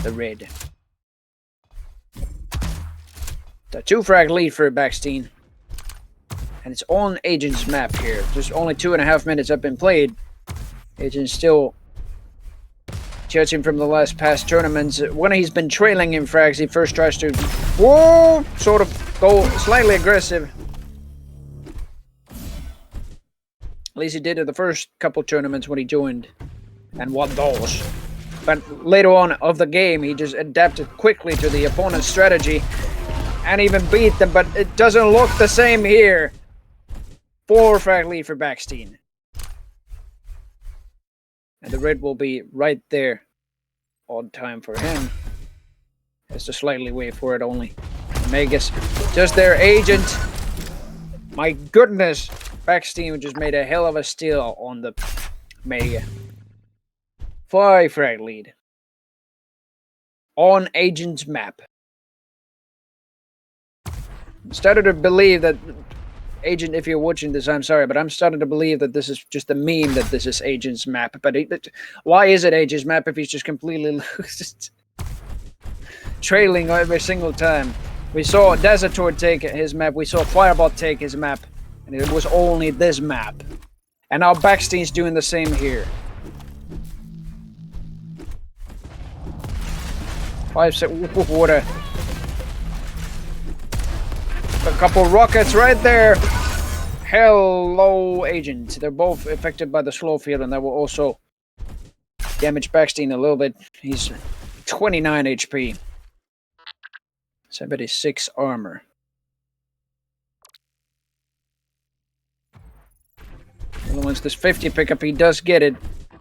the red. The 2-frag lead for Backstein. And it's on Agent's map here. Just only 2.5 minutes have been played. Agent still, judging from the last past tournaments, when he's been trailing in frags, he first tries to sort of go slightly aggressive. At least he did it the first couple tournaments when he joined and won those. But later on of the game, he just adapted quickly to the opponent's strategy and even beat them, but it doesn't look the same here. 4-frag lead for Backstein. And the red will be right there on time for him. Has to slightly wait for it only. Megas just their Agent. My goodness. Backstein just made a hell of a steal on the Mega. 5-frag lead. On Agent's map. I'm starting to believe that Agent, if you're watching this, I'm sorry, but I'm starting to believe that this is just a meme that this is Agent's map. But why is it Agent's map if he's just completely trailing every single time? We saw Desertor take his map, we saw Firebot take his map, and it was only this map. And now Backstein's doing the same here. 5 seconds. What a couple rockets right there. Hello, Agent. They're both affected by the slow field, and that will also damage Backstein a little bit. He's 29 HP. 76 armor. And once this 50 pickup, he does get it.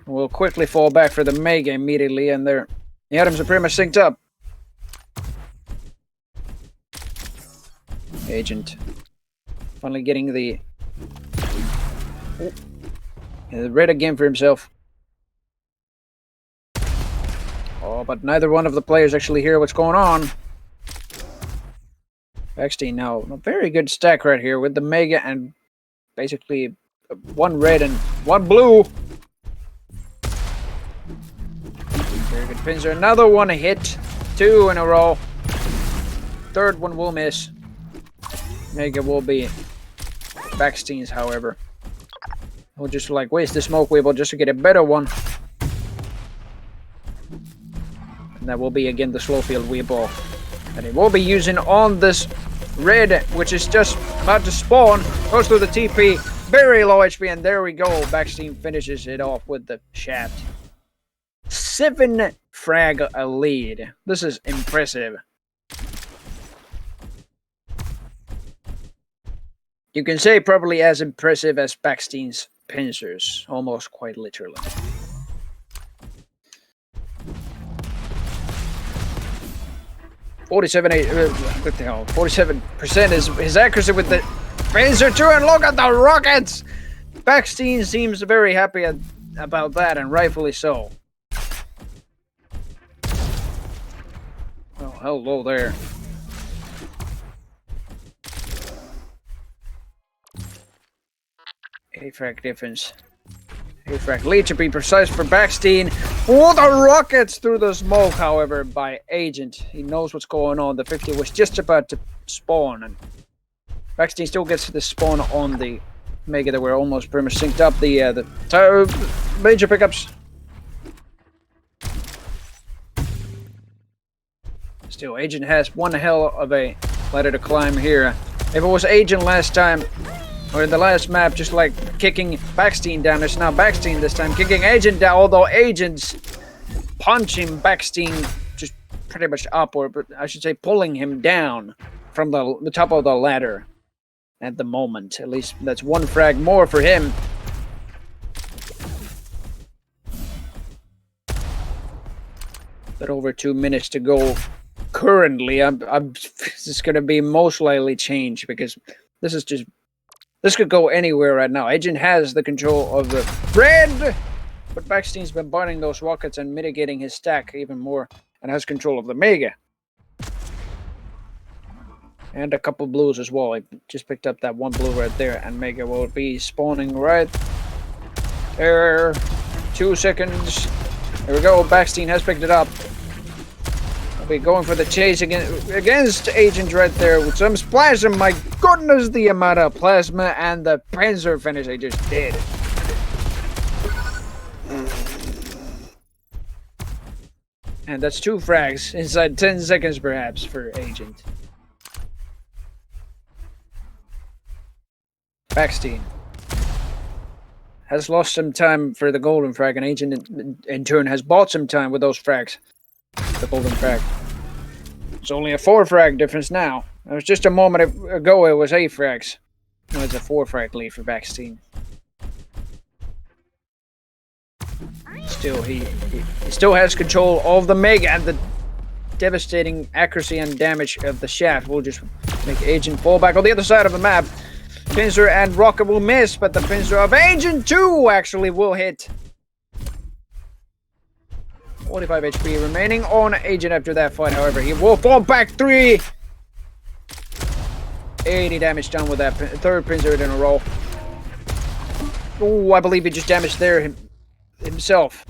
We'll quickly fall back for the Mega immediately, and the items are pretty much synced up. Agent finally getting the red again for himself. Oh, but neither one of the players actually hear what's going on. Backstein now a very good stack right here with the Mega and basically 1 red and 1 blue. Very good pincer. Another one hit. 2 in a row. 3rd one will miss. Mega will be Backstein's, however. We'll just like waste the smoke weevil just to get a better one. And that will be again the slow field weevil. And it will be using on this red, which is just about to spawn. Goes through the TP. Very low HP, and there we go. Backstein finishes it off with the shaft. 7-frag a lead. This is impressive. You can say probably as impressive as Backstein's pincers, almost quite literally. What the hell? 47% is his accuracy with the pincer too, and look at the rockets! Backstein seems very happy about that, and rightfully so. Oh, hello there. A-frag difference. A-frag lead to be precise for Backstein. Oh, the rockets through the smoke, however, by Agent. He knows what's going on. The 50 was just about to spawn, and Backstein still gets the spawn on the Mega that we're almost pretty much synced up. The major pickups. Still, Agent has one hell of a ladder to climb here. If it was Agent last time, or in the last map, just like kicking Backstein down, it's now Backstein this time kicking Agent down, although Agent's punching Backstein just pretty much up, or I should say pulling him down from the top of the ladder at the moment. At least that's one frag more for him. But over 2 minutes to go. Currently, this is going to be most likely changed because this could go anywhere right now. Agent has the control of the red, but Backstein's been burning those rockets and mitigating his stack even more and has control of the Mega. And a couple blues as well. I just picked up that one blue right there, and Mega will be spawning right there. 2 seconds. There we go. Backstein has picked it up. I'll be going for the chase against Agent right there with some plasma. My goodness, the amount of plasma and the Panzer finish I just did. And that's 2 frags inside 10 seconds perhaps for Agent. Backstein has lost some time for the golden frag, and Agent in turn has bought some time with those frags. The golden frag. It's only a 4 frag difference now. It was just a moment ago it was 8 frags. Now it's a 4 frag lead for Backstein. Still, he still has control of the Mega, and the devastating accuracy and damage of the shaft will just make Agent fall back on the other side of the map. Pincer and Rocket will miss, but the pincer of Agent 2 actually will hit. 45 HP remaining on Agent after that fight, however. He will fall back 3. 80 damage done with that third pincer in a row. Oh, I believe he just damaged there himself.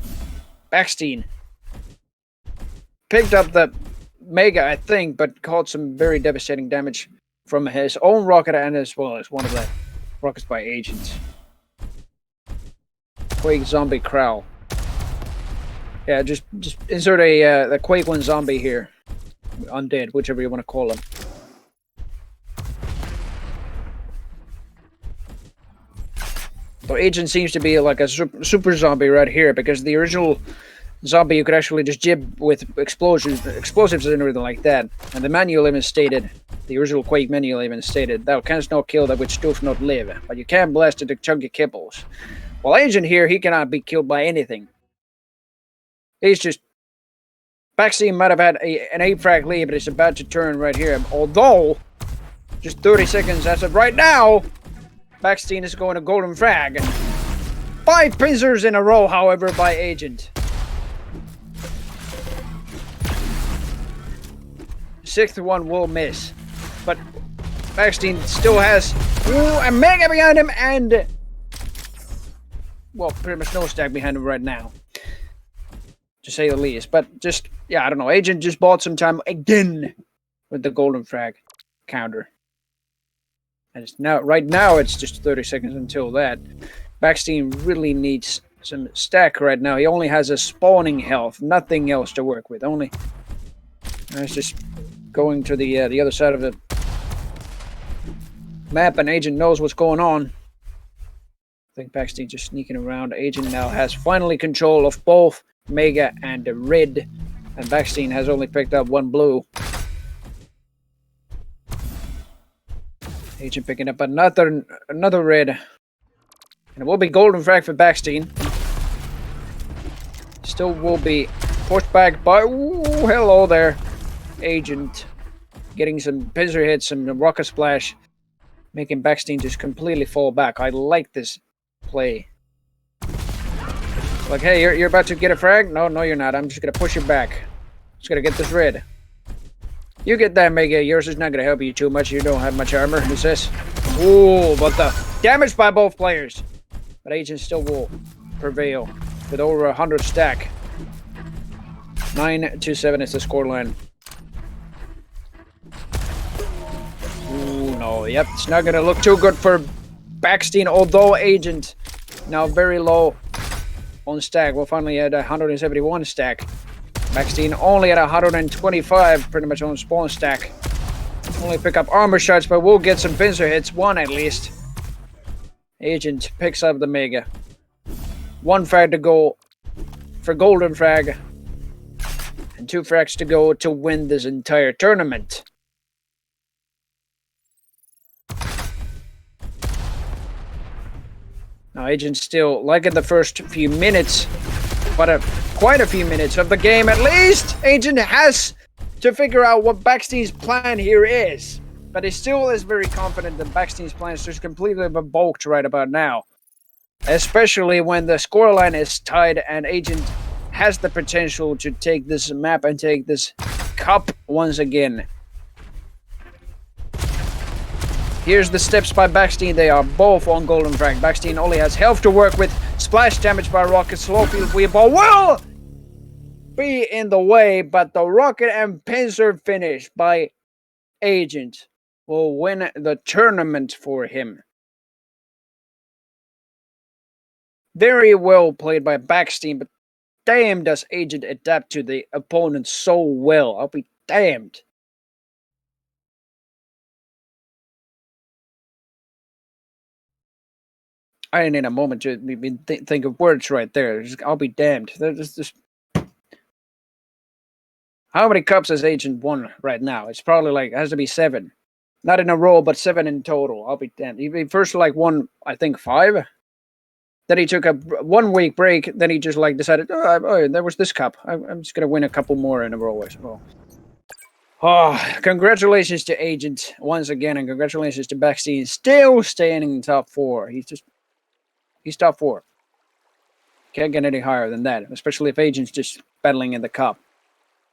Backstein picked up the Mega, I think, but caught some very devastating damage from his own rocket and as well as one of the rockets by Agent. Quake Zombie Crowl. Yeah, just insert the Quake 1 zombie here. Undead, whichever you want to call him. So Agent seems to be like a super zombie right here, because the original zombie you could actually just jib with explosives and everything like that. And the manual even stated, the original Quake manual even stated, "Thou canst not kill that which doth not live, but you can blast it to chunky kibbles." Well, Agent here, he cannot be killed by anything. He's just... Backstein might have had an 8 frag lead, but it's about to turn right here. Although, just 30 seconds as of right now, Backstein is going to golden frag. 5 pincers in a row, however, by Agent. 6th one will miss. But Backstein still has a Mega behind him and... well, pretty much no stack behind him right now. To say the least. But just, yeah, I don't know. Agent just bought some time again with the golden frag counter. And it's now, right now, it's just 30 seconds until that. Backstein really needs some stack right now. He only has a spawning health, nothing else to work with. Only, it's just going to the other side of the map, and Agent knows what's going on. I think Backstein's just sneaking around. Agent now has finally control of both Mega and the red, and Backstein has only picked up 1 blue. Agent picking up another red. And it will be golden frag for Backstein. Still will be pushed back by... ooh, hello there. Agent getting some pincer hits, some rocket splash. Making Backstein just completely fall back. I like this play. Like, hey, you're about to get a frag? No, you're not. I'm just going to push you back. Just going to get this red. You get that, Mega. Yours is not going to help you too much. You don't have much armor. Who's this? Ooh, but the damage by both players. But Agent still will prevail with over 100 stack. 9-7 is the scoreline. Ooh, no. Yep, it's not going to look too good for Backstein, although Agent now very low on stack. We're finally at 171 stack. Backstein only at 125, pretty much on spawn stack. Only pick up armor shots, but we'll get some pincer hits, 1 at least. Agent picks up the Mega. 1 frag to go for golden frag. And 2 frags to go to win this entire tournament. Now, Agent still, like in the first few minutes, but quite a few minutes of the game at least, Agent has to figure out what Backstein's plan here is. But he still is very confident that Backstein's plan is just completely balked right about now. Especially when the scoreline is tied and Agent has the potential to take this map and take this cup once again. Here's the steps by Backstein. They are both on golden frag. Backstein only has health to work with. Splash damage by rocket. Slow field wheel ball will be in the way, but the rocket and pincer finish by Agent will win the tournament for him. Very well played by Backstein, but damn does Agent adapt to the opponent so well. I'll be damned. I need a moment to think of words right there. I'll be damned. Just... How many cups has Agent won right now? It's probably like, it has to be 7. Not in a row, but 7 in total. I'll be damned. He first like won, I think, 5. Then he took a 1 week break. Then he just like decided, oh, there was this cup. I'm just going to win a couple more in a row as well. Oh, congratulations to Agent once again. And congratulations to Backstein. Still staying in top 4. He's top 4. Can't get any higher than that, especially if Agent's just battling in the cup.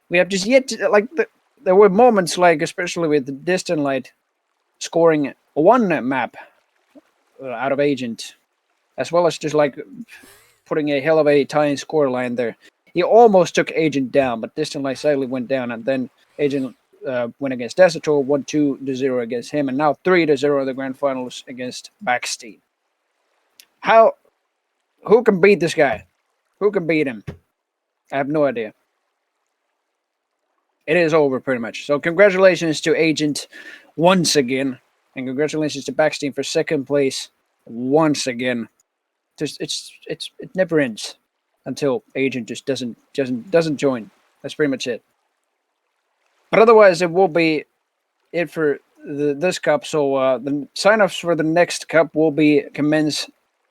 We have just yet to, like, there were moments, like, especially with the Distant Light scoring 1 map out of Agent, as well as just, like, putting a hell of a tying scoreline there. He almost took Agent down, but Distant Light sadly went down, and then Agent went against Desator, won 2-0 against him, and now 3-0 in the grand finals against Backstein. Who can beat this guy? Who can beat him? I have no idea. It is over pretty much. So congratulations to Agent once again. And congratulations to Backstein for 2nd place once again. It never ends until Agent just doesn't join. That's pretty much it. But otherwise it will be it for this cup. So the sign-ups for the next cup will be commenced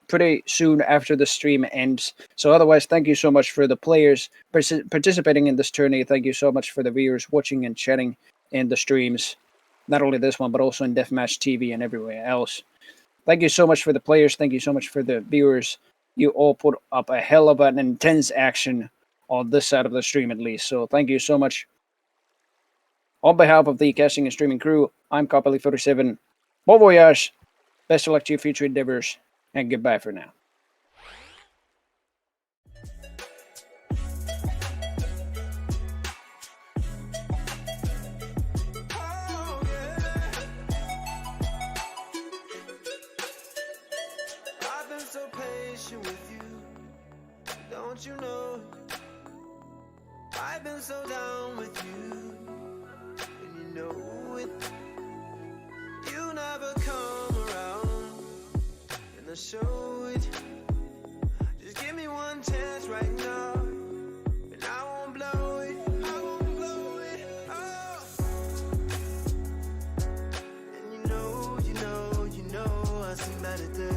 pretty soon after the stream ends. So otherwise, thank you so much for the players participating in this tourney. Thank you so much for the viewers watching and chatting in the streams. Not only this one, but also in Deathmatch TV and everywhere else. Thank you so much for the players. Thank you so much for the viewers. You all put up a hell of an intense action on this side of the stream at least. So thank you so much. On behalf of the casting and streaming crew, I'm Kapeli47. Bon voyage. Best of luck to your future endeavors. And goodbye for now. I've been so patient with you, don't you know? I've been so down with you, and you know it. You never come around. Show it. Just give me one chance right now, and I won't blow it. I won't blow it. Oh. And you know, I see better days.